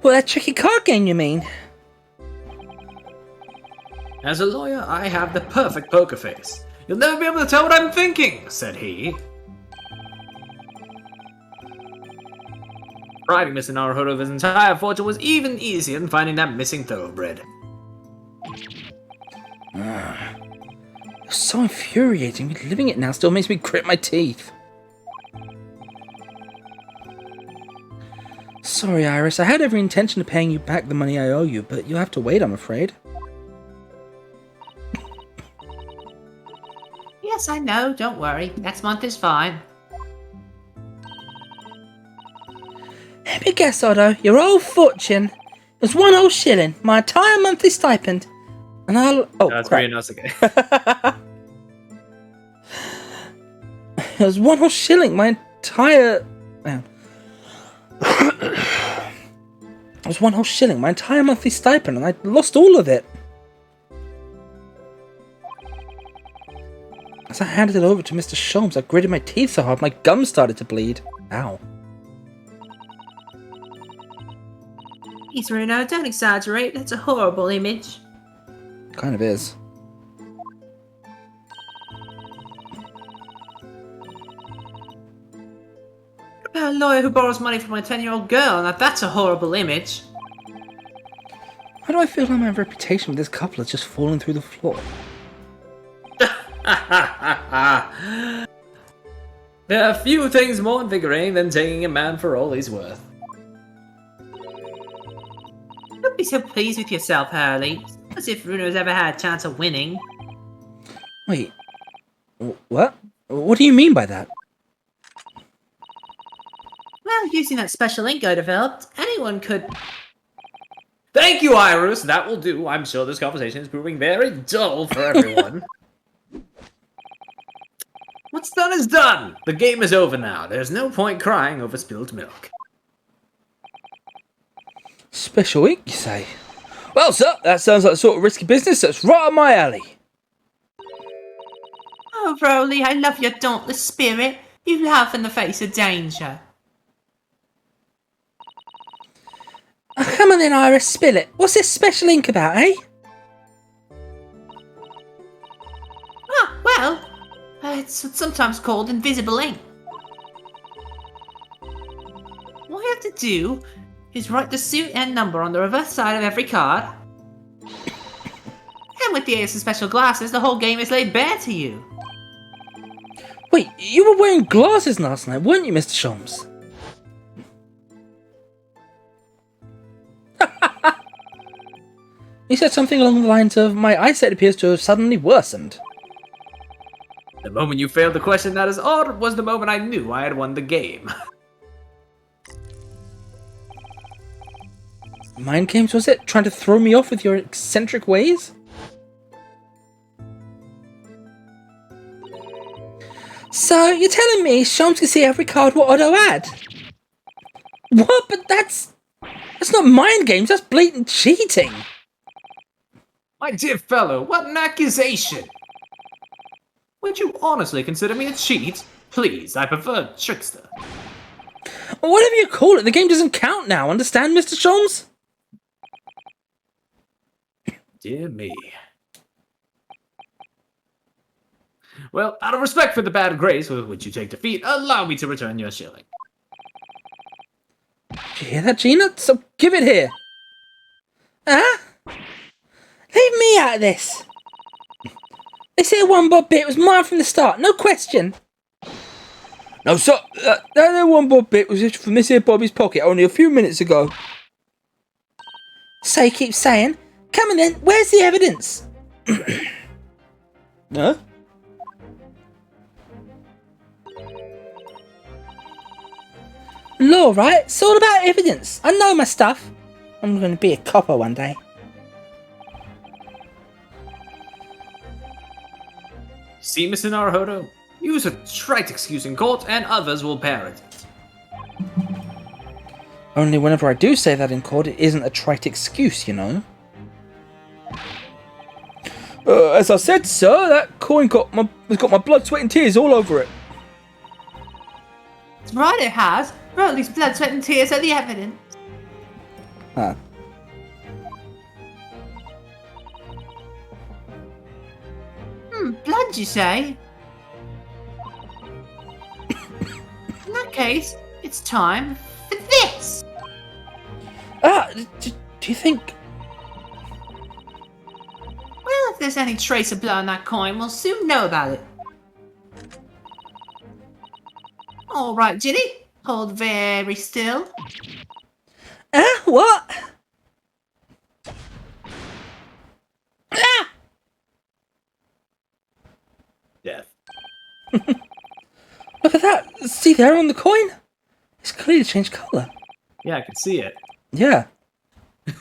Well, that tricky card game, you mean? As a lawyer, I have the perfect poker face. You'll never be able to tell what I'm thinking, said he. Depriving Mr. Naruhodo of his entire fortune was even easier than finding that missing thoroughbred. It's so infuriating. Living it now still makes me grit my teeth. Sorry, Iris. I had every intention of paying you back the money I owe you, but you'll have to wait, I'm afraid. Yes, I know. Don't worry. Next month is fine. Let me guess, Otto. Your old fortune was 1 whole shilling, my entire monthly stipend. And I'll... Oh, That's crap. very nice again. It was 1 whole shilling, my entire... It was 1 whole shilling, my entire monthly stipend, and I lost all of it. As I handed it over to Mr. Sholmes, I gritted my teeth so hard my gums started to bleed. Ow. Please, Bruno, don't exaggerate. That's a horrible image. Kind of is. What about a lawyer who borrows money from a 10-year-old girl? Now that's a horrible image. Why do I feel like my reputation with this couple has just fallen through the floor? There are few things more invigorating than taking a man for all he's worth. Don't be so pleased with yourself, Hurley. As if Bruno's ever had a chance of winning. Wait. What? What do you mean by that? Well, using that special ink I developed, anyone could... Thank you, Iris. That will do. I'm sure this conversation is proving very dull for everyone. What's done is done. The game is over now. There's no point crying over spilled milk. Special ink, you say? Well, sir, that sounds like the sort of risky business that's right up my alley. Oh, Rowley, I love your dauntless spirit. You laugh in the face of danger. Oh, come on then, Iris, spill it. What's this special ink about, eh? Ah, well, it's what's sometimes called invisible ink. What you have to do is write the suit and number on the reverse side of every card. And with the ace of special glasses, the whole game is laid bare to you. Wait, you were wearing glasses last night, weren't you, Mr. Sholmes? You said something along the lines of, my eyesight appears to have suddenly worsened. The moment you failed the question that is odd was the moment I knew I had won the game. Mind games, was it? Trying to throw me off with your eccentric ways? So, you're telling me Sholmes can see every card what Otto had? What? But that's not mind games, that's blatant cheating. My dear fellow, what an accusation! Would you honestly consider me a cheat? Please, I prefer trickster. Whatever you call it, the game doesn't count now, understand, Mr. Sholmes? Dear me. Well, out of respect for the bad grace with which you take defeat, allow me to return your shilling. Did you hear that, Gina? So give it here. Huh? Leave me out of this. This here one bob bit was mine from the start, no question. No, sir, that one bob bit was just from this here Bobby's pocket only a few minutes ago. So you keep saying, come on then, where's the evidence? Huh? Law, right? It's all about evidence. I know my stuff. I'm going to be a copper one day. See, Mr. Naruhodo? Use a trite excuse in court and others will parrot it. Only whenever I do say that in court, it isn't a trite excuse, you know. As I said, sir, that coin has got my blood, sweat and tears all over it. That's right, it has. Well, at least blood, sweat, and tears are the evidence. Huh. Blood, you say? In that case, it's time for this! Do you think... Well, if there's any trace of blood on that coin, we'll soon know about it. Alright, Ginny. Hold very still. What? Ah! Death. Look at that. See there on the coin? It's clearly changed colour. Yeah, I can see it. Yeah.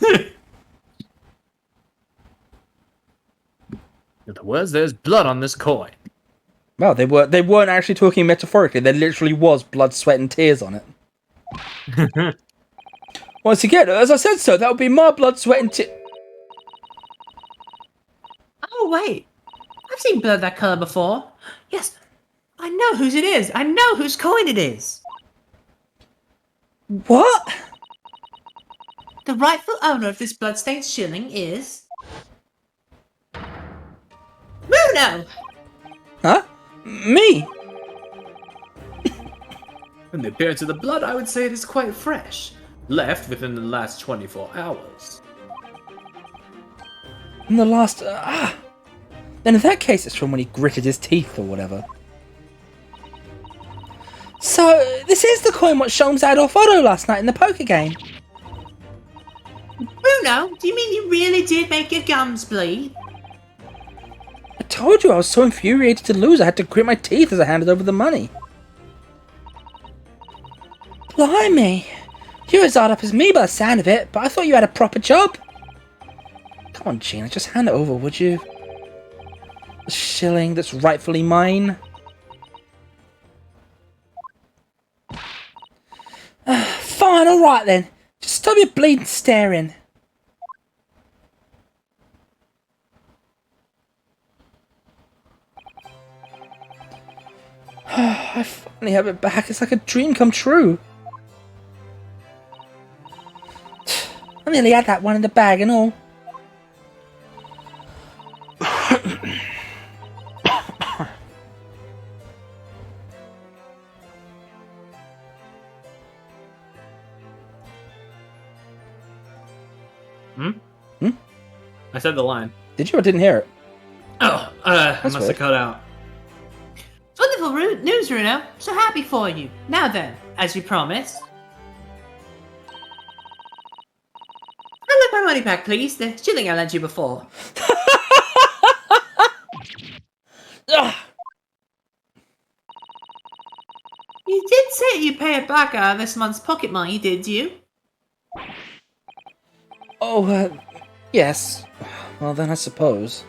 In other words, there's blood on this coin. Well, they weren't actually talking metaphorically. There literally was blood, sweat, and tears on it. Once again, as I said so, that would be my blood, sweat, and tears. Oh, wait. I've seen blood that colour before. Yes, I know whose it is. I know whose coin it is. What? The rightful owner of this bloodstained shilling is... Muno! Huh? Me? In the appearance of the blood, I would say it is quite fresh. Left within the last 24 hours. In the last... Then in that case, it's from when he gritted his teeth or whatever. So, this is the coin what Sholmes had off Otto last night in the poker game. Bruno, do you mean you really did make your gums bleed? I told you I was so infuriated to lose I had to grit my teeth as I handed over the money. Blimey. You're as hard up as me by the sound of it, but I thought you had a proper job. Come on, Gina, just hand it over, would you? The shilling that's rightfully mine. Fine, alright then. Just stop your bleeding staring. I finally have it back. It's like a dream come true. I nearly had that one in the bag and all. I said the line. Did you or didn't hear it? Oh, I must weird. have cut out. It's wonderful news, Bruno. So happy for you. Now then, as you promised. I'd like my money back, please. The shilling I lent you before. You did say you'd pay it back out of this month's pocket money, did you? Oh, yes. Well, then I suppose.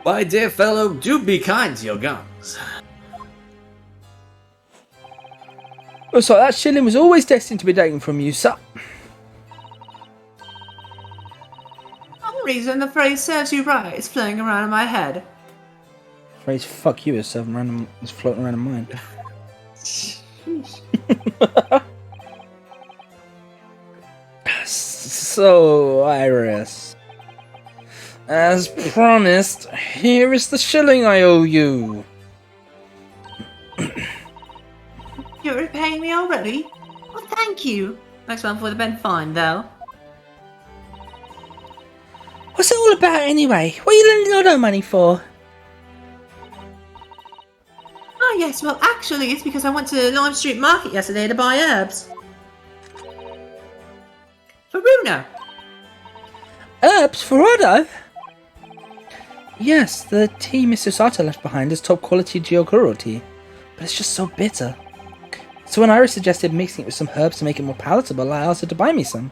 My dear fellow, do be kind to your gums. Oh, so that shilling was always destined to be taken from you, sir. Some reason the phrase serves you right is floating around in my head. The phrase "fuck you" is floating around in mine. So, Iris, as promised, here is the shilling I owe you. You're repaying me already? Well, thank you. Next month would have been fine, though. What's it all about anyway? What are you lending Otto money for? Oh, yes, well, actually, it's because I went to the Lime Street Market yesterday to buy herbs. For Runa. Herbs for Otto? Yes, the tea Mr. Sato left behind is top quality Gyokuro tea, but it's just so bitter. So when Iris suggested mixing it with some herbs to make it more palatable, I asked her to buy me some.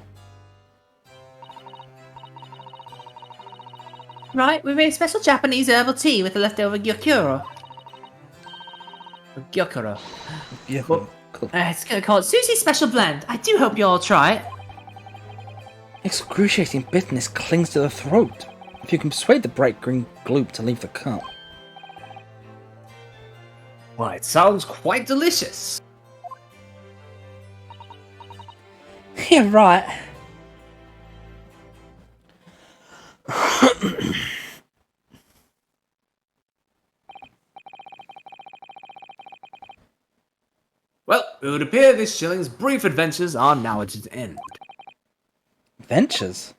Right, we made a special Japanese herbal tea with the leftover Gyokuro. Gyokuro. Yeah, Well, cool. It's gonna call it Susie's Special Blend. I do hope you all try it. Excruciating bitterness clings to the throat. If you can persuade the bright green gloop to leave the cup. Why, it sounds quite delicious. Yeah, right. Well, it would appear this shilling's brief adventures are now at its end. Adventures?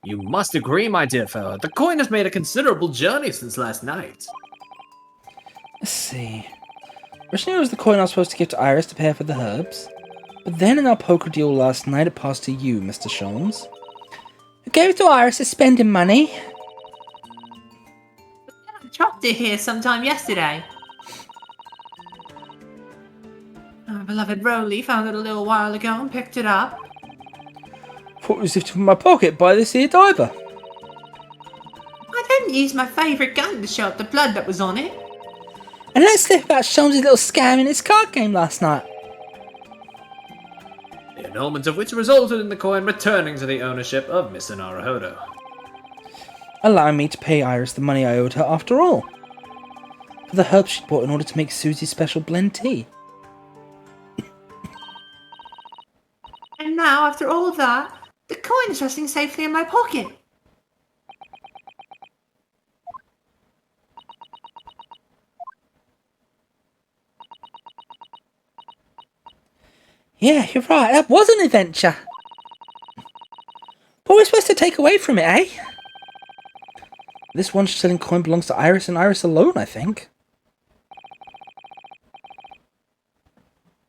You must agree, my dear fellow, the coin has made a considerable journey since last night. Let's see. Originally it was the coin I was supposed to give to Iris to pay her for the herbs. But then in our poker deal last night it passed to you, Mr. Sholmes. Who gave it to Iris as spending money. I dropped it here sometime yesterday. Our beloved Rowley found it a little while ago and picked it up. Thought it was lifted from my pocket by this here diver. I didn't use my favourite gun to show up the blood that was on it. And let's slip about Sholmes' little scam in his card game last night. The annulment of which resulted in the coin returning to the ownership of Mr. Naruhodo. Allowing me to pay Iris the money I owed her after all. For the herbs she'd bought in order to make Susie's special blend tea. And now, after all of that, the coin is resting safely in my pocket. Yeah, you're right, that was an adventure. What are we supposed to take away from it, eh? This one shilling coin belongs to Iris and Iris alone, I think.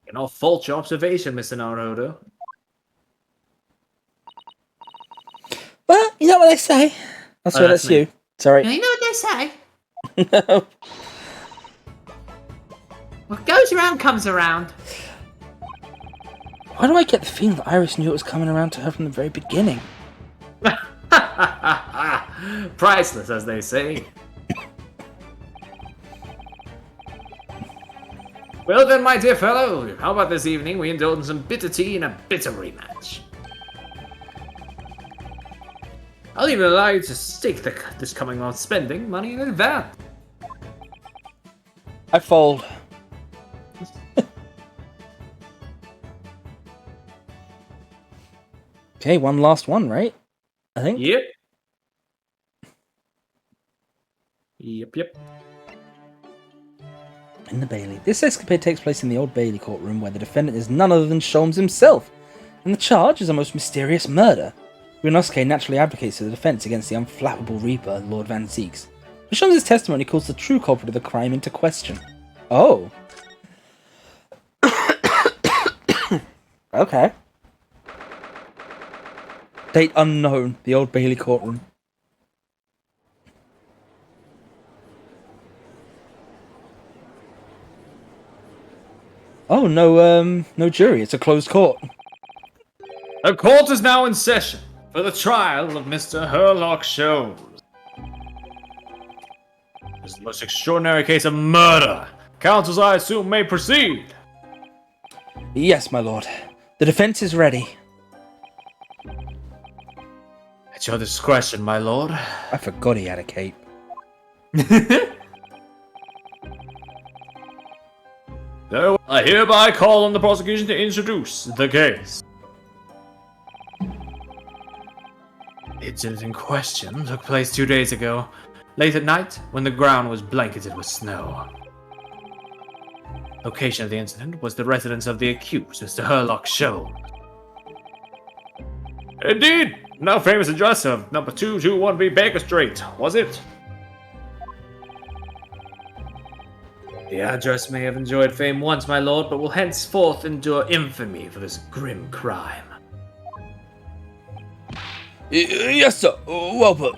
Cannot fault your observation, Mr. Naruhodo. Well, you know what they say. Oh, sorry, that's that's me. you. Sorry. You know what they say? No. What goes around comes around. Why do I get the feeling that Iris knew it was coming around to her from the very beginning? Priceless, as they say. Well then, my dear fellow, how about this evening we indulge in some bitter tea and a bitter rematch? I'll even allow you to stake this coming month's spending money in advance. I fold. Okay, one last one, right? I think. Yep. Yep. In the Bailey. This escapade takes place in the Old Bailey courtroom where the defendant is none other than Sholmes himself, and the charge is a most mysterious murder. Ryunosuke naturally advocates for the defense against the unflappable Reaper, Lord Van Zeeks. But Sholmes' testimony calls the true culprit of the crime into question. Oh. Okay. Date unknown, the Old Bailey courtroom. Oh, no jury. It's a closed court. The court is now in session for the trial of Mr. Herlock Sholmes. This is the most extraordinary case of murder. Counsels, I assume, may proceed. Yes, my lord. The defense is ready. At your discretion, my lord. I forgot he had a cape. So, I hereby call on the prosecution to introduce the case. The incident in question took place 2 days ago, late at night, when the ground was blanketed with snow. Location of the incident was the residence of the accused, Mr. Herlock Sholmes. Indeed, now famous address of number 221B Baker Street, was it? The address may have enjoyed fame once, my lord, but will henceforth endure infamy for this grim crime. Yes, sir. Well put.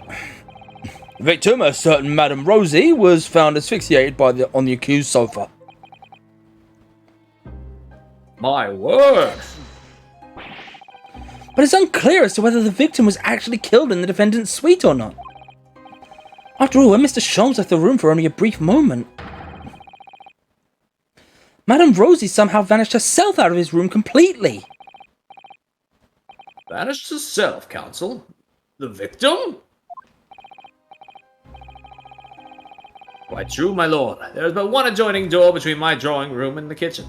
The victim, a certain Madame Rosie, was found asphyxiated on the accused sofa. My word! But it's unclear as to whether the victim was actually killed in the defendant's suite or not. After all, when Mr. Sholmes left the room for only a brief moment, Madame Rosie somehow vanished herself out of his room completely. Vanished herself, counsel? The victim? Quite true, my lord. There is but one adjoining door between my drawing room and the kitchen.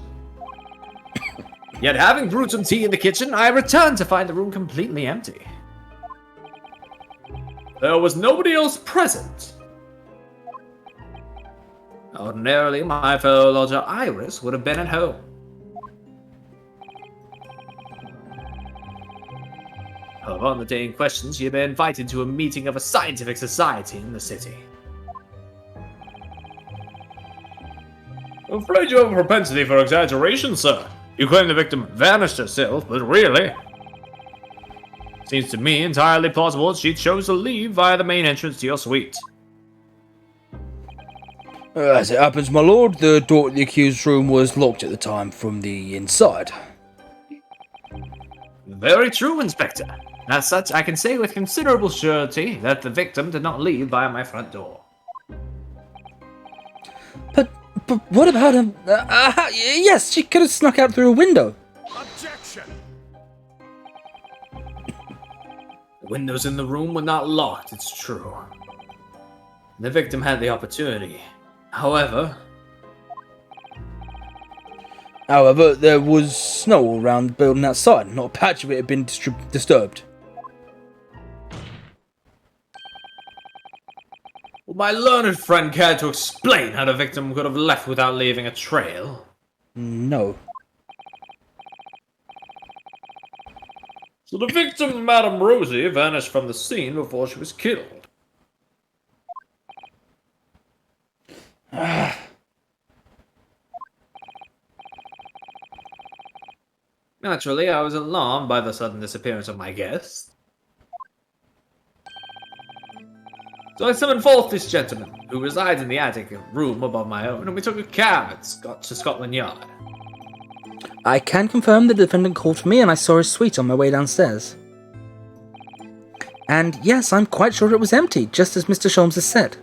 Yet having brewed some tea in the kitchen, I returned to find the room completely empty. There was nobody else present. Ordinarily, my fellow lodger Iris would have been at home. However, on the day in question, she had been invited to a meeting of a scientific society in the city. I'm afraid you have a propensity for exaggeration, sir. You claim the victim vanished herself, but really... Seems to me entirely plausible that she chose to leave via the main entrance to your suite. As it happens, my lord, the door to the accused's room was locked at the time from the inside. Very true, Inspector. As such, I can say with considerable surety that the victim did not leave via my front door. But what about him? Yes, she could have snuck out through a window. Objection! The windows in the room were not locked, it's true. The victim had the opportunity. However, there was snow all around the building outside. Not a patch of it had been disturbed. will my learned friend care to explain how the victim could have left without leaving a trail? No. So the victim, Madame Rosie, vanished from the scene before she was killed. Naturally, I was alarmed by the sudden disappearance of my guest. So I summoned forth this gentleman, who resides in the attic room above my own, and we took a cab to Scotland Yard. I can confirm the defendant called for me and I saw his suite on my way downstairs. And yes, I'm quite sure it was empty, just as Mr. Sholmes has said.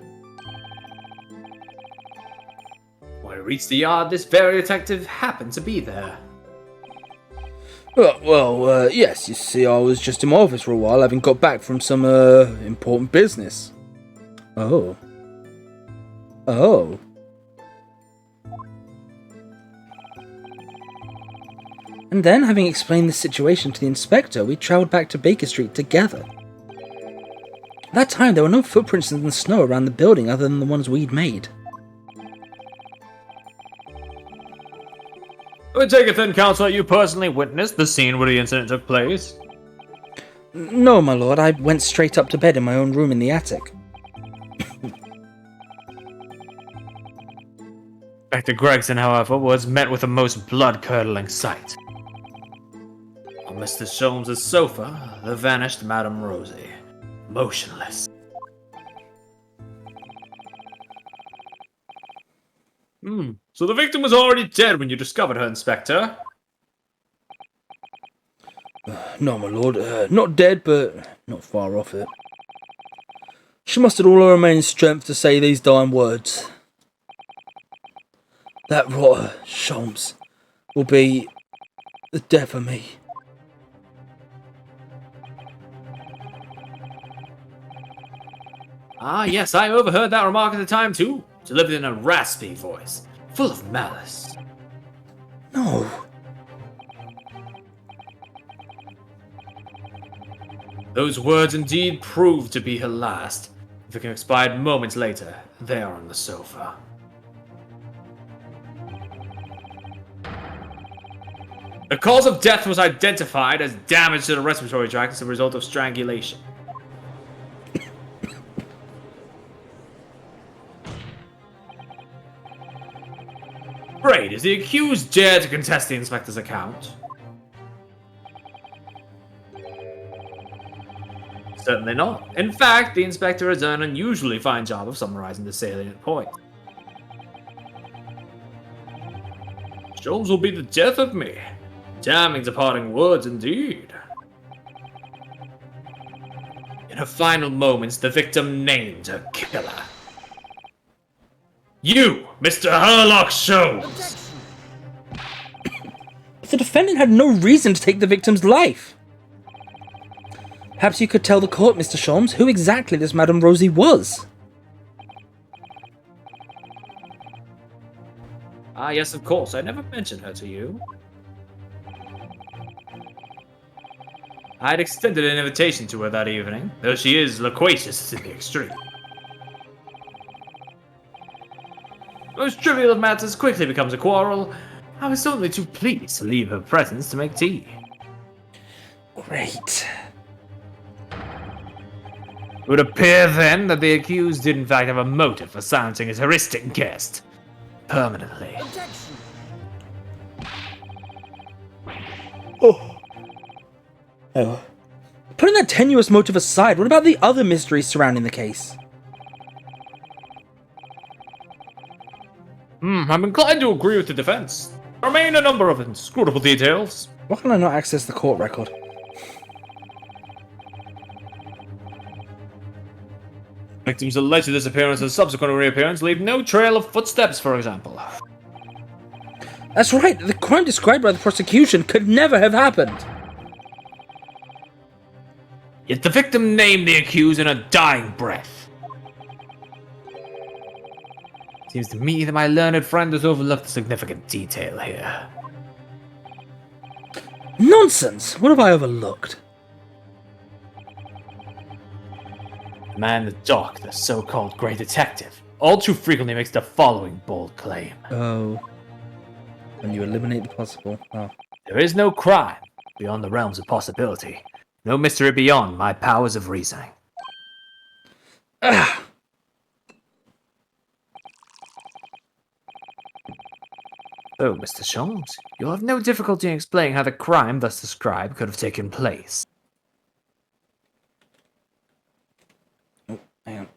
When I reached the yard, this very detective happened to be there. Well, yes, you see, I was just in my office for a while, having got back from some, important business. Oh. Oh. And then, having explained the situation to the inspector, we travelled back to Baker Street together. At that time, there were no footprints in the snow around the building other than the ones we'd made. I take it then, Counselor, you personally witnessed the scene where the incident took place? No, my lord, I went straight up to bed in my own room in the attic. Inspector Gregson, however, was met with a most blood-curdling sight. On Mr. Sholmes' sofa, there vanished Madame Rosie, motionless. So the victim was already dead when you discovered her, Inspector? No, my lord. Not dead, but not far off it. She mustered all her remaining strength to say these dying words. That rotter, Sholmes, will be the death of me. Ah, yes, I overheard that remark at the time, too. Delivered in a raspy voice, full of malice. No. Those words indeed proved to be her last. The victim expired moments later, there on the sofa. The cause of death was identified as damage to the respiratory tract as a result of strangulation. Great, is the accused dare to contest the inspector's account? Certainly not. In fact, the inspector has done an unusually fine job of summarizing the salient point. Jones will be the death of me. Damning departing words indeed. In her final moments, the victim named her killer. You, Mr. Herlock Jones! But the defendant had no reason to take the victim's life. Perhaps you could tell the court, Mr. Sholmes, who exactly this Madame Rosie was. Ah, yes, of course. I never mentioned her to you. I had extended an invitation to her that evening, though she is loquacious to the extreme. Most trivial of matters quickly becomes a quarrel. I was only too pleased to leave her presence to make tea. Great. It would appear then that the accused did in fact have a motive for silencing his heuristic guest. Permanently. Oh. Putting that tenuous motive aside, what about the other mysteries surrounding the case? I'm inclined to agree with the defense. There remain a number of inscrutable details. Why can I not access the court record? Victim's alleged disappearance and subsequent reappearance leave no trail of footsteps, for example. That's right, the crime described by the prosecution could never have happened. Yet the victim named the accused in a dying breath. Seems to me that my learned friend has overlooked a significant detail here. Nonsense! What have I overlooked? The man in the dock, the so-called great detective, all too frequently makes the following bold claim. Oh. When you eliminate the possible. Oh. There is no crime beyond the realms of possibility. No mystery beyond my powers of reasoning. Ah. Oh, Mr. Sholmes, you'll have no difficulty in explaining how the crime thus described could have taken place. Oh, hang on.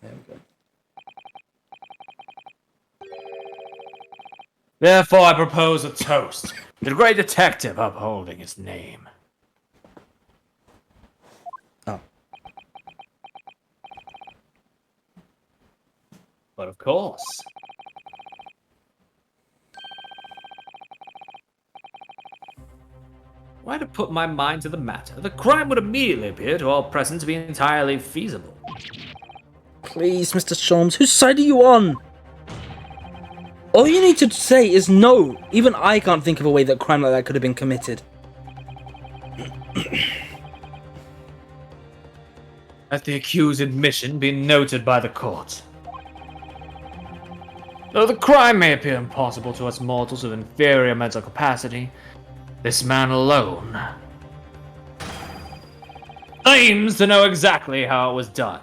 There we go. Therefore, I propose a toast. The great detective upholding his name. Oh. But of course. Why to put my mind to the matter, the crime would immediately appear to all present to be entirely feasible. Please, Mr. Sholmes, whose side are you on? All you need to say is no. Even I can't think of a way that a crime like that could have been committed. Let the accused's admission be noted by the court. Though the crime may appear impossible to us mortals of inferior mental capacity, this man alone claims to know exactly how it was done.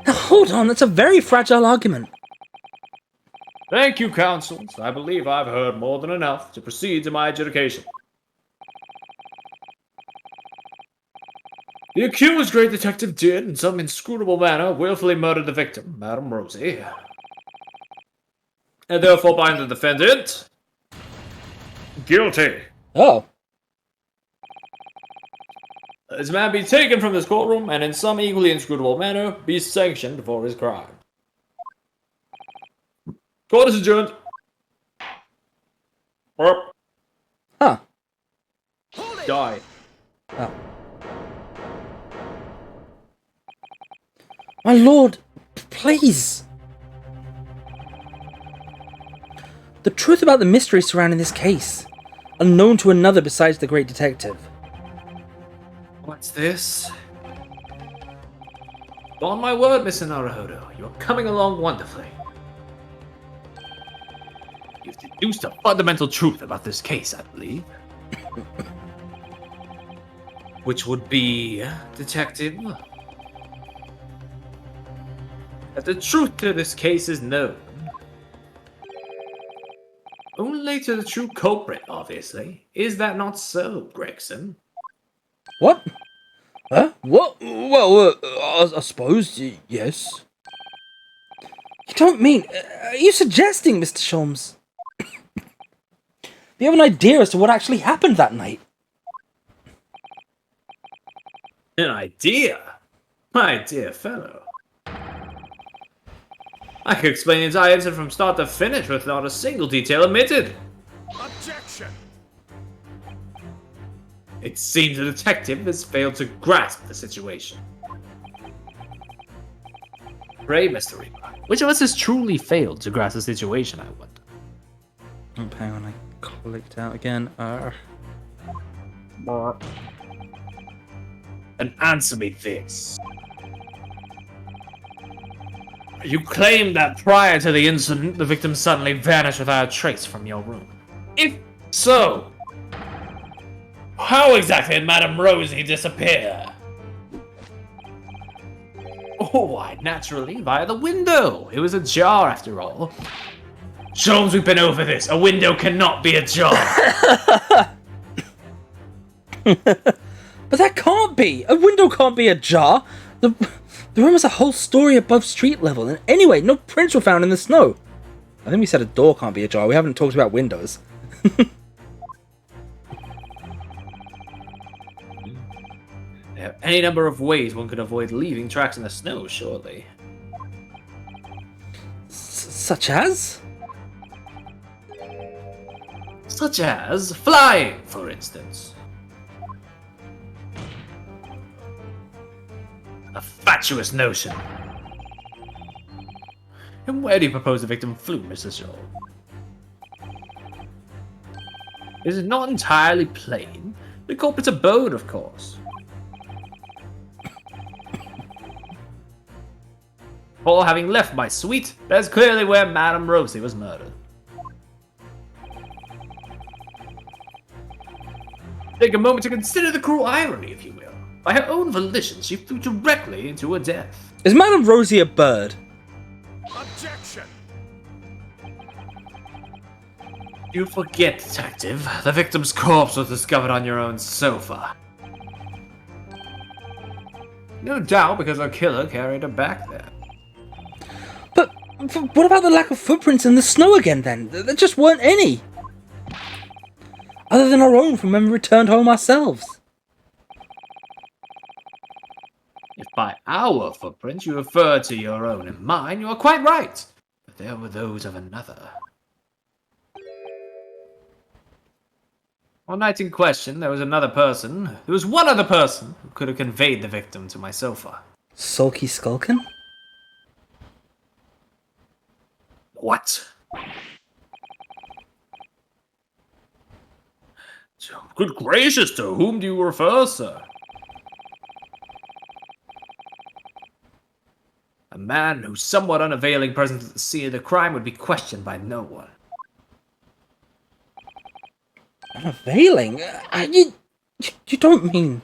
Now, hold on, that's a very fragile argument. Thank you, counsel. I believe I've heard more than enough to proceed to my adjudication. The accused great detective did, in some inscrutable manner, willfully murder the victim, Madame Rosie. and therefore find the defendant guilty. Oh. This man be taken from this courtroom and in some equally inscrutable manner be sanctioned for his crime. Court is adjourned. Huh. Die. Oh. My lord, please. The truth about the mystery surrounding this case, unknown to another besides the great detective. What's this? On my word, Mr. Naruhodo, you're coming along wonderfully. You've deduced a fundamental truth about this case, I believe. Which would be, Detective, that the truth to this case is known only to the true culprit, obviously. Is that not so, Gregson? What? Huh? What? Well, I suppose, yes. You don't mean... are you suggesting, Mr. Sholmes? Do you have an idea as to what actually happened that night? An idea? My dear fellow. I could explain the entire incident from start to finish with not a single detail omitted. Objection! It seems the detective has failed to grasp the situation. Pray, Mr. Reaper, which of us has truly failed to grasp the situation, I wonder? Oh, hang on, I clicked out again. And answer me this. You claim that prior to the incident, the victim suddenly vanished without a trace from your room. If so, how exactly did Madame Rosie disappear? Oh, why, naturally, via the window. It was ajar, after all. Sholmes, we've been over this. A window cannot be ajar. But that can't be! A window can't be ajar! The room has a whole story above street level, and anyway, no prints were found in the snow. I think we said a door can't be ajar. We haven't talked about windows. There are any number of ways one could avoid leaving tracks in the snow, surely. Such as? Such as flying, for instance. A fatuous notion. And where do you propose the victim flew, Mr. Shaw? Is it not entirely plain? The culprit's abode, of course. Or having left my suite, that's clearly where Madame Rosie was murdered. Take a moment to consider the cruel irony, if you will. By her own volition, she flew directly into her death. Is Madame Rosie a bird? Objection! You forget, Detective. The victim's corpse was discovered on your own sofa. No doubt because her killer carried her back there. But what about the lack of footprints in the snow again, then? There just weren't any. Other than our own from when we returned home ourselves. If by our footprints you refer to your own and mine, you are quite right. But there were those of another. On night in question, there was another person. There was one other person who could have conveyed the victim to my sofa. Sulky Skulkin? What? Good gracious, to whom do you refer, sir? A man whose somewhat unavailing presence at the scene of the crime would be questioned by no one. Unavailing? You don't mean...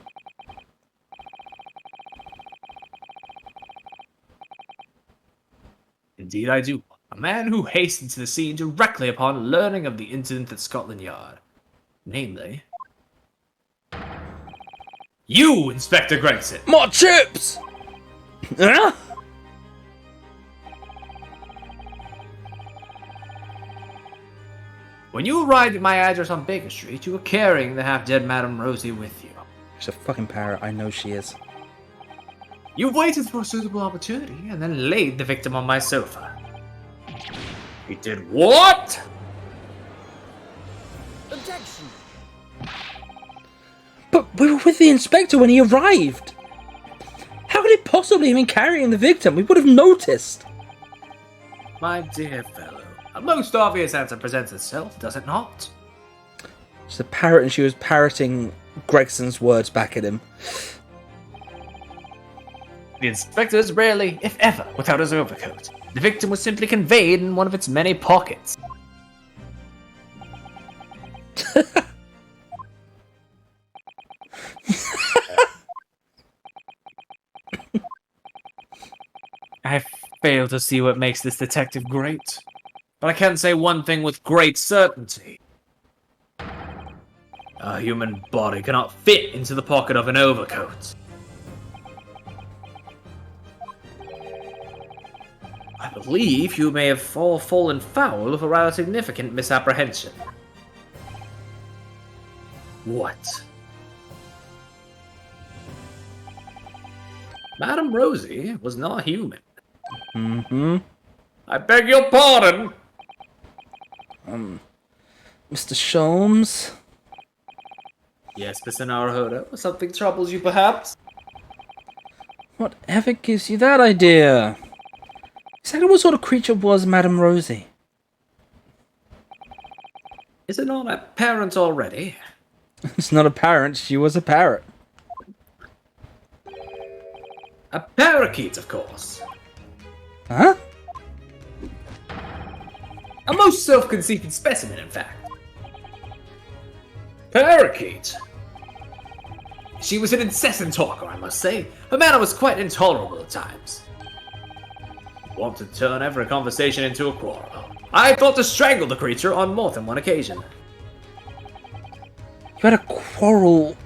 Indeed I do. A man who hastened to the scene directly upon learning of the incident at Scotland Yard. Namely... you, Inspector Gregson! More chips! Huh? When you arrived at my address on Baker Street, you were carrying the half-dead Madame Rosie with you. She's a fucking parrot. I know she is. You waited for a suitable opportunity and then laid the victim on my sofa. You did what? Objection! But we were with the inspector when he arrived. How could it possibly have been carrying the victim? We would have noticed. My dear fellow, a most obvious answer presents itself, does it not? She's a parrot and she was parroting Gregson's words back at him. The inspector is rarely, if ever, without his overcoat. The victim was simply conveyed in one of its many pockets. I fail to see what makes this detective great. But I can say one thing with great certainty. A human body cannot fit into the pocket of an overcoat. I believe you may have fallen foul of a rather significant misapprehension. What? Madame Rosie was not human. Mm-hmm. I beg your pardon! Mr. Sholmes? Yes, Mr. Naruhodo. Something troubles you, perhaps? Whatever gives you that idea? Exactly what sort of creature was Madame Rosie? Is it not apparent already? It's not apparent, she was a parrot. A parakeet, of course. Huh? A most self-conceited specimen, in fact. Parakeet. She was an incessant talker, I must say. Her manner was quite intolerable at times. Wanted to turn every conversation into a quarrel. I thought to strangle the creature on more than one occasion. You had a quarrel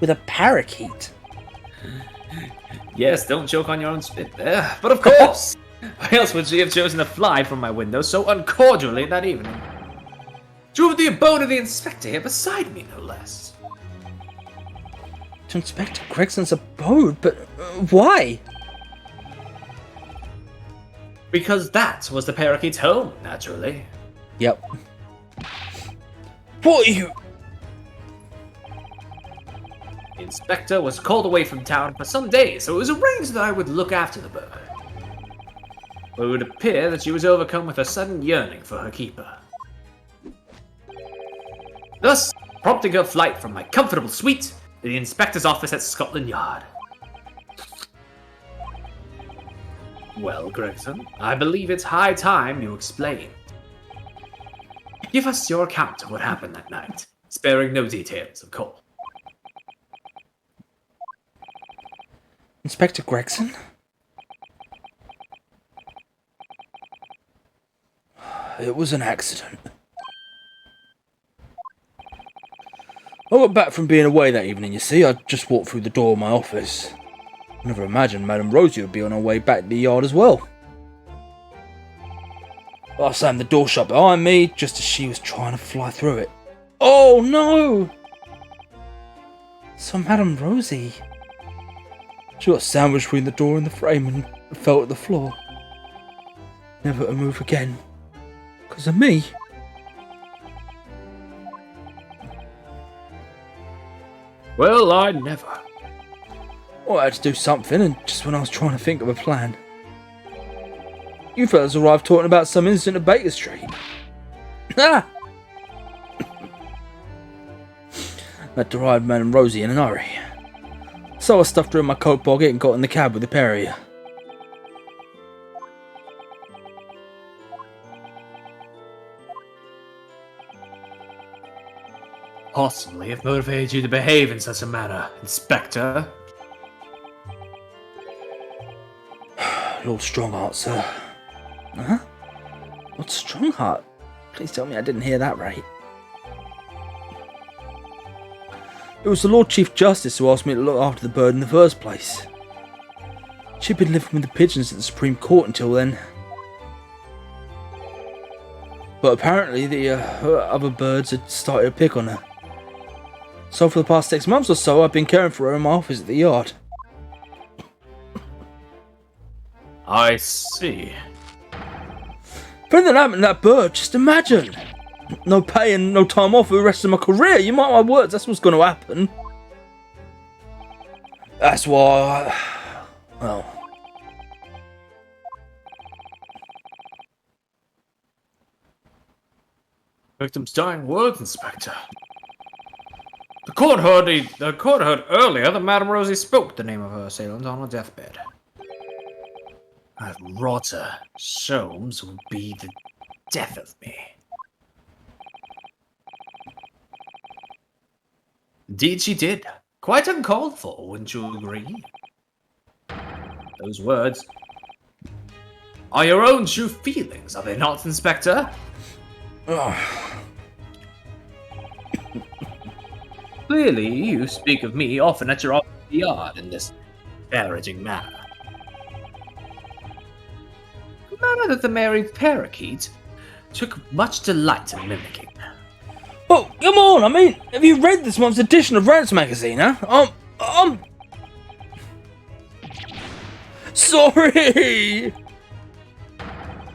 with a parakeet? Yes, don't choke on your own spit there. But of course! Why else would she have chosen to fly from my window so uncordially that evening? Drove the abode of the inspector here beside me, no less. To Inspector Gregson's abode? But why? Because that was the parakeet's home, naturally. Yep. What are you... The inspector was called away from town for some days, so it was arranged that I would look after the bird. But it would appear that she was overcome with a sudden yearning for her keeper. Thus, prompting her flight from my comfortable suite to the inspector's office at Scotland Yard. Well, Gregson, I believe it's high time you explained. Give us your account of what happened that night, sparing no details, of course. Inspector Gregson? It was an accident. I got back from being away that evening, you see. I just walked through the door of my office. Never imagined Madame Rosie would be on her way back to the yard as well. I slammed the door shut behind me, just as she was trying to fly through it. Oh no! So Madame Rosie... She got sandwiched between the door and the frame and fell to the floor. Never to move again. Because of me. Well, I never. Well, I had to do something, and just when I was trying to think of a plan, you fellas arrived talking about some incident at Baker Street. Ah! That derived Madame Rosie in an hurry. So I stuffed her in my coat pocket and got in the cab with the pair of you. Possibly have motivated you to behave in such a manner, Inspector. Lord Strongheart, sir. Huh? Lord Strongheart? Please tell me I didn't hear that right. It was the Lord Chief Justice who asked me to look after the bird in the first place. She'd been living with the pigeons at the Supreme Court until then. But apparently the other birds had started to pick on her. So for the past 6 months or so, I've been caring for her in my office at the yard. I see. If anything happened to that bird, just imagine. No pay and no time off for the rest of my career. You mark my words, that's what's going to happen. That's why well... Victim's dying words, Inspector. The court heard earlier that Madame Rosie spoke the name of her assailant on her deathbed. That rotter Soames will be the death of me. Indeed she did. Quite uncalled for, wouldn't you agree? Those words are your own true feelings, are they not, Inspector? Clearly, you speak of me often at your yard in this disparaging manner. A manner that the married parakeet took much delight in mimicking. Oh, come on, I mean, have you read this month's edition of Rants magazine, huh? Sorry!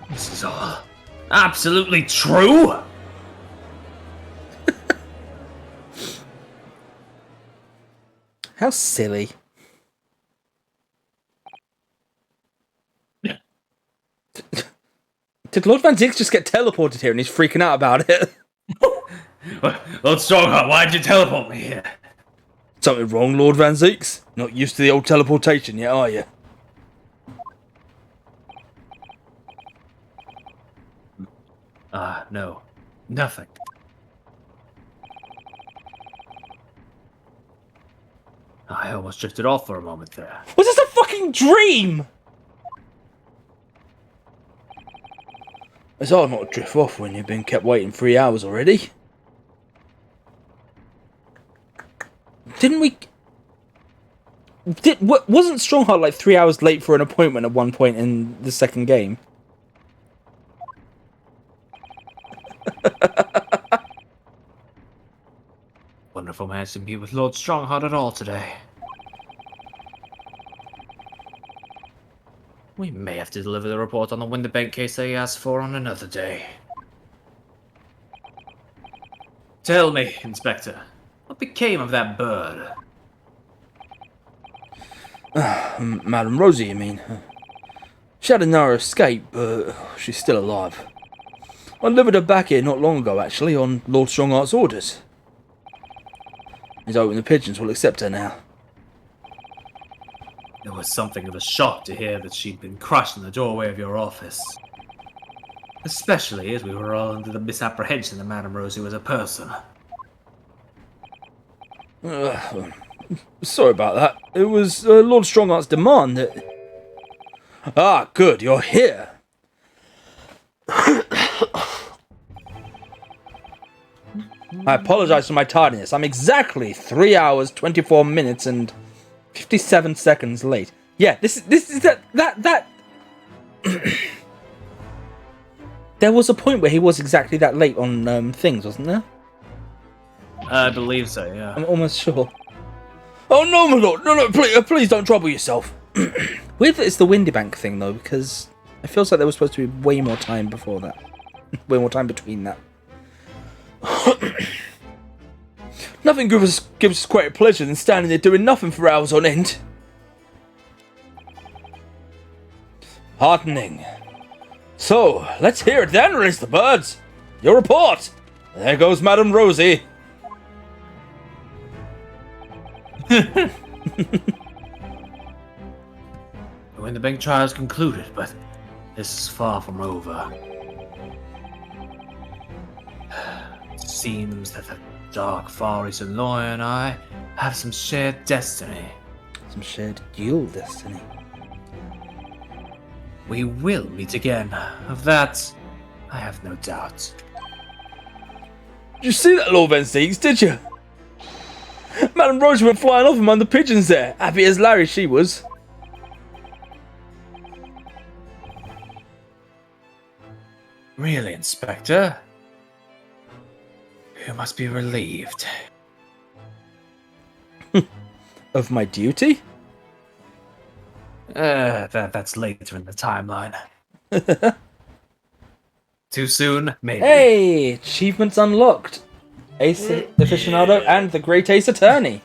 This is all absolutely true? How silly. Did Lord Van Zix just get teleported here and he's freaking out about it? Lord Strongheart, why'd you teleport me here? Something wrong, Lord Van Zix? Not used to the old teleportation yet, are you? No. Nothing. I almost drifted off for a moment there. Was this a fucking dream? It's hard not to drift off when you've been kept waiting 3 hours already. Didn't we... Wasn't Strongheart like 3 hours late for an appointment at one point in the second game? Wonderful man to be with Lord Strongheart at all today. We may have to deliver the report on the Winterbank case that he asked for on another day. Tell me, Inspector, what became of that bird? Madame Rosie, you mean? She had a narrow escape, but she's still alive. I delivered her back here not long ago, actually, on Lord Strongheart's orders. He's hoping the pigeons will accept her now. It was something of a shock to hear that she'd been crushed in the doorway of your office. Especially as we were all under the misapprehension that Madame Rosie was a person. Sorry about that. It was Lord Strongheart's demand that... Ah, good, you're here. I apologise for my tardiness. I'm exactly 3 hours, 24 minutes and 57 seconds late. Yeah, this is that... There was a point where he was exactly that late on things, wasn't there? I believe so, yeah. I'm almost sure. Oh no, my lord! No, please don't trouble yourself. Weird that it's the Winterbank thing though, because it feels like there was supposed to be way more time before that. Way more time between that. Nothing gives us greater pleasure than standing there doing nothing for hours on end. Heartening. So, let's hear it then, release the birds. Your report. There goes Madame Rosie. When the bank trial is concluded, but this is far from over. It seems that the dark Far Eastern lawyer and I have some shared destiny. Some shared dual destiny. We will meet again. Of that, I have no doubt. Did you see that, Lord Van Steegs, did you? Madame Rosie went flying off among the pigeons there. Happy as Larry she was. Really, Inspector? You must be relieved. Of my duty? That's later in the timeline. Too soon? Maybe. Hey! Achievements unlocked. Ace Aficionado and the Great Ace Attorney.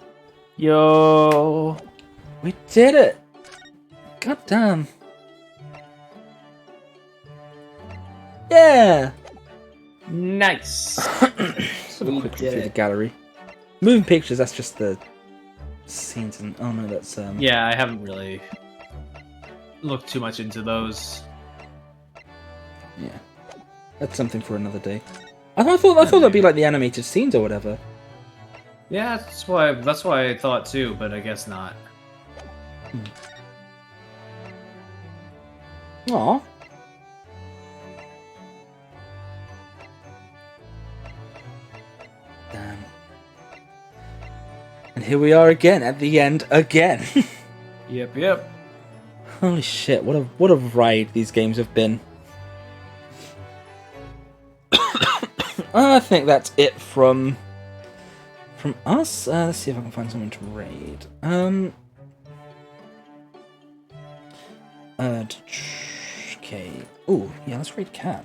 Yo. We did it! God damn. Yeah! Nice. Let's have a quick look through the gallery. Moving pictures, that's just the scenes and... Oh no, that's... Yeah, I haven't really looked too much into those. Yeah. That's something for another day. I thought that'd be like the animated scenes or whatever. Yeah, that's why I thought too, but I guess not. Aw. Damn. And here we are again, at the end, again. Yep. Holy shit, what a ride these games have been. I think that's it from us. Let's see if I can find someone to raid. Okay. Ooh, yeah, let's raid Cat.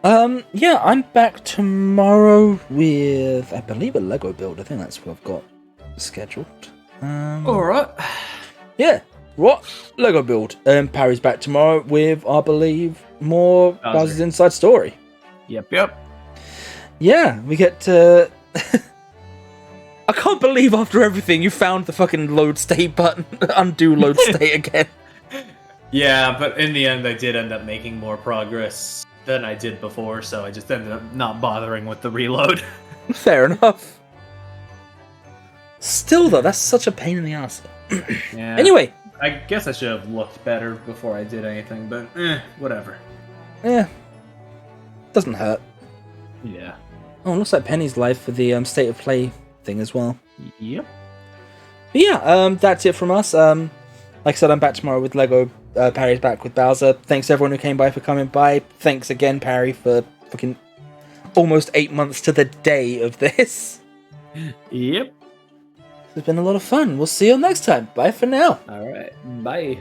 Yeah, I'm back tomorrow with, I believe, a Lego build. I think that's what I've got scheduled. Alright. Yeah, what? Lego build. Parry's back tomorrow with, I believe, more Bowser's Inside Story. Yep. Yeah, we get to... I can't believe after everything you found the fucking load state button. Undo load state again. Yeah, but in the end I did end up making more progress than I did before, so I just ended up not bothering with the reload. Fair enough. Still though, that's such a pain in the ass. Yeah. Anyway. I guess I should have looked better before I did anything, but whatever. Yeah. Doesn't hurt. Yeah. Oh, it looks like Penny's live for the state of play thing as well. Yep. But yeah, that's it from us. Like I said, I'm back tomorrow with Lego. Parry's back with Bowser. Thanks everyone who came by for coming by. Thanks again, Parry, for fucking almost 8 months to the day of this. Yep. It's been a lot of fun. We'll see you next time. Bye for now. Alright. Bye.